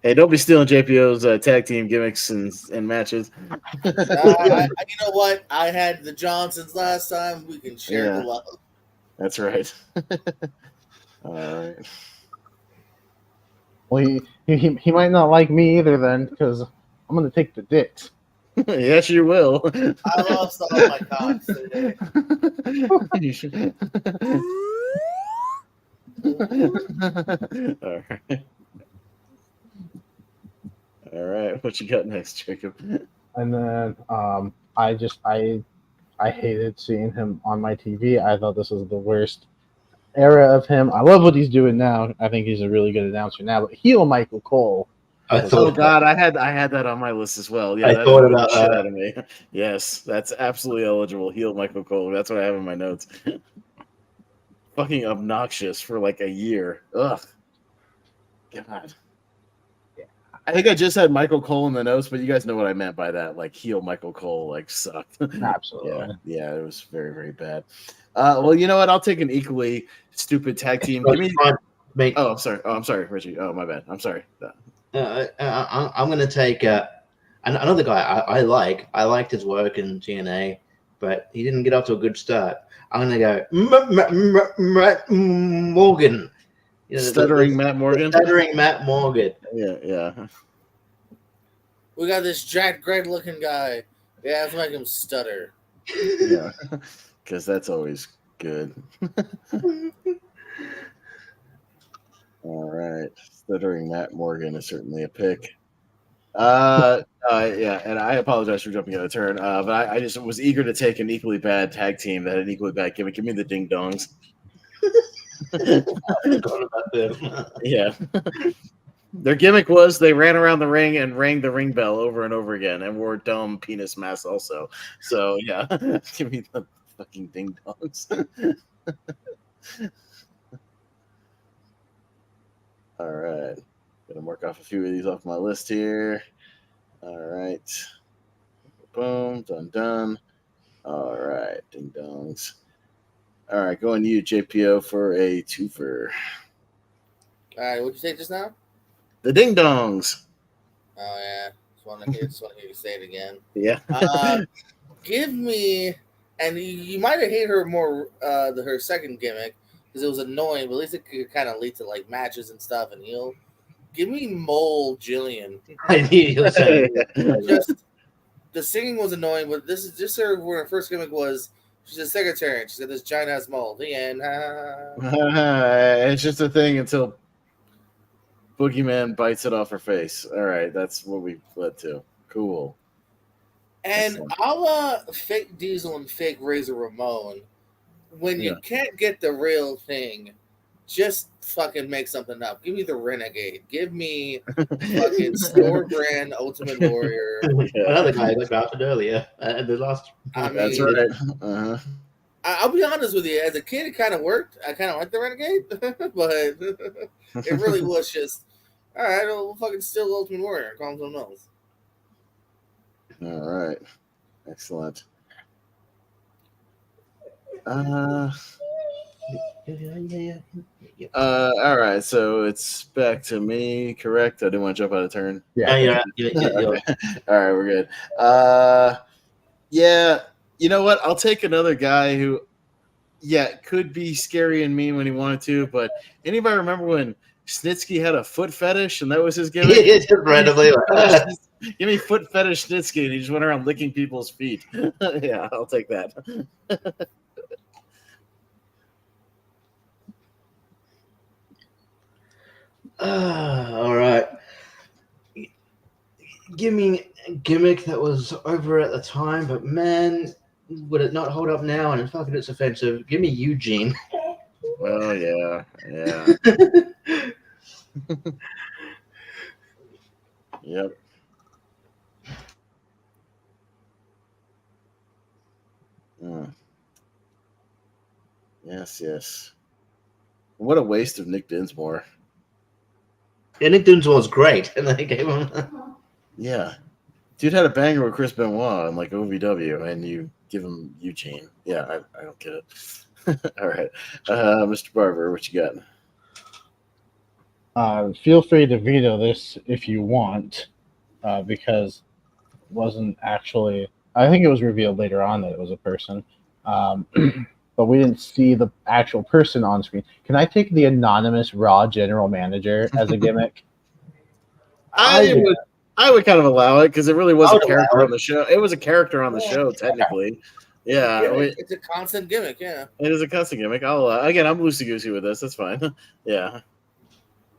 Hey, don't be stealing JPO's tag team gimmicks and matches. You know what? I had the Johnsons last time. We can share the love. That's right. All right. Well, he might not like me either then, because I'm going to take the dicks. Yes, you will. I lost all my cocks today. You should. All right. All right. What you got next, Jacob? And then I hated seeing him on my TV. I thought this was the worst era of him. I love what he's doing now. I think he's a really good announcer now. But heel Michael Cole. Oh God, I had that on my list as well. Yeah, I thought about shit that. out of me. Yes, that's absolutely eligible. Heel Michael Cole. That's what I have in my notes. Fucking obnoxious for like a year. Ugh. God. I think I just had Michael Cole in the notes, but you guys know what I meant by that. Like heel Michael Cole, like sucked. Absolutely. Yeah, it was very, very bad. Well, you know what? I'll take an equally stupid tag team. Give me... Oh, I'm sorry. Oh, I'm sorry, Richie. Oh, my bad. I'm sorry. I'm going to take another guy I like. I liked his work in TNA, but he didn't get off to a good start. I'm going to go Matt Morgan. You know, Stuttering Matt Morgan? Stuttering Matt Morgan. Yeah. We got this Jack Gregg looking guy. Yeah, let's make him stutter. Yeah, because that's always good. All right. Stuttering Matt Morgan is certainly a pick. Yeah, and I apologize for jumping out of turn, but I just was eager to take an equally bad tag team that had an equally bad gimmick. Give me the Ding Dongs. I forgot about them. Yeah. Their gimmick was they ran around the ring and rang the ring bell over and over again and wore dumb penis masks also. So, yeah. Give me the fucking Ding Dongs. All right. Gonna mark off a few of these off my list here. All right. Boom. Done. All right. Ding Dongs. All right. Going to you, JPO, for a twofer. All right, what'd you say just now? The Ding Dongs. Oh, yeah. Just want to hear you say it again. Yeah. Give me, and you might have hated her more, her second gimmick, because it was annoying, but at least it could kind of lead to like matches and stuff and heel. Give me Mole Jillian. I knew you were saying Just the singing was annoying, but this is just her first gimmick was she's a secretary and she said this giant ass mole. The end. It's just a thing until Boogeyman bites it off her face. All right, that's what we led to. Cool. And a la fake Diesel and fake Razor Ramon, when you can't get the real thing, just fucking make something up. Give me the Renegade. Give me fucking store brand Ultimate Warrior. Another guy I mentioned earlier. The last. That's right. I'll be honest with you. As a kid, it kind of worked. I kind of liked the Renegade, but it really was just all right. We'll fucking steal Ultimate Warrior. Call him something else. All right. Excellent. All right, so it's back to me, correct? I didn't want to jump out of turn. Yeah. All right, we're good. Yeah, you know what? I'll take another guy who, could be scary and mean when he wanted to, but anybody remember when Snitsky had a foot fetish and that was his gimmick? It's just randomly. Give me foot fetish Snitsky, and he just went around licking people's feet. Yeah, I'll take that. All right. Give me a gimmick that was over at the time, but man, would it not hold up now? And fucking it's offensive. Give me Eugene. Well, yeah. Yep. Mm. Yes. What a waste of Nick Dinsmore. Yeah, Nick Dinsmore was great, and they gave him. Yeah. Dude had a banger with Chris Benoit on like OVW, and you give him Eugene. Yeah, I don't get it. All right. Mr. Barber, what you got? Feel free to veto this if you want, because it wasn't actually. I think it was revealed later on that it was a person, but we didn't see the actual person on screen. Can I take the anonymous Raw general manager as a gimmick? I would kind of allow it because it really was I a would character allow on the show. It was a character on the show, technically. Yeah, It's a constant gimmick. Yeah, it is a custom gimmick. I'll again, I'm loosey goosey with this. That's fine. Yeah.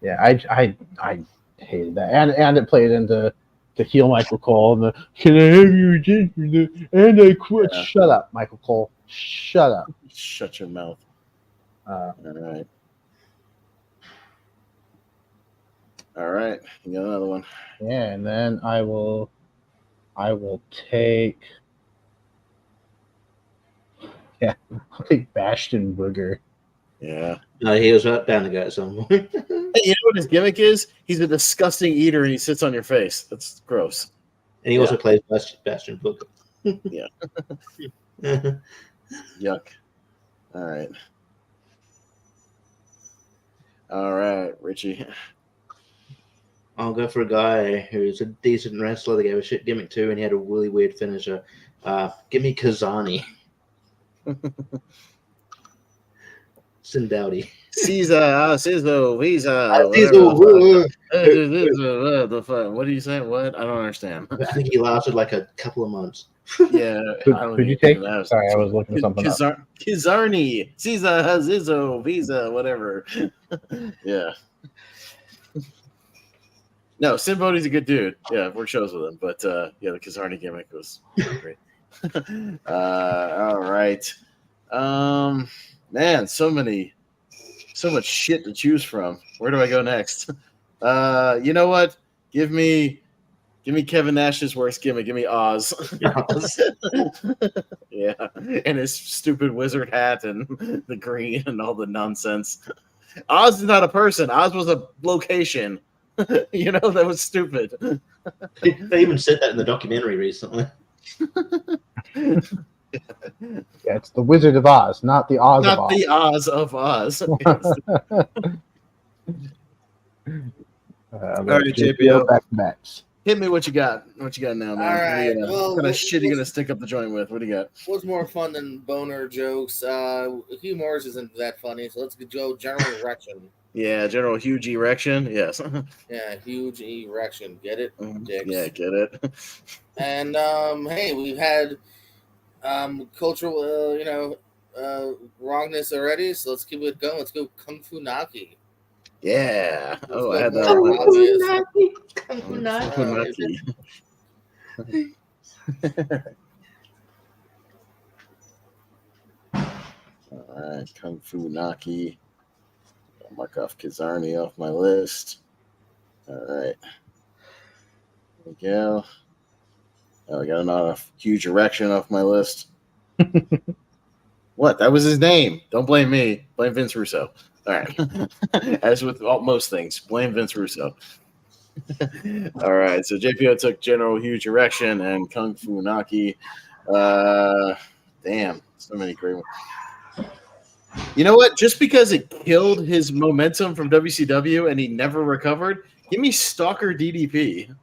Yeah, I hated that, and it played into the heel Michael Cole and the "Can I have your attention?" and I quit. Yeah. Shut up, Michael Cole. Shut up. Shut your mouth. All right. You got another one. Yeah, and then I will take. Yeah, I'll take Bastion Booger. Yeah. No, he was down to go at some point. Hey, you know what his gimmick is? He's a disgusting eater and he sits on your face. That's gross. And he also plays Bastion Booker. Yeah. Yuck. All right, Richie. I'll go for a guy who's a decent wrestler. They gave a shit gimmick too, and he had a really weird finisher. Give me Kazani. Sindowdy. Caesar, Visa. The fun. What are you saying? What? I don't understand. I think he lasted like a couple of months. Yeah. Could you take? Sorry, I was looking something up. Kizarni, Caesar, Zizzo, Visa, whatever. Yeah. No, Simbodi's a good dude. Yeah, I've worked shows with him. But yeah, the Kizarni gimmick was great. All right. Man, so much shit to choose from. Where do I go next? You know what? Give me Kevin Nash's worst gimmick. Give me Oz. Yeah, and his stupid wizard hat and the green and all the nonsense. Oz is not a person. Oz was a location. You know, that was stupid. They even said that in the documentary recently. Yeah, it's the Wizard of Oz, not the Oz of Oz. Not the Oz of Oz. All right, JPO. Back to backs. Hit me what you got. What you got now, man? All right. What kind of shit are you going to stick up the joint with? What do you got? What's more fun than boner jokes? Hugh Morris isn't that funny, so let's go general erection. Yeah, general huge erection. Yes. Yeah, huge erection. Get it? Dicks. Yeah, get it. And hey, we've had cultural, wrongness already. So let's keep it going. Let's go Kung Fu Naki. Yeah. Oh, I had that. Kung Fu Naki. All right, Kung Fu Naki. I'll mark off Kizarni off my list. All right. There we go. Oh, I got another huge erection off my list. What? That was his name. Don't blame me. Blame Vince Russo. All right. As with most things, blame Vince Russo. All right. So JPO took General Huge Erection and Kung Fu Naki. Damn. So many great ones. You know what? Just because it killed his momentum from WCW and he never recovered, give me Stalker DDP.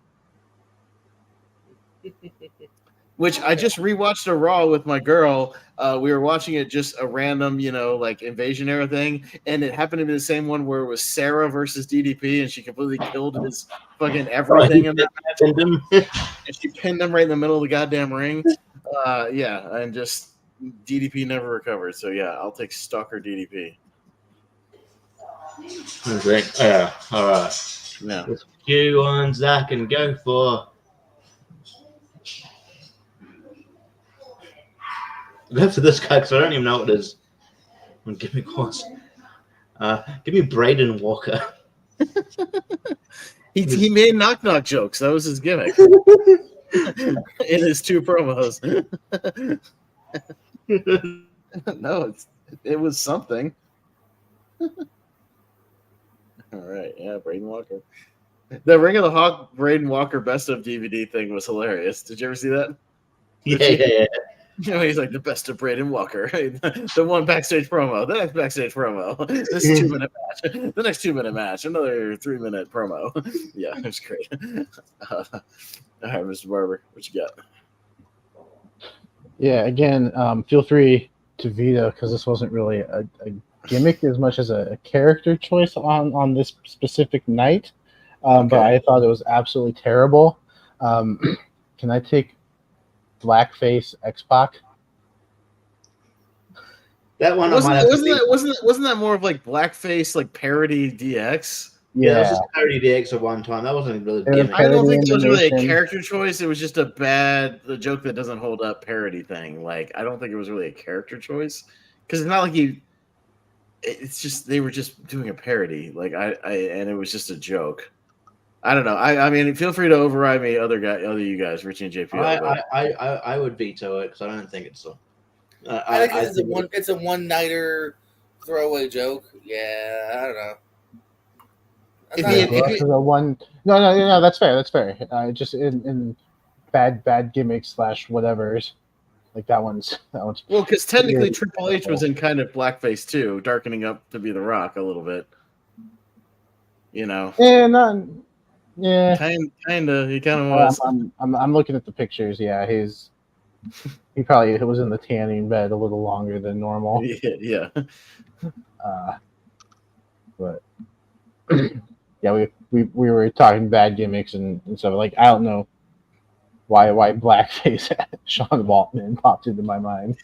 Which I just rewatched a Raw with my girl. We were watching it just a random, like Invasion era thing, and it happened to be the same one where it was Sarah versus DDP, and she completely killed his fucking everything in that match. And she pinned him right in the middle of the goddamn ring. Yeah, and just DDP never recovered. So yeah, I'll take Stalker DDP. Great. Yeah. All right. Yeah. There's a few ones I can go for. Go for this guy because I don't even know what his gimmick was. Give me Braden Walker. He made knock jokes. That was his gimmick in his two promos. No, it was something. All right, yeah, Braden Walker. The Ring of the Hawk Braden Walker best of DVD thing was hilarious. Did you ever see that? Yeah. You know, he's like the best of Braden Walker. The one backstage promo, the next backstage promo, this 2-minute match, the next 2-minute match, another 3-minute promo. Yeah, it was great. All right, Mr. Barber, what you got? Yeah, again, feel free to veto because this wasn't really a gimmick as much as a character choice on this specific night. But I thought it was absolutely terrible. Can I take blackface X-Pac? That one wasn't that more of like blackface, like parody DX? Yeah, that was just parody DX at one time. That wasn't really a gimmick. I don't think it was really a character choice. It was just a joke that doesn't hold up parody thing. Like, I don't think it was really a character choice because it's not like it's just they were just doing a parody. Like and it was just a joke. I don't know. I mean, feel free to override me, other you guys, Richie and JP. I would veto it because I don't think it's so. I think it's a one-nighter throwaway joke. Yeah, I don't know. No, that's fair. That's fair. Just in bad gimmicks / whatever's like that one's. Well, because technically Triple H was in kind of blackface too, darkening up to be The Rock a little bit. You know. Yeah, kind of. He kind of was. I'm looking at the pictures. Yeah, he probably was in the tanning bed a little longer than normal. Yeah. But yeah, we were talking bad gimmicks and stuff. Like, I don't know why blackface Sean Waltman popped into my mind.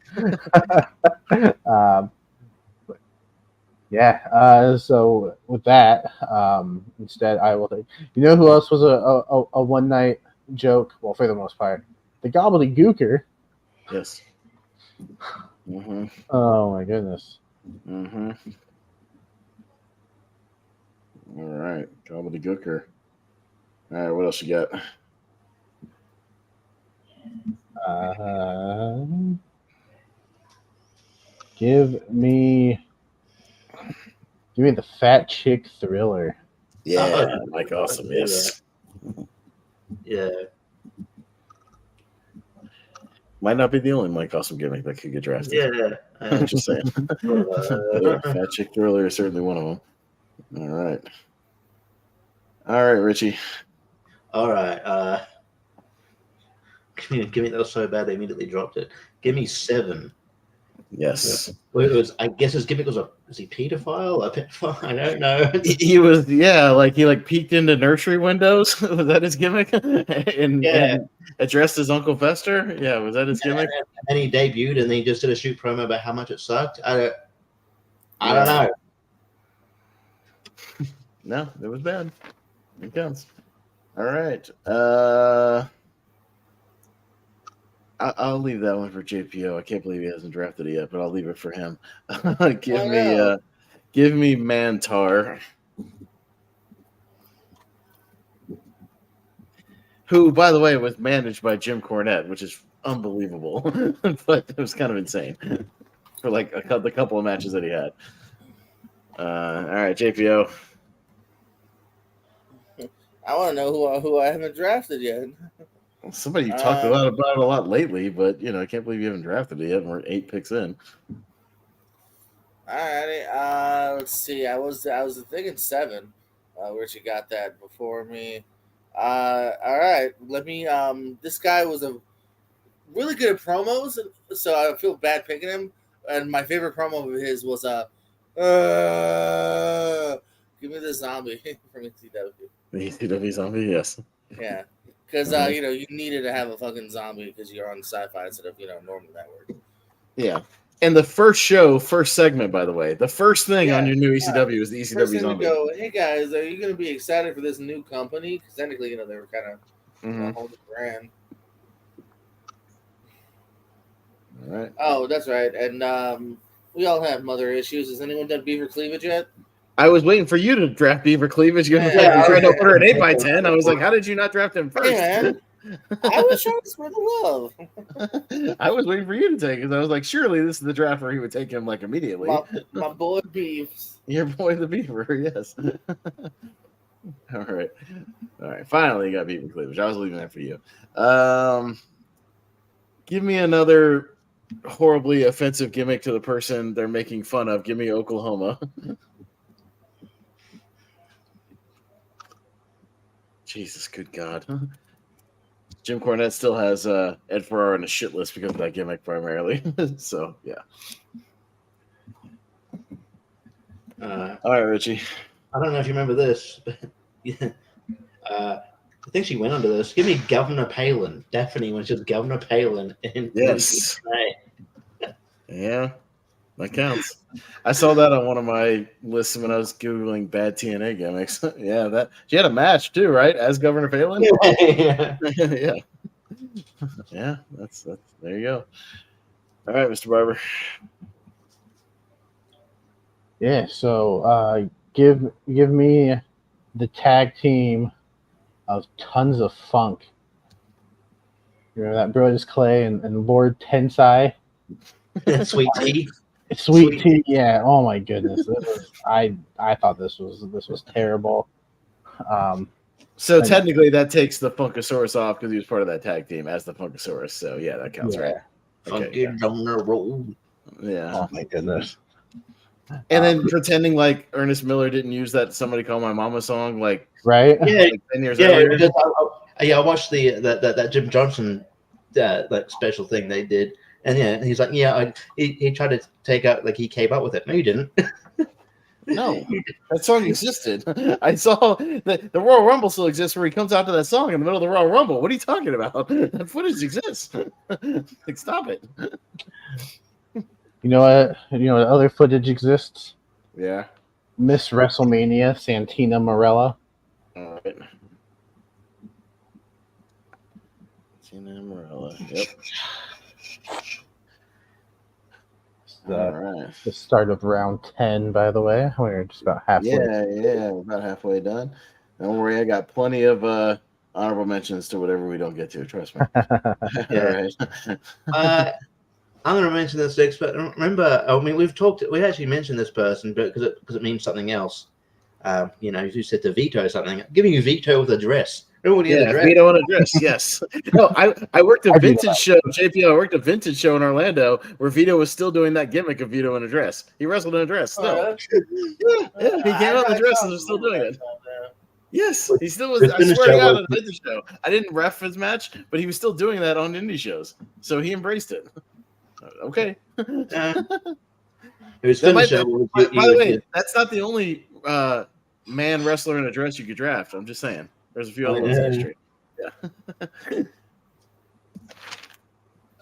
Yeah. So with that, instead, I will take. You know who else was a one night joke? Well, for the most part, the Gobbledygooker. Yes. Mm-hmm. Oh my goodness. Mm-hmm. All right, Gobbledygooker. All right, what else you got? Give me the Fat Chick Thriller. Yeah, Mike Awesome. Yes. Yeah. Might not be the only Mike Awesome gimmick that could get drafted. Yeah. I'm just saying. Fat Chick Thriller is certainly one of them. All right, Richie. All right. Give me that was so bad they immediately dropped it. Give me 7. Yes. Well, I guess his gimmick was is he pedophile? A pedophile? I don't know. He was, he peeked into nursery windows. Was that his gimmick? and addressed his Uncle Fester. Yeah, was that his gimmick? And then he debuted, and then he just did a shoot promo about how much it sucked. I don't know. No, it was bad. It counts. All right. I'll leave that one for JPO. I can't believe he hasn't drafted it yet, but I'll leave it for him. Give me Mantar, who, by the way, was managed by Jim Cornette, which is unbelievable, but it was kind of insane for like the couple of matches that he had. All right, JPO. I want to know who I haven't drafted yet. Somebody you talked about a lot lately, but I can't believe you haven't drafted it yet. And we're 8 picks in. Alrighty. Let's see. I was thinking 7. Richie got that before me. All right. Let me. This guy was a really good at promos, so I feel bad picking him. And my favorite promo of his was "Give me the zombie" from ECW. The ECW zombie, yes. Yeah. Because, you needed to have a fucking zombie because you're on Sci-Fi instead of, normal network. Yeah. And the first segment, by the way, the first thing on your new ECW is the ECW zombie. Go, hey, guys, are you going to be excited for this new company? Because technically, they were kind of holding the brand. All right. Oh, that's right. And we all have mother issues. Has anyone done Beaver Cleavage yet? I was waiting for you to draft Beaver Cleavage. You tried to put her at 8x10. I was like, how did you not draft him first? Hey, man. I was trying to spread the love. I was waiting for you to take it because I was like, surely this is the draft where he would take him like immediately. My boy Beefs. Your boy the Beaver, yes. All right. Finally, you got beaver cleavage. I was leaving that for you. Give me another horribly offensive gimmick to the person they're making fun of. Give me Oklahoma. Jesus, good God. Jim Cornette still has Ed Ferrara on a shit list because of that gimmick primarily. So, yeah. All right, Richie. I don't know if you remember this, but yeah. I think she went under this. Give me Governor Palin. Daphne was just Governor Palin. Yes. Yeah, that counts. I saw that on one of my lists when I was Googling bad TNA gimmicks. Yeah, that she had a match too, right? As Governor Palin? Yeah. Yeah. Yeah, that's there you go. All right, Mr. Barber. Yeah, so give me the tag team of Tons of Funk. You know that Brodus Clay and Lord Tensai. Sweet Tea. Sweet Tea, yeah. Oh my goodness, I thought this was terrible. So technically, that takes the Funkasaurus off because he was part of that tag team as the Funkasaurus. So yeah, that counts, right? Okay, on the road. Yeah. Oh my goodness. And then pretending like Ernest Miller didn't use that "Somebody Call My Mama" song, like right? Yeah, like 10 years earlier. I watched that Jim Johnson like special thing they did, and yeah, he's like, he tried to take out like he came up with it. No, you didn't. No, that song existed. I saw the Royal Rumble still exists where he comes out to that song in the middle of the Royal Rumble. What are you talking about? That footage exists. Like, stop it. You know what? You know what other footage exists? Yeah. Miss WrestleMania, Santina Marella. All right. Santina Marella. Yep. All right. The start of round 10, by the way. We're just about halfway. Yeah, we're about halfway done. Don't worry, I got plenty of honorable mentions to whatever we don't get to. Trust me. All right. I'm going to mention this next, but remember, I mean, we actually mentioned this person, but because it means something else. You said to Vito something. I'm giving you Vito with a dress. Vito on a dress. Yes. No, I worked a vintage show. JP, I worked a vintage show in Orlando where Vito was still doing that gimmick of Vito in a dress. He wrestled in a dress. Still. Yeah. He came out in the dress and was still doing it. Yes, he still was. I swear to God, on the vintage show. I didn't ref his match, but he was still doing that on indie shows. So he embraced it. Okay. It was by the way, that's not the only man wrestler in a dress you could draft. I'm just saying. There's a few other ones in the street.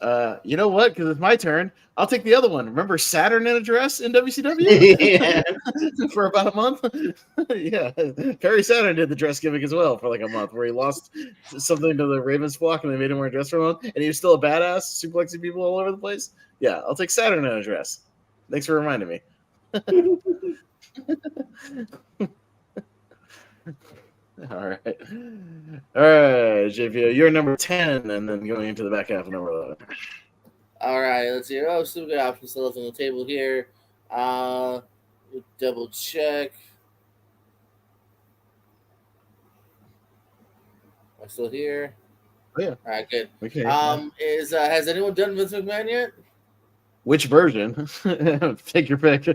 Yeah. You know what? Because it's my turn. I'll take the other one. Remember Saturn in a dress in WCW? Yeah. For about a month? Yeah. Perry Saturn did the dress gimmick as well for like a month where he lost something to the Ravens flock and they made him wear a dress for a month. And he was still a badass, suplexing people all over the place. Yeah, I'll take Saturn in a dress. Thanks for reminding me. All right, JPO, you're number 10, and then going into the back half of number 11. All right, let's see. Oh, some good options still left on the table here. We'll double check. Am I still here? Oh, yeah. All right, good. Okay. Has anyone done Vince McMahon yet? Which version? Take your pick.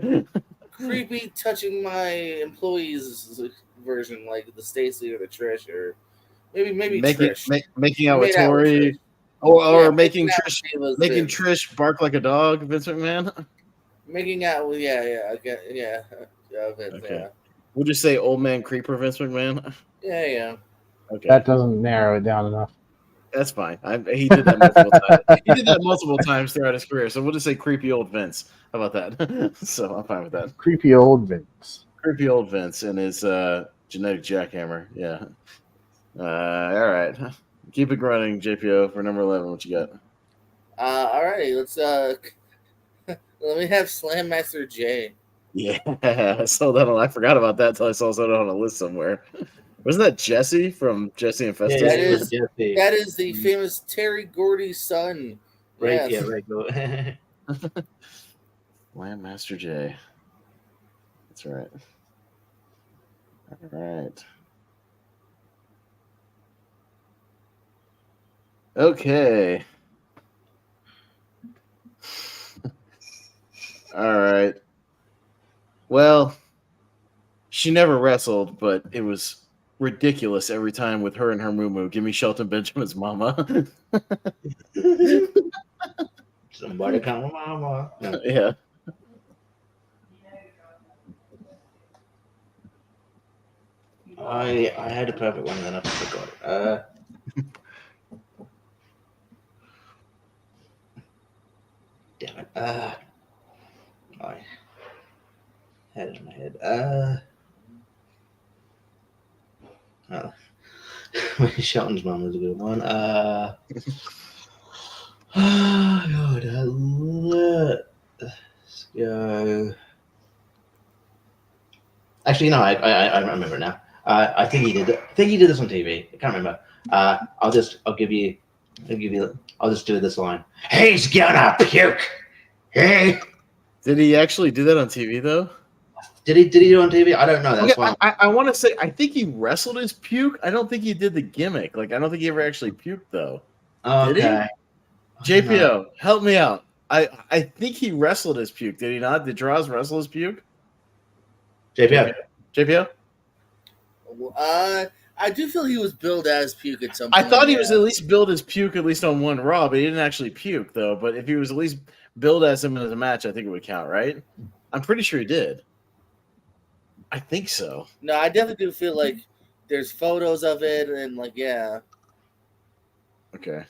Creepy touching my employees version, like the Stacy or the Trish, or maybe Trish. Making out with Tori, or making Trish bark like a dog. Vince McMahon. Making out with Vince, Okay. yeah. We'll just say old man creeper Vince McMahon. Yeah. Okay. That doesn't narrow it down enough. That's fine. He did that multiple times. He did that multiple times throughout his career. So we'll just say creepy old Vince. How about that? So I'm fine with that. Creepy old Vince. Creepy old Vince and his genetic jackhammer. Yeah. All right. Keep it running, JPO, for number 11. What you got? All right. Let's let me have Slam Master J. Yeah, I saw that I forgot about that until I saw that on a list somewhere. Wasn't that Jesse from Jesse and Festus? that is- Jesse. That is the famous Terry Gordy's son. Right, Yes. yeah, right. Go. Landmaster J. That's right. All right. Okay. All right. Well, she never wrestled, but it was ridiculous every time with her and her moo-moo. Give me Shelton Benjamin's mama. Somebody come, mama. No. Yeah. I had a perfect one, and then I forgot it. Damn it. I had it in my head. Shelton's mom is a good one. God, let's go. Actually, no, I remember now. I think he did. I think he did this on TV. I can't remember. I'll just do this line. He's gonna puke. Hey. Did he actually do that on TV though? Did he do it on TV? I don't know. That's Okay, why. I want to say I think he wrestled his puke. I don't think he did the gimmick. Like I don't think he ever actually puked though. Did he? Okay. JPO, help me out. I think he wrestled his puke. Did he not? Did Draws wrestle his puke? JPO. JPO? I do feel he was billed as puke at some I point. thought he was at least billed as puke at least on one Raw, but he didn't actually puke though. But if he was at least billed as him in the match, I think it would count, right? I'm pretty sure he did. I think so. No, I definitely do feel like there's photos of it and like yeah. Okay.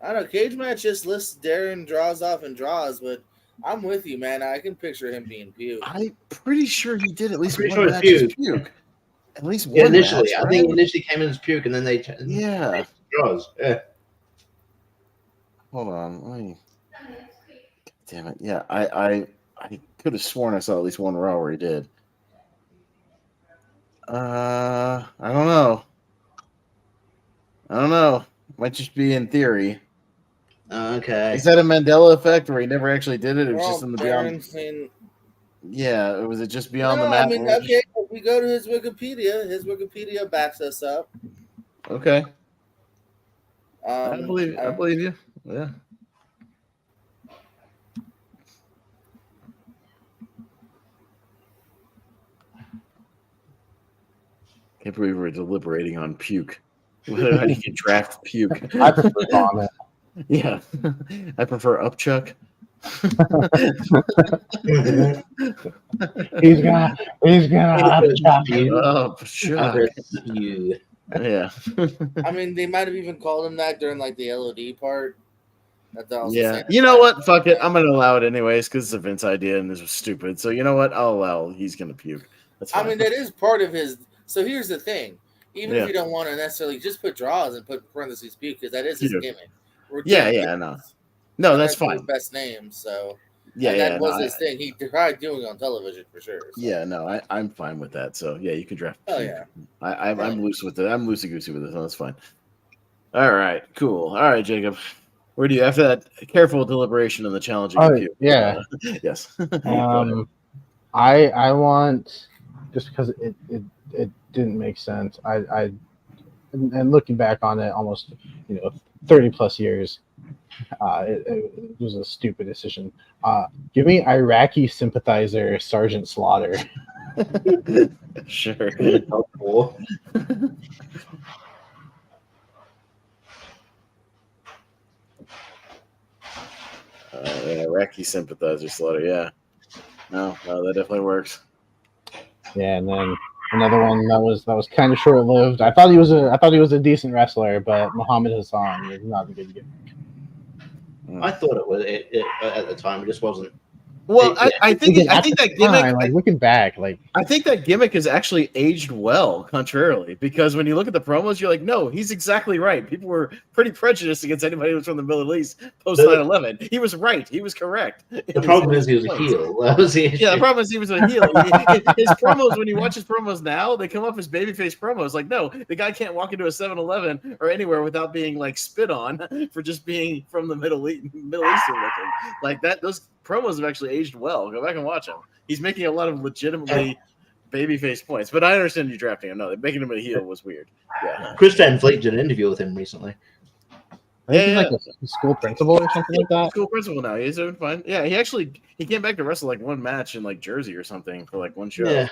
I don't know. Cage match just lists Darren draws off and draws, but I'm with you, man. I can picture him being puke. I'm pretty sure he did at least pretty one sure match it's as puke. At least one Yeah, initially. match, I think right? initially came in as puke, and then they Yeah. draws. Yeah. Hold on. Let me... Damn it. Yeah, I could have sworn I saw at least one Raw where he did. I don't know. Might just be in theory. Okay. Is that a Mandela effect where he never actually did it? It was Well, just in the beyond. Darren's saying, Yeah, was it just beyond no, the map? I mean, okay, if we go to his Wikipedia backs us up. Okay. I Um, believe you. Yeah. Can't believe we're deliberating on puke. How do you can draft puke? I prefer vomit. Yeah. I prefer upchuck. He's gonna upchuck you. Upchuck. You. Yeah. I mean, they might have even called him that during like the LOD part. That's also Yeah. saying- You know what? Fuck it. I'm gonna allow it anyways because it's a Vince idea and this was stupid. So you know what? I'll allow he's gonna puke. That's fine. I mean, that is part of his. So here's the thing: even Yeah. if you don't want to necessarily just put draws and put parentheses puke, because that is his Puke. gimmick. Yeah, Ridiculous. yeah, no. No, that's his fine. best name. So Yeah, and yeah. that was his thing. He tried doing it on television for sure. So. Yeah, no, I'm fine with that. So yeah, you can draft. Oh puke. yeah. I'm loose with it. I'm loosey goosey with it. So that's fine. All right, cool. All right, Jacob. Where do you after that careful deliberation on the challenging? Oh, puke? yeah. Yes. Go ahead. I want just because it didn't make sense. And looking back on it, almost 30 plus years, it was a stupid decision. Give me Iraqi sympathizer Sergeant Slaughter. Sure. Helpful. Iraqi sympathizer Slaughter. Yeah. No, that definitely works. Yeah, and then another one that was kind of short lived. I thought he was a decent wrestler, but Muhammad Hassan is not a good gimmick. I thought it was it at the time. It just wasn't Well, I think that gimmick. Like looking back, like I think that gimmick has actually aged well, contrarily, because when you look at the promos, you're like, no, he's exactly right. People were pretty prejudiced against anybody who was from the Middle East post 9/11. He was right. He was correct. The problem is he was a heel. That was the issue. Yeah, the problem is he was a heel. His promos, when you watch his promos now, they come off as babyface promos. Like, no, the guy can't walk into a 7-Eleven or anywhere without being like spit on for just being from the Middle Eastern looking. Like that, those promos have actually aged well. Go back and watch him. He's making a lot of legitimately babyface points, but I understand you drafting him. No, making him a heel was weird. Yeah. Chris Van Vliet did an interview with him recently. I think he's like a school principal or something like that. School principal now. He's doing fine. Yeah, he came back to wrestle like one match in like Jersey or something for like one show. Yeah.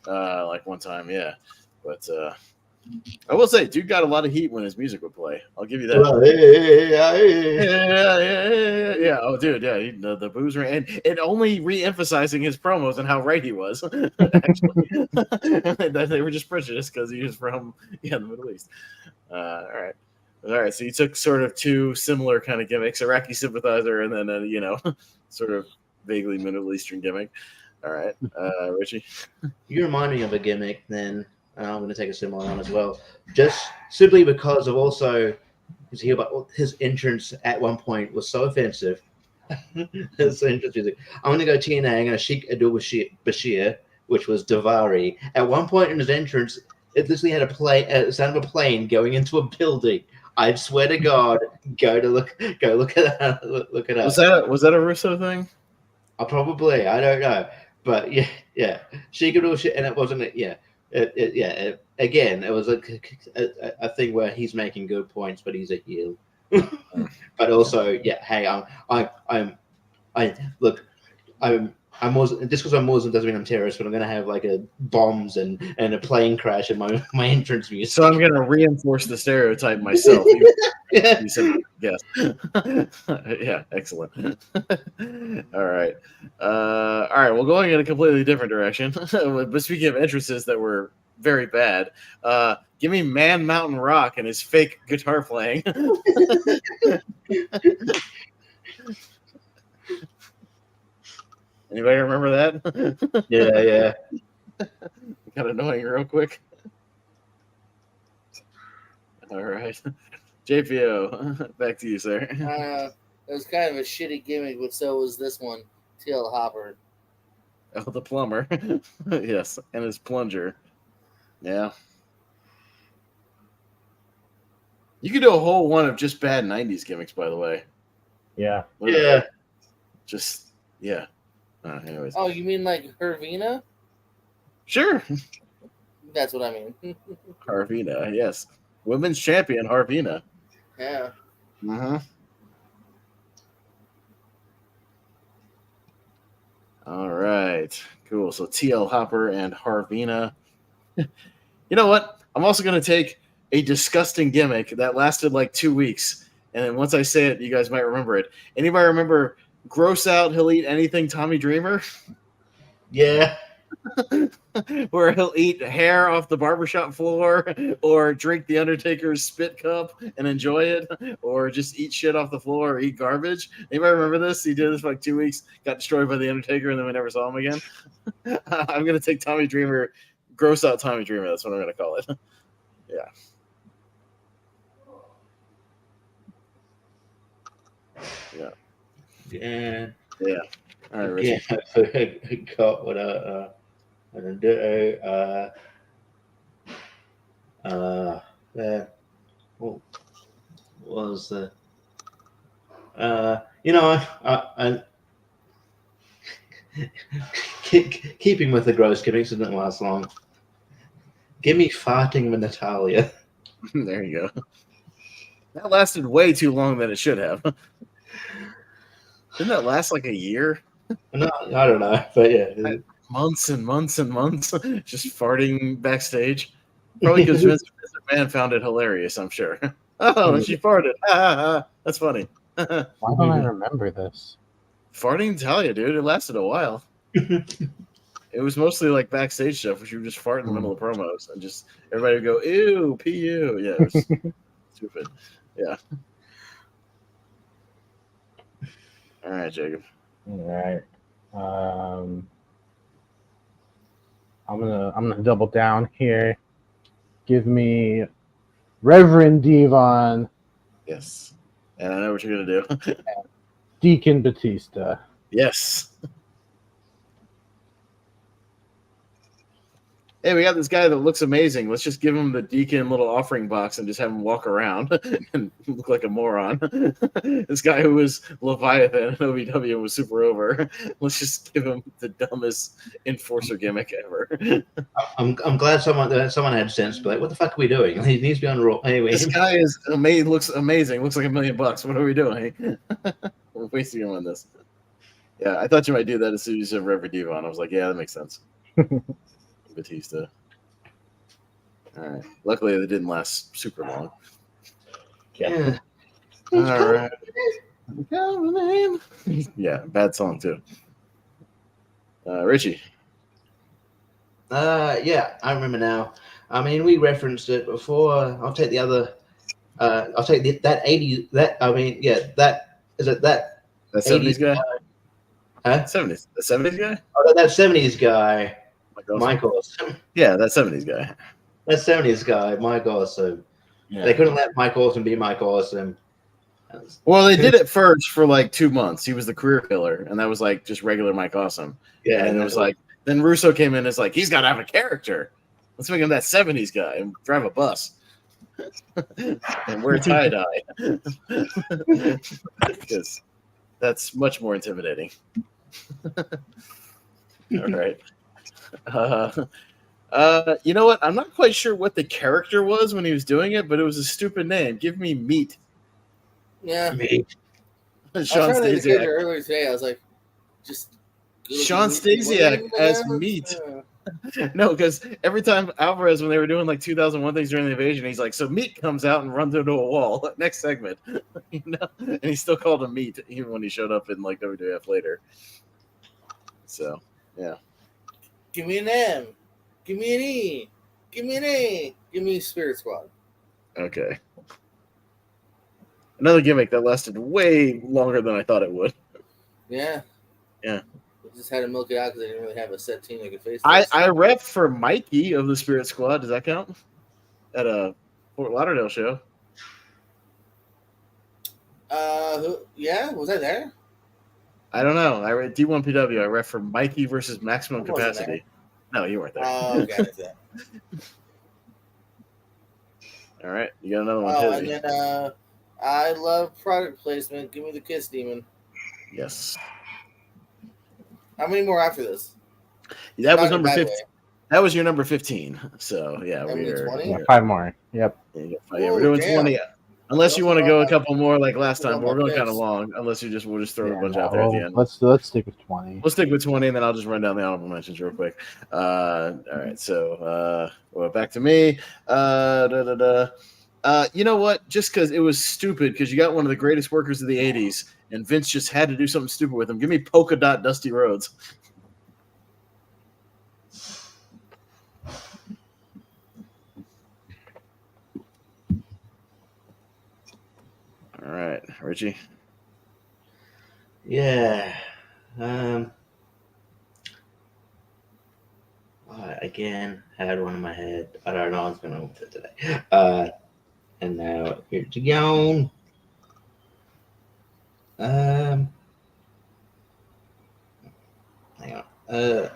Like one time, yeah. But I will say, dude got a lot of heat when his music would play. I'll give you that. Yeah. Oh, dude, yeah. The boos were, and it only re-emphasizing his promos and how right he was. Actually, that they were just prejudiced because he was from the Middle East. All right. So you took sort of two similar kind of gimmicks: Iraqi sympathizer, and then sort of vaguely Middle Eastern gimmick. All right, Richie. You remind me of a gimmick. Then I'm going to take a similar one as well, just simply because of also his entrance at one point was so offensive. It's so interesting. I'm going to go TNA. I'm going to Sheikh Abdul Bashir, which was Davari. At one point in his entrance, it literally had a sound of a plane going into a building. I swear to God, go look at that. Look it up. Was that a Russo thing? Probably. I don't know. But yeah. Sheikh Abdul Bashir, and it wasn't. Yeah. Again, it was a thing where he's making good points, but he's a heel. But also, hey, I'm Muslim. Just because I'm Muslim doesn't mean I'm terrorist, but I'm gonna have like bombs and a plane crash in my entrance music. So I'm gonna reinforce the stereotype myself. You said yes. Yeah, excellent. All right. Well, going in a completely different direction. But speaking of entrances that were very bad, give me Man Mountain Rock and his fake guitar playing. Anybody remember that? Yeah. Got annoying real quick. All right. JPO, back to you, sir. It was kind of a shitty gimmick, but so was this one, TL Hopper. Oh, the plumber. Yes, and his plunger. Yeah. You could do a whole one of just bad 90s gimmicks, by the way. Yeah. Just, yeah. Anyways. Oh, you mean like Hervina? Sure. That's what I mean. Harvina, yes. Women's champion, Harvina. Yeah. Mm-hmm. All right. Cool. So TL Hopper and Harvina. You know what? I'm also going to take a disgusting gimmick that lasted like 2 weeks. And then once I say it, you guys might remember it. Anybody remember Gross Out, He'll Eat Anything, Tommy Dreamer? Yeah. Where he'll eat hair off the barbershop floor or drink the Undertaker's spit cup and enjoy it, or just eat shit off the floor or eat garbage. Anybody remember this? He did this for like 2 weeks, got destroyed by the Undertaker, and then we never saw him again. I'm going to take Tommy Dreamer, Gross Out Tommy Dreamer. That's what I'm going to call it. Yeah. Yeah. All right, Richie. I forgot what I do. What was the? I keeping with the gross gimmicks didn't last long. Give me farting with Natalia. There you go. That lasted way too long than it should have. Didn't that last like a year? No, I don't know, but yeah. Months and months and months just farting backstage. Probably because Vince McMahon found it hilarious, I'm sure. Oh, she farted. That's funny. Why don't I remember this? Farting Natalia, dude. It lasted a while. It was mostly like backstage stuff where she would just fart in the middle of promos and just everybody would go, ew, P-U. Yeah, it was stupid. Yeah. All right, Jacob. All right. I'm gonna double down here. Give me Reverend Devon, Yes. And I know what you're gonna do. Deacon Batista. Yes. Hey, we got this guy that looks amazing. Let's just give him the Deacon little offering box and just have him walk around and look like a moron. This guy who was Leviathan in OVW and was super over. Let's just give him the dumbest enforcer gimmick ever. I'm glad someone had sense, but like, what the fuck are we doing? He needs to be on Raw anyway. This guy is amazing. Looks amazing. Looks like $1 million. What are we doing? We're wasting him on this. Yeah, I thought you might do that as soon as you said Reverend Devon. I was like, yeah, that makes sense. Batista. All right. Luckily, they didn't last super long. Yeah. All right. Yeah, bad song too. Richie. Yeah, I remember now. I mean, we referenced it before. I'll take the other. I'll take that 80. That I mean, yeah, that is it. That 70s guy. Huh? 70s. The 70s guy. Oh, that 70s guy. Mike Awesome. Yeah, that 70s guy. That 70s guy, Mike Awesome. Yeah. They couldn't let Mike Awesome be Mike Awesome. Well, they did it first for like 2 months. He was the career killer, and that was like just regular Mike Awesome. Yeah, and it was like then Russo came in and it's like he's got to have a character. Let's make him that 70s guy and drive a bus and wear tie dye because that's much more intimidating. All right. You know what? I'm not quite sure what the character was when he was doing it, but it was a stupid name. Give me Meat. Yeah. Meat. Sean Stasiak. Earlier today, I was like, just Sean Stasiak as Meat. No, because every time Alvarez, when they were doing like 2001 things during the invasion, he's like, so Meat comes out and runs into a wall. Next segment. You know? And he still called him Meat even when he showed up in like WWF later. So, yeah. Give me an M. Give me an E. Give me an A. Give me Spirit Squad. Okay. Another gimmick that lasted way longer than I thought it would. Yeah. Yeah. We just had to milk it out because they didn't really have a set team they could face. I rep for Mikey of the Spirit Squad. Does that count? At a Fort Lauderdale show. Yeah, was I there? I don't know. I read D1PW. I ref for Mikey versus Maximum Capacity. No, you weren't there. Oh, got it. All right, you got another one. And then I love product placement. Give me the Kiss Demon. Yes. How many more after this? That was number 15. That was your number 15. So yeah, we're 20. Yeah, 5 more. Yep. Yeah, we're doing 20. Unless you want to go a couple more like last time, but we're going kind of long. Unless we'll just throw a bunch out there at the end. Let's stick with 20. We'll stick with 20, and then I'll just run down the honorable mentions real quick. All right, so back to me. You know what? Just because it was stupid, because you got one of the greatest workers of the 80s, and Vince just had to do something stupid with him. Give me Polka Dot Dusty Rhodes. All right, Richie. Yeah. Again, had one in my head. I don't know what's going on with it today. And now here to go. Hang on.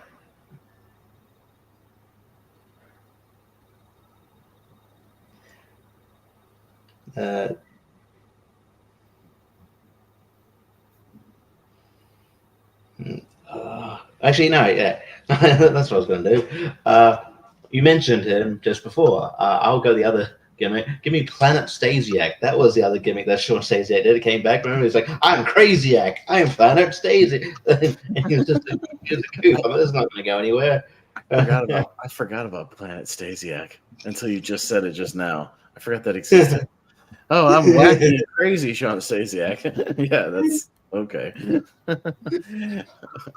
Actually, no, yeah. That's what I was going to do. You mentioned him just before. I'll go the other gimmick. Give me Planet Stasiak. That was the other gimmick that Sean Stasiak did. It came back. Remember, he's like, I'm Craziak. I'm Planet Stasiak. And he was just a goof. I mean, it's not going to go anywhere. I forgot about Planet Stasiak until you just said it just now. I forgot that existed. Oh, I'm wacky and crazy, Sean Stasiak. Yeah, that's okay.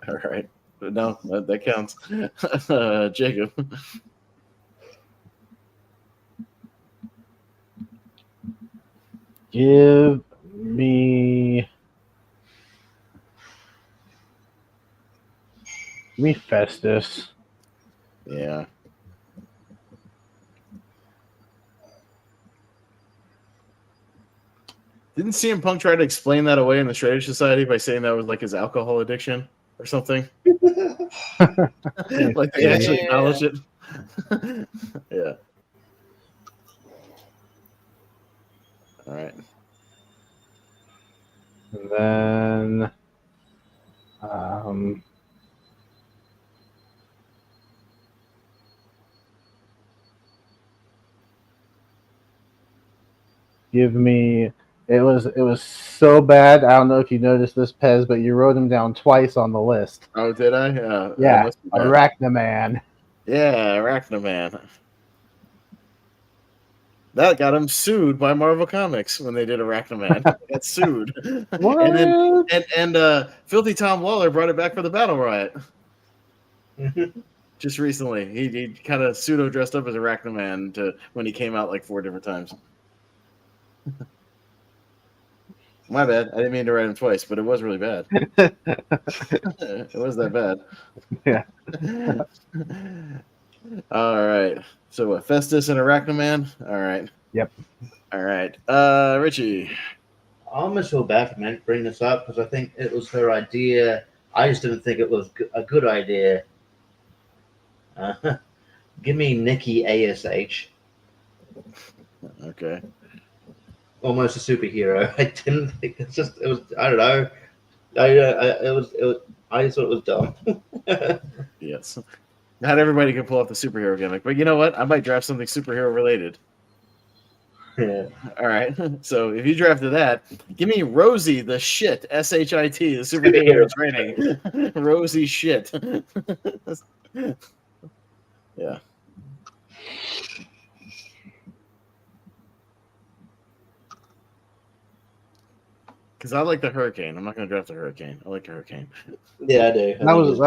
All right. No, that counts. Jacob. Give me Give me Festus. Yeah. Didn't CM Punk try to explain that away in the Shredder Society by saying that was like his alcohol addiction or something? Like they actually acknowledged it. Yeah. All right. And then give me. It was so bad. I don't know if you noticed this, Pez, but you wrote him down twice on the list. Oh, did I? Yeah, must be bad. Arachnaman. Yeah, Arachnaman. That got him sued by Marvel Comics when they did Arachnaman. He got sued. What? And Filthy Tom Lawler brought it back for the Battle Riot. Just recently. He kind of pseudo dressed up as Arachnaman when he came out like 4 different times. My bad. I didn't mean to write him twice, but it was really bad. It was that bad. Yeah. All right. So what? Festus and Arachnaman? All right. Yep. All right. Richie. I almost feel bad for bringing this up because I think it was her idea. I just didn't think it was a good idea. Give me Nikki ASH. Okay. Almost a superhero. I didn't think it was. I don't know. I just thought it was dumb. Yes. Not everybody can pull off the superhero gimmick, but you know what? I might draft something superhero related. Yeah. All right. So if you drafted that, give me Rosie the shit, SHIT, the superhero training. Rosie shit. Yeah. Because I like the Hurricane. I'm not going to draft the Hurricane. I like the Hurricane. Yeah, I do. That was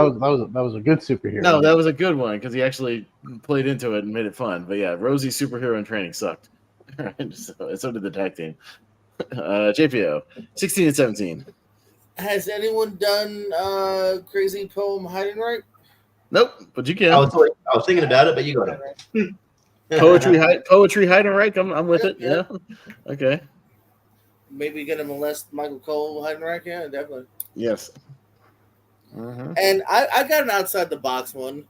a good superhero. No, that was a good one because he actually played into it and made it fun. But yeah, Rosie superhero in training sucked. So did the tag team. JPO 16 and 17. Has anyone done Crazy Poem Hiding Right? Nope, but you can. I was thinking about it, but you got it. Poetry hiding right. I'm with it. Yeah. Okay. Maybe gonna molest Michael Cole hiding right. Yeah, definitely. Yes. Mm-hmm. And I got an outside the box one.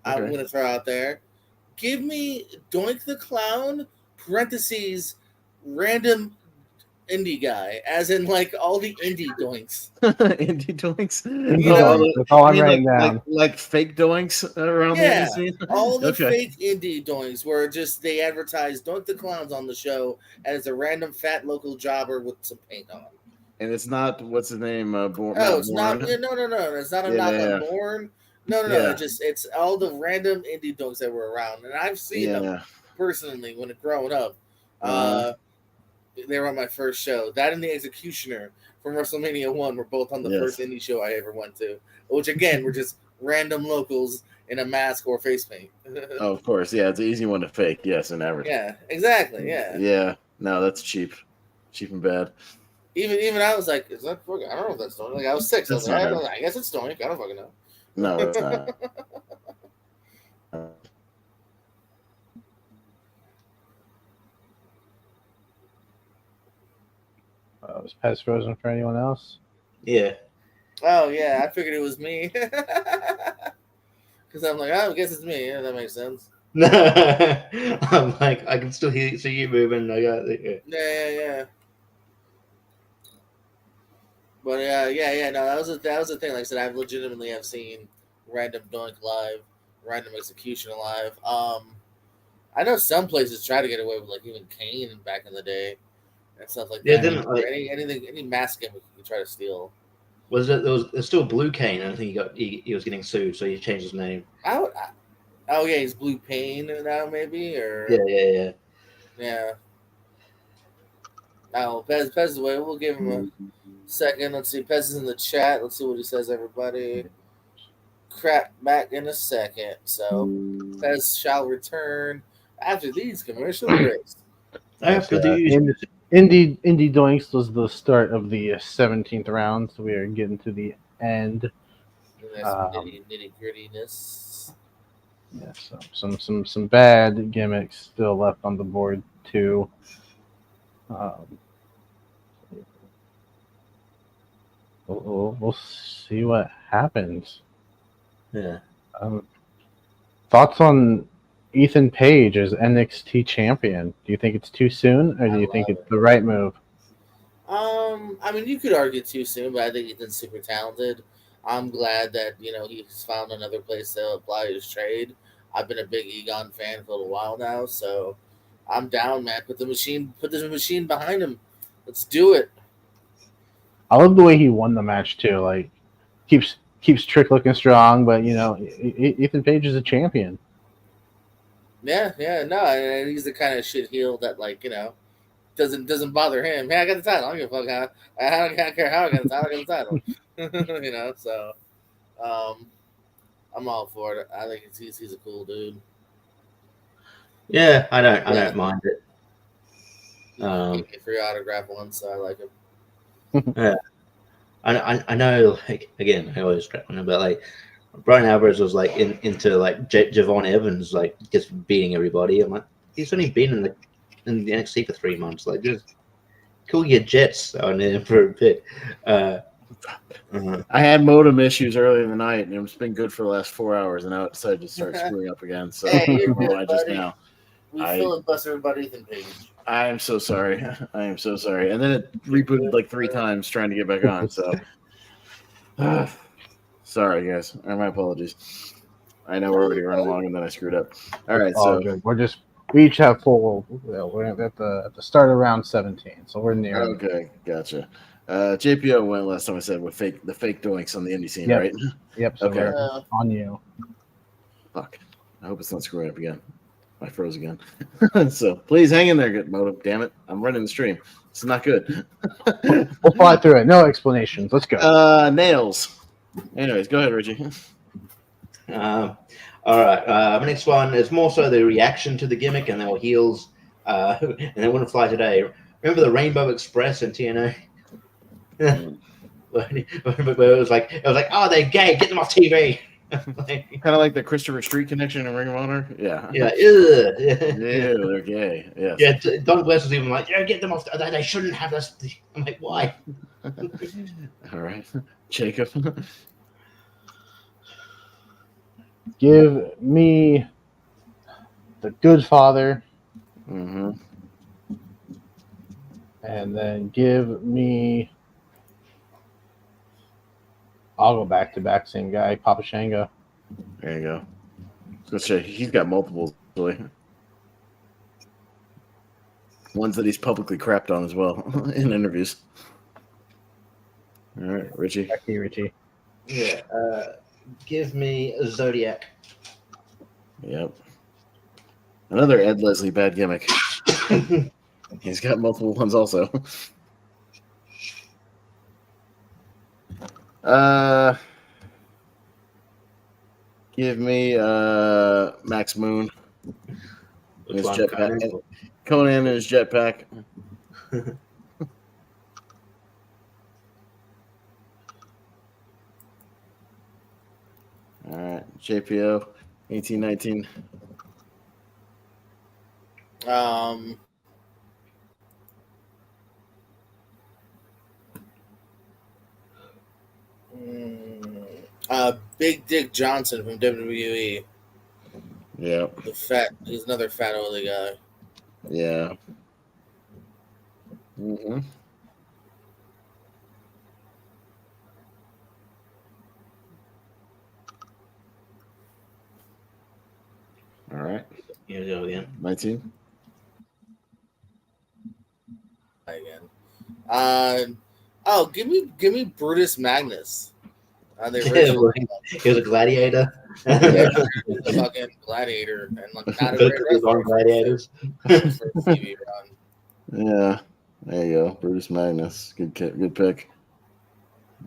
I'm Okay. gonna throw out there. Give me Doink the Clown parentheses random indie guy, as in like all the indie doinks. Indie doinks. That's all I'm writing down. Like fake doinks around the indie scene? All the Okay. fake indie doinks where just they advertise Doink the Clowns on the show and it's a random fat local jobber with some paint on. And it's not what's his name? It's not. Yeah, no. It's not a knock on Bourne. No. Yeah. It's all the random indie doinks that were around, and I've seen them personally when growing up. They were on my first show. That and the Executioner from WrestleMania 1 were both on the first indie show I ever went to, which again were just random locals in a mask or face paint. Oh, of course. Yeah, it's an easy one to fake. Yes, and average. Yeah, exactly. Yeah. Yeah. No, that's cheap. Cheap and bad. Even I was like, is that fucking? I don't know if that's Doink. Like I was 6. I was like, I guess it's Doink. I don't fucking know. No, it's not. Was Pez frozen for anyone else? Yeah. Oh yeah, I figured it was me. Because I'm like, I guess it's me. Yeah, that makes sense. I'm like, I can still see you moving. Yeah. But no, that was the thing. Like I said, I legitimately have seen random Doink live, random Execution live. I know some places try to get away with like even Kane back in the day and stuff like that. Didn't like any mask gimmick you could try to steal. There's still Blue Kane, and I think he was getting sued, so he changed his name. Oh yeah, he's Blue Pain now maybe or yeah. Oh, Pez is away. We'll give him a second. Let's see. Pez is in the chat. Let's see what he says, everybody. Crap back in a second. So Pez shall return after these commercial breaks. After these. Indie Doinks was the start of the 17th round, so we are getting to the end. That's nitty grittiness. Yeah, so some bad gimmicks still left on the board too. We'll see what happens. Yeah. Thoughts on Ethan Page as NXT champion? Do you think it's too soon, or do you think it's the right move? I mean, you could argue too soon, but I think Ethan's super talented. I'm glad that he's found another place to apply his trade. I've been a big Egon fan for a little while now, so I'm down, man. Put the machine behind him. Let's do it. I love the way he won the match too. Like keeps Trick looking strong, but Ethan Page is a champion. Yeah, no, and he's the kind of shit heel that doesn't bother him. Hey, I got the title. I don't give a fuck I don't care how I got the title. I got the title. So I'm all for it. I think he's a cool dude. Yeah, I don't mind it. Gave me a free autograph once, so I like him. Yeah, I know. Like again, I always crap on him, but like Brian Alvarez was like into Javon Evans, like just beating everybody. I'm like, he's only been in the NXT for 3 months. Like, just cool your jets on him for a bit. I had modem issues earlier in the night, and it's been good for the last 4 hours, and now it decided to start screwing up again. So hey, just now. We filibustered about Ethan Page. I am so sorry. And then it rebooted like 3 times trying to get back on. So sorry, guys. My apologies. I know we're already running long, and then I screwed up. All right, so good. We each have full. We're at the start of round 17, so we're near. Okay, gotcha. JPO went last time I said with the fake doinks on the indie scene, right? Yep. So okay. On you. Fuck. I hope it's not screwing up again. I froze again. So please hang in there, good modem. Damn it. I'm running the stream. It's not good. We'll fly through it. No explanations. Let's go. Nails. Anyways, go ahead, Richie. All right. My next one is more so the reaction to the gimmick, and they were heels, and they wouldn't fly today. Remember the Rainbow Express in TNA? Where it was like, oh, they're gay. Get them off TV. Kind of like the Christopher Street connection in Ring of Honor. Yeah. Yeah. Ew, they're gay. Yes. Yeah. Don Bless was even like, yeah, get them off. They shouldn't have this. I'm like, why? All right, Jacob. Give me the Good Father. Mm-hmm. And then give me. I'll go back to back. Same guy, Papa Shango. There you go. I was gonna say he's got multiple, really. Ones that he's publicly crapped on as well in interviews. All right, Richie. Back to you, Richie. Yeah. Give me a Zodiac. Yep. Another Ed Leslie bad gimmick. He's got multiple ones also. Give me Max Moon. His jetpack. Conan and his jetpack. All right, JPO, 1819. Big Dick Johnson from WWE. Yeah. He's another fat oily guy. Yeah. Mm-hmm. All right. Here we go again. 19. Again. Give me Brutus Magnus. He was a gladiator. The fucking gladiator and like not a great wrestler. Gladiators. TV run. Yeah. There you go. Brutus Magnus. Good pick.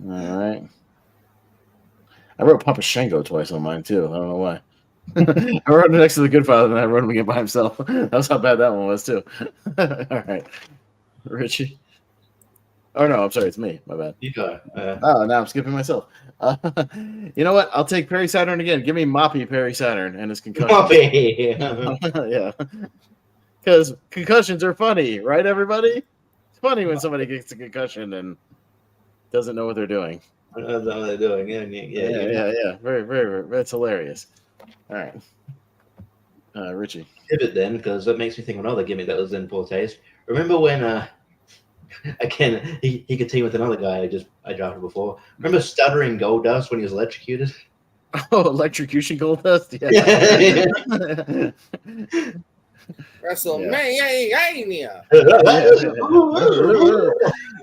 All right. I wrote Papa Shango twice on mine too. I don't know why. I wrote him next to the Good Father, and then I wrote him again by himself. That was how bad that one was too. All right, Richie. Oh no, I'm sorry, it's me. My bad. You go. Oh, now I'm skipping myself. You know what? I'll take Perry Saturn again. Give me Moppy Perry Saturn and his concussion. Moppy. Yeah, because concussions are funny, right? Everybody, it's funny when somebody gets a concussion and doesn't know what they're doing. I don't know what they're doing. Yeah. Very, very. That's hilarious. All right, Richie. Pivot then, because that makes me think of another gimmick that was in poor taste. Remember when again he could team with another guy I drafted before. Remember Stuttering Goldust when he was electrocuted? Oh, electrocution Goldust. Yeah. WrestleMania.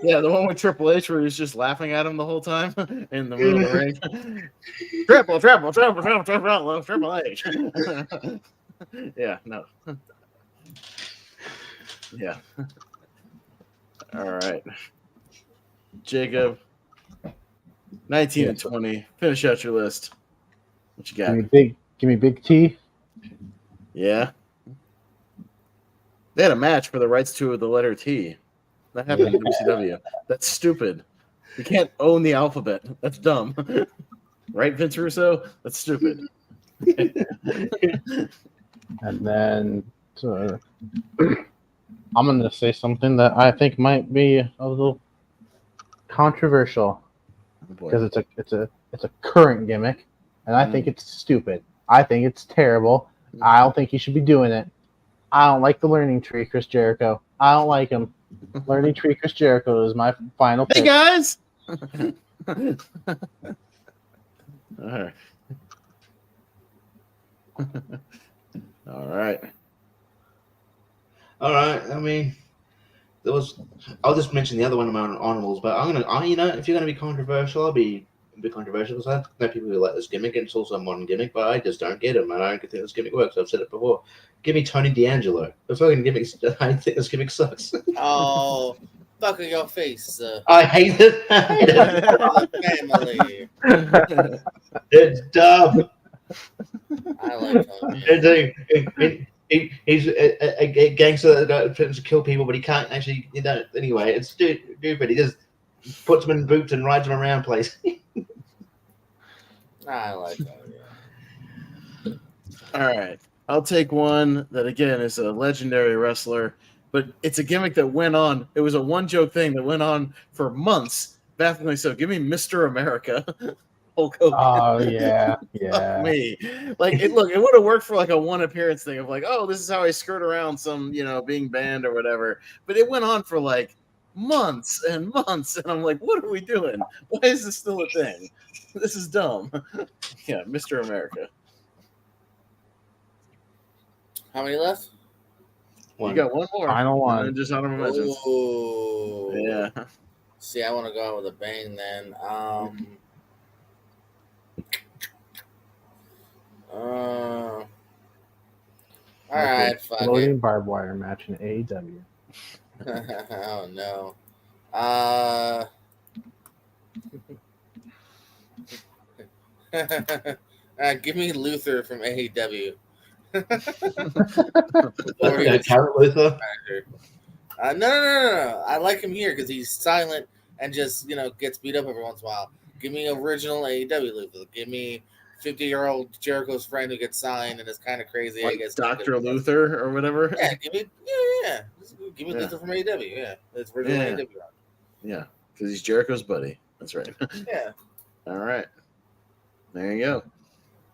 Yeah, the one with Triple H where he's just laughing at him the whole time in the middle of the ring. Triple H. Yeah, no. Yeah. All right. Jacob, 19 and 20. Finish out your list. What you got? Give me Big T. Yeah. They had a match for the rights to the letter T. That happened in WCW. That's stupid. You can't own the alphabet. That's dumb. Right, Vince Russo? That's stupid. And then I'm going to say something that I think might be a little controversial because it's a current gimmick, and I think it's stupid. I think it's terrible. I don't think he should be doing it. I don't like the Learning Tree, Chris Jericho. I don't like him. Learning Tree, Chris Jericho is my final pick. Hey, guys! All right. All right. All right. I mean, I'll just mention the other one of my honorables, but if you're gonna be controversial, I'll be a bit controversial because I know people who like this gimmick, and it's also a modern gimmick, but I just don't get it, man. I don't think this gimmick works. I've said it before. Give me Tony D'Angelo. The fucking gimmick. I think this gimmick sucks. Oh, fuck in your face. I hate it. Family. It's dumb. I like Tony. He's a gangster that tries to kill people, but he can't actually. Anyway, it's stupid. He just puts them in boots and rides them around place. I like Tony. All right. I'll take one that, again, is a legendary wrestler, but it's a gimmick that went on. It was a one-joke thing that went on for months. Bafflingly so. Give me Mr. America. Hulk Hogan. Oh, yeah. Fuck me. Like, it would have worked for like a one appearance thing of like, oh, this is how I skirt around some, being banned or whatever. But it went on for like months and months. And I'm like, what are we doing? Why is this still a thing? This is dumb. Yeah, Mr. America. How many left? You got one more. Final one. And then just honorable mentions. Ooh. Yeah. See, I want to go out with a bang then. All right, fuck Floating it. barbed wire match in AEW. Oh no. Give me Luther from AEW. Carrot Luther. No. I like him here because he's silent and just gets beat up every once in a while. Give me original AEW Luther. Give me 50-year-old Jericho's friend who gets signed and is kind of crazy. Like I guess Dr. Luther or whatever. Yeah, give me Luther from AEW. Yeah, it's original AEW. Yeah, because he's Jericho's buddy. That's right. Yeah. All right. There you go.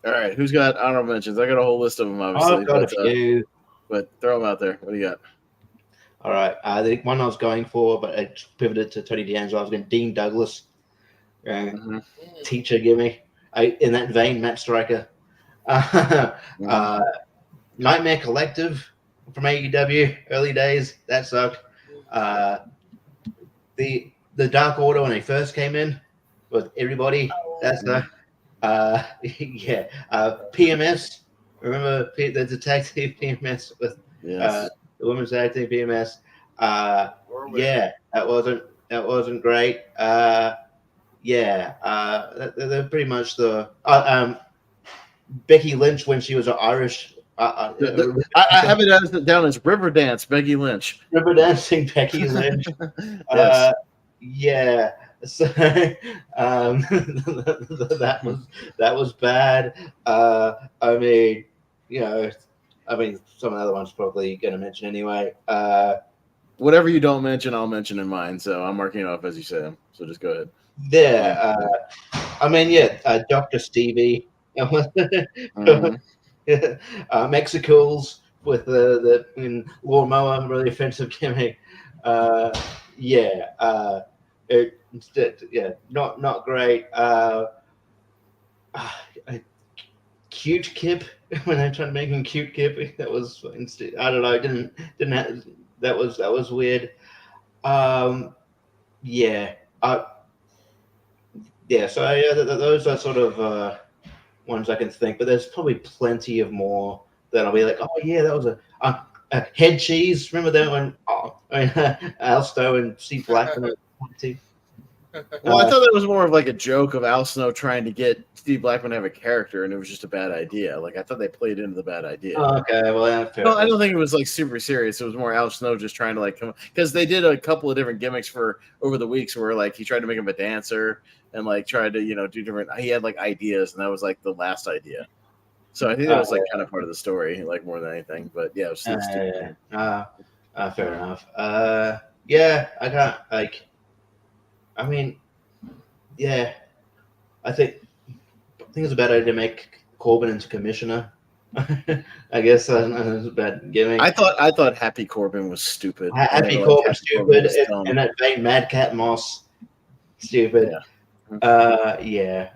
All right. Who's got honorable mentions? I got a whole list of them, obviously. I've got a few. But throw them out there. What do you got? All right. The one I was going for, but I pivoted to Tony D'Angelo. I was going Dean Douglas. Teacher gimmick. In that vein, Matt Striker. Nightmare Collective from AEW, early days. That sucked. The Dark Order when they first came in with everybody. That sucked. PMS. Remember the tag team PMS with the women's tag team PMS. That wasn't great. They're pretty much the Becky Lynch when she was an Irish. I have it down as River Dance, Becky Lynch. River Dancing Becky Lynch. Yes. Yeah. So that was bad. I mean, some of the other ones probably going to mention anyway. Whatever you don't mention, I'll mention in mine. So I'm marking it off as you say them. So just go ahead. Yeah. Dr. Stevie. Mhm. Mexicals with the lawnmower, really offensive gimmick. Not great. Cute Kip when they tried to make him Cute Kip, that was I don't know. Didn't have, that was weird. Yeah. Those are sort of ones I can think, but there's probably plenty of more that I'll be like, oh yeah, that was a head cheese. Remember that one? Al Stowe and Steve Blackman. Well, I thought that was more of like a joke of Al Snow trying to get Steve Blackman to have a character, and it was just a bad idea. Like I thought they played into the bad idea. Okay, well, yeah, fair. No, I don't think it was like super serious. It was more Al Snow just trying to like come, because they did a couple of different gimmicks for over the weeks where like he tried to make him a dancer and like tried to do different. He had like ideas, and that was like the last idea. So I think that was like kind of part of the story, like more than anything. But yeah, it was still stupid. Fair enough. Yeah, I can't like. I mean, yeah, I think it's a bad idea to make Corbin into commissioner. I guess that's a bad gimmick. I thought Happy Corbin was stupid. Happy Corbin stupid, and that vain Madcap Moss stupid. Yeah.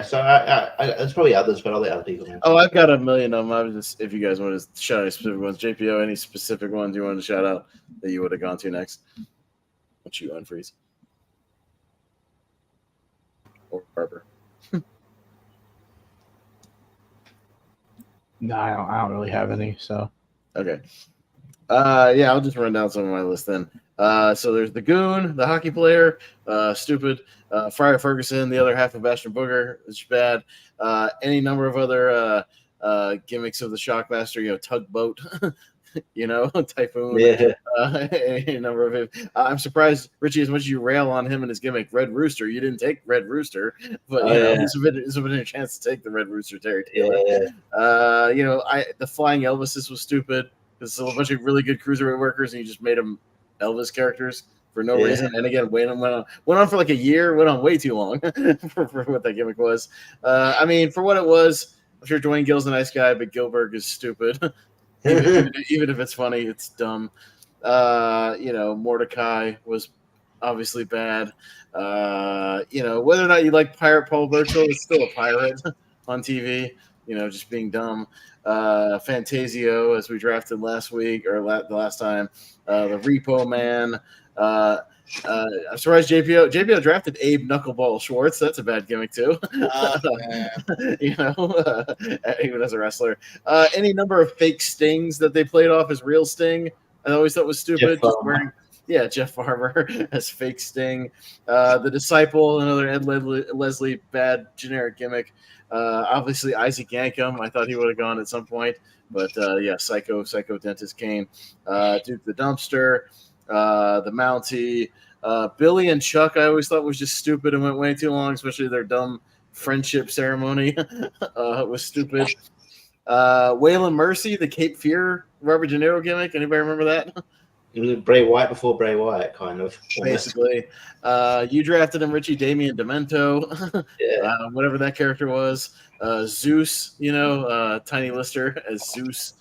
So there's probably others, but I'll let other people answer. Oh, I've got a million of them. I was just, if you guys want to shout out any specific ones, JPO, any specific ones you wanted to shout out that you would have gone to next? What you unfreeze? Or Barber? No, I don't really have any. So okay. Yeah, I'll just run down some of my list then. So there's the Goon, the hockey player, stupid. Friar Ferguson, the other half of Bastion Booger, is bad. Any number of other gimmicks of the Shockmaster, Tugboat, Typhoon. Yeah. Any number of it. I'm surprised, Richie, as much as you rail on him and his gimmick, Red Rooster, you didn't take Red Rooster, but it's been a chance to take the Red Rooster, Terry Taylor. The Flying Elvises was stupid. There's a bunch of really good cruiserweight workers, and you just made them Elvis characters for no reason. And again, went on for like a year, went on way too long for what that gimmick was. I mean, for what it was, I'm sure Dwayne Gill's a nice guy, but Gilbert is stupid. even if it's funny, it's dumb. Mordecai was obviously bad. Whether or not you like Pirate Paul Burchill, it's still a pirate on TV. Just being dumb. Fantasio, as we drafted last week or the last time. The Repo Man. I'm surprised JPO drafted Abe Knuckleball Schwartz. That's a bad gimmick too. Even as a wrestler. Any number of fake stings that they played off as real Sting, I always thought was stupid. Jeff Barber as fake Sting. The Disciple, another Ed Leslie bad generic gimmick. Obviously Isaac Yankum, I thought he would have gone at some point, but Psycho Dentist Kane, Duke the Dumpster, the Mountie, Billy and Chuck, I always thought was just stupid and went way too long, especially their dumb friendship ceremony was stupid. Waylon Mercy, the Cape Fear Robert De Niro gimmick. Anybody remember that? It was Bray Wyatt before Bray Wyatt, kind of. Basically. You drafted him, Richie, Damien Demento, whatever that character was. Zeus, Tiny Lister as Zeus.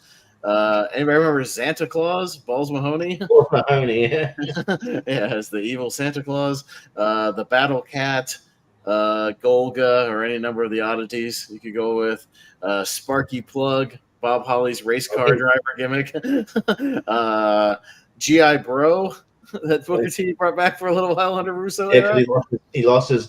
Anybody remember Santa Claus? Balls Mahoney? Balls Mahoney, yeah. As the evil Santa Claus. The Battle Cat, Golga, or any number of the oddities you could go with. Sparky Plug, Bob Holly's race car driver gimmick. G.I. Bro, that Booker T brought back for a little while under Russo. Yeah, he lost the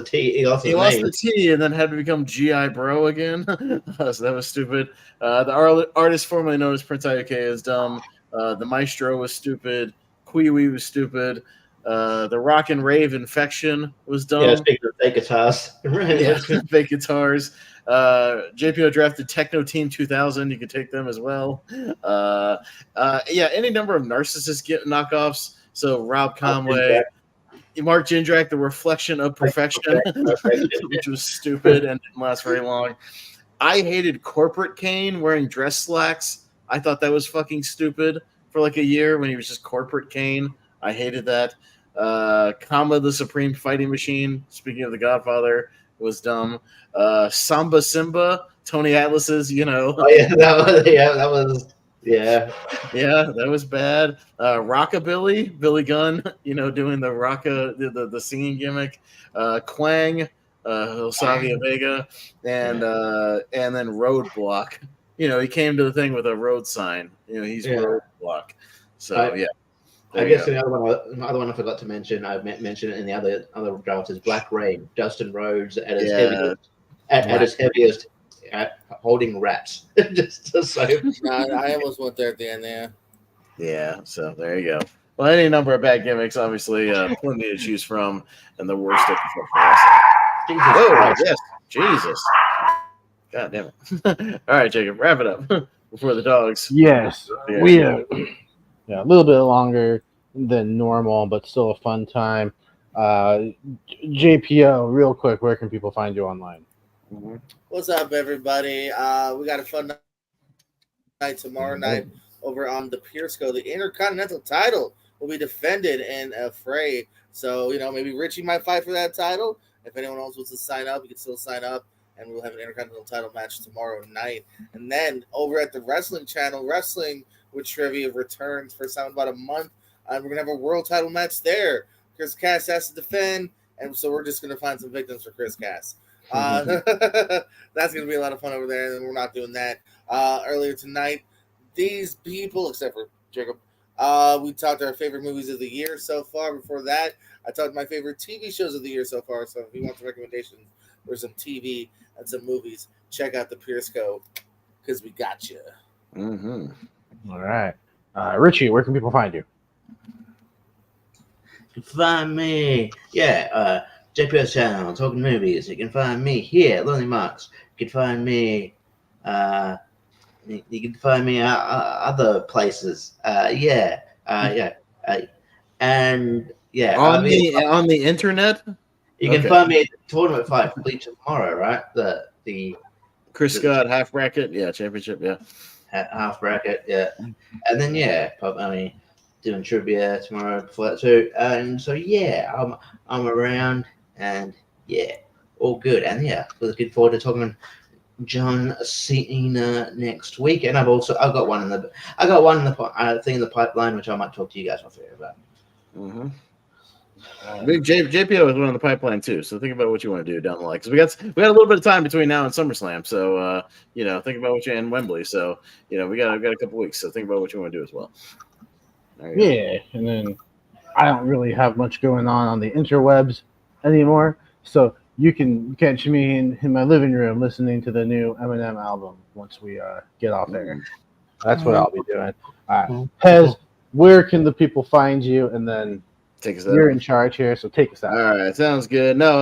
T. He lost the T and then had to become G.I. Bro again. So that was stupid. The artist formerly known as Prince Iuke is dumb. The Maestro was stupid. Kwee-Wee was stupid. The Rock and Rave Infection was dumb. Yeah, speaking of fake guitars. Yeah, fake guitars. JPO drafted Techno Team 2000. You could take them as well. Yeah, any number of narcissist knockoffs. So Rob Conway, Mark Jindrak, The Reflection of Perfection, which was stupid and didn't last very long. I hated Corporate Kane wearing dress slacks. I thought that was fucking stupid for like a year when he was just Corporate Kane. I hated that. Kama the Supreme Fighting Machine, speaking of The Godfather, was dumb. Samba Simba, Tony Atlas's, Oh, yeah, that was. Yeah, that was bad. Rockabilly, Billy Gunn, doing the the singing gimmick. Quang, Savia Vega, and then Roadblock. He came to the thing with a road sign. He's Roadblock. So I guess the other one I forgot to mention. I mentioned it in the other draft is Black Rain, Dustin Rhodes at his heaviest at holding rats. just so. I almost went there at the end. Yeah. So there you go. Well, any number of bad gimmicks, obviously, plenty to choose from, and the worst of the whoa, yes, Jesus. God damn it. All right, Jacob, wrap it up before the dogs. Yes. We a little bit longer than normal, but still a fun time. JPO, real quick, where can people find you online? What's up, everybody? We got a fun night tomorrow night over on the Piersco. The Intercontinental title will be defended in a fray. So, maybe Richie might fight for that title. If anyone else wants to sign up, you can still sign up. And we'll have an Intercontinental title match tomorrow night. And then over at the Wrestling Channel, Wrestling with Trivia returns for about a month. We're going to have a world title match there. Chris Cass has to defend. And so we're just going to find some victims for Chris Cass. That's going to be a lot of fun over there. And we're not doing that. Earlier tonight, these people, except for Jacob, we talked our favorite movies of the year so far. Before that, I talked my favorite TV shows of the year so far. So if you want some recommendations for some TV and some movies, check out the Piersco because we got you. All right. Richie, where can people find you? You can find me, JPS channel, Talking Movies. You can find me here, Lonely Marks. You can find me, other places. On the internet. You can find me at the tournament fight Bleach tomorrow, right? The Chris Scott half bracket, championship, half bracket, and then doing trivia tomorrow before that too. And so I'm around, and all good. And looking forward to talking John Cena next week. And I've got one in the thing in the pipeline, which I might talk to you guys off here about. Big JPO is one on the pipeline too, so think about what you want to do down the line. Because we got a little bit of time between now and SummerSlam, so think about what you and Wembley. So we got a couple weeks, so think about what you want to do as well. And then I don't really have much going on the interwebs anymore, so you can catch me in my living room listening to the new Eminem album once we get off there. That's what I'll be doing. Pez, where can the people find you? And then you're in charge here, so take us out. All right, sounds good. No,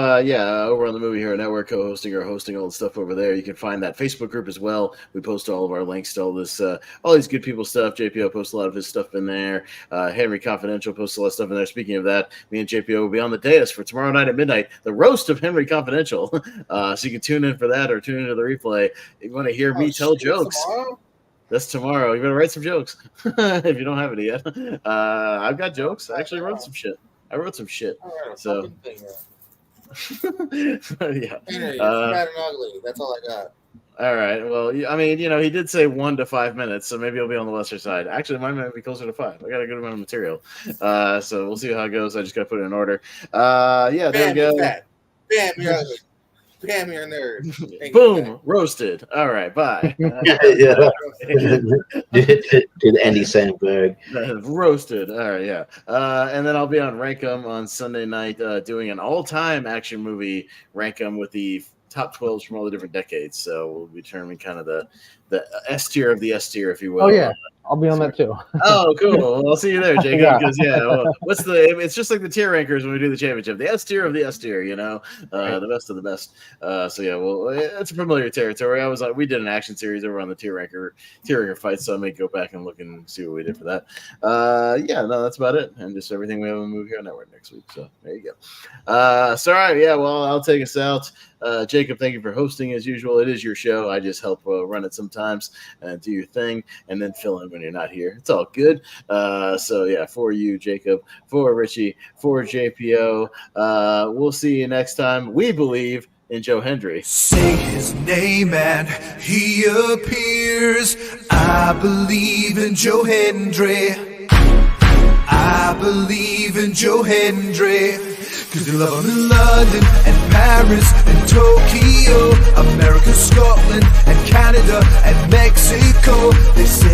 over on the Movie Hero Network, co-hosting or hosting all the stuff over there. You can find that Facebook group as well. We post all of our links to all this, all these good people stuff. JPO posts a lot of his stuff in there. Henry Confidential posts a lot of stuff in there. Speaking of that, me and JPO will be on the dais for tomorrow night at midnight, the roast of Henry Confidential. So you can tune in for that or tune into the replay. If you want to hear me tell jokes. Tomorrow? That's tomorrow. You better write some jokes if you don't have any yet. I've got jokes. I actually wrote some shit. So Henry, fat and ugly. That's all I got. All right. Well, I mean, he did say 1 to 5 minutes, so maybe he'll be on the lesser side. Actually, mine might be closer to 5. I got a good amount of material, so we'll see how it goes. I just got to put it in order. There we go. Bam, you're ugly. Bam, you're a nerd. Boom, roasted. All right, bye. Did Andy Sandberg roasted? All right, and then I'll be on Rankum on Sunday night doing an all-time action movie Rankum with the top 12s from all the different decades. So we'll be determining kind of the S tier of the S tier, if you will. Oh yeah, I'll be on that too. Oh, cool. Well, I'll see you there, Jacob. Yeah. Because it's just like the tier rankers when we do the championship. The S tier of the S tier, the best of the best. So yeah, well, it's a familiar territory. We did an action series over on the tier ranker fights, so I may go back and look and see what we did for that. Yeah, no, that's about it, and just everything we have on Move Here Network next week. So there you go. So all right, yeah, well, I'll take us out. Jacob, thank you for hosting as usual. It is your show. I just help run it sometimes and do your thing, and then fill in when you're not here. It's all good. So yeah, for you, Jacob, for Richie, for JPO. We'll see you next time. We believe in Joe Hendry. Say his name and he appears. I believe in Joe Hendry. I believe in Joe Hendry. Cause they love him in London and Paris and Tokyo, America, Scotland and Canada and Mexico. They say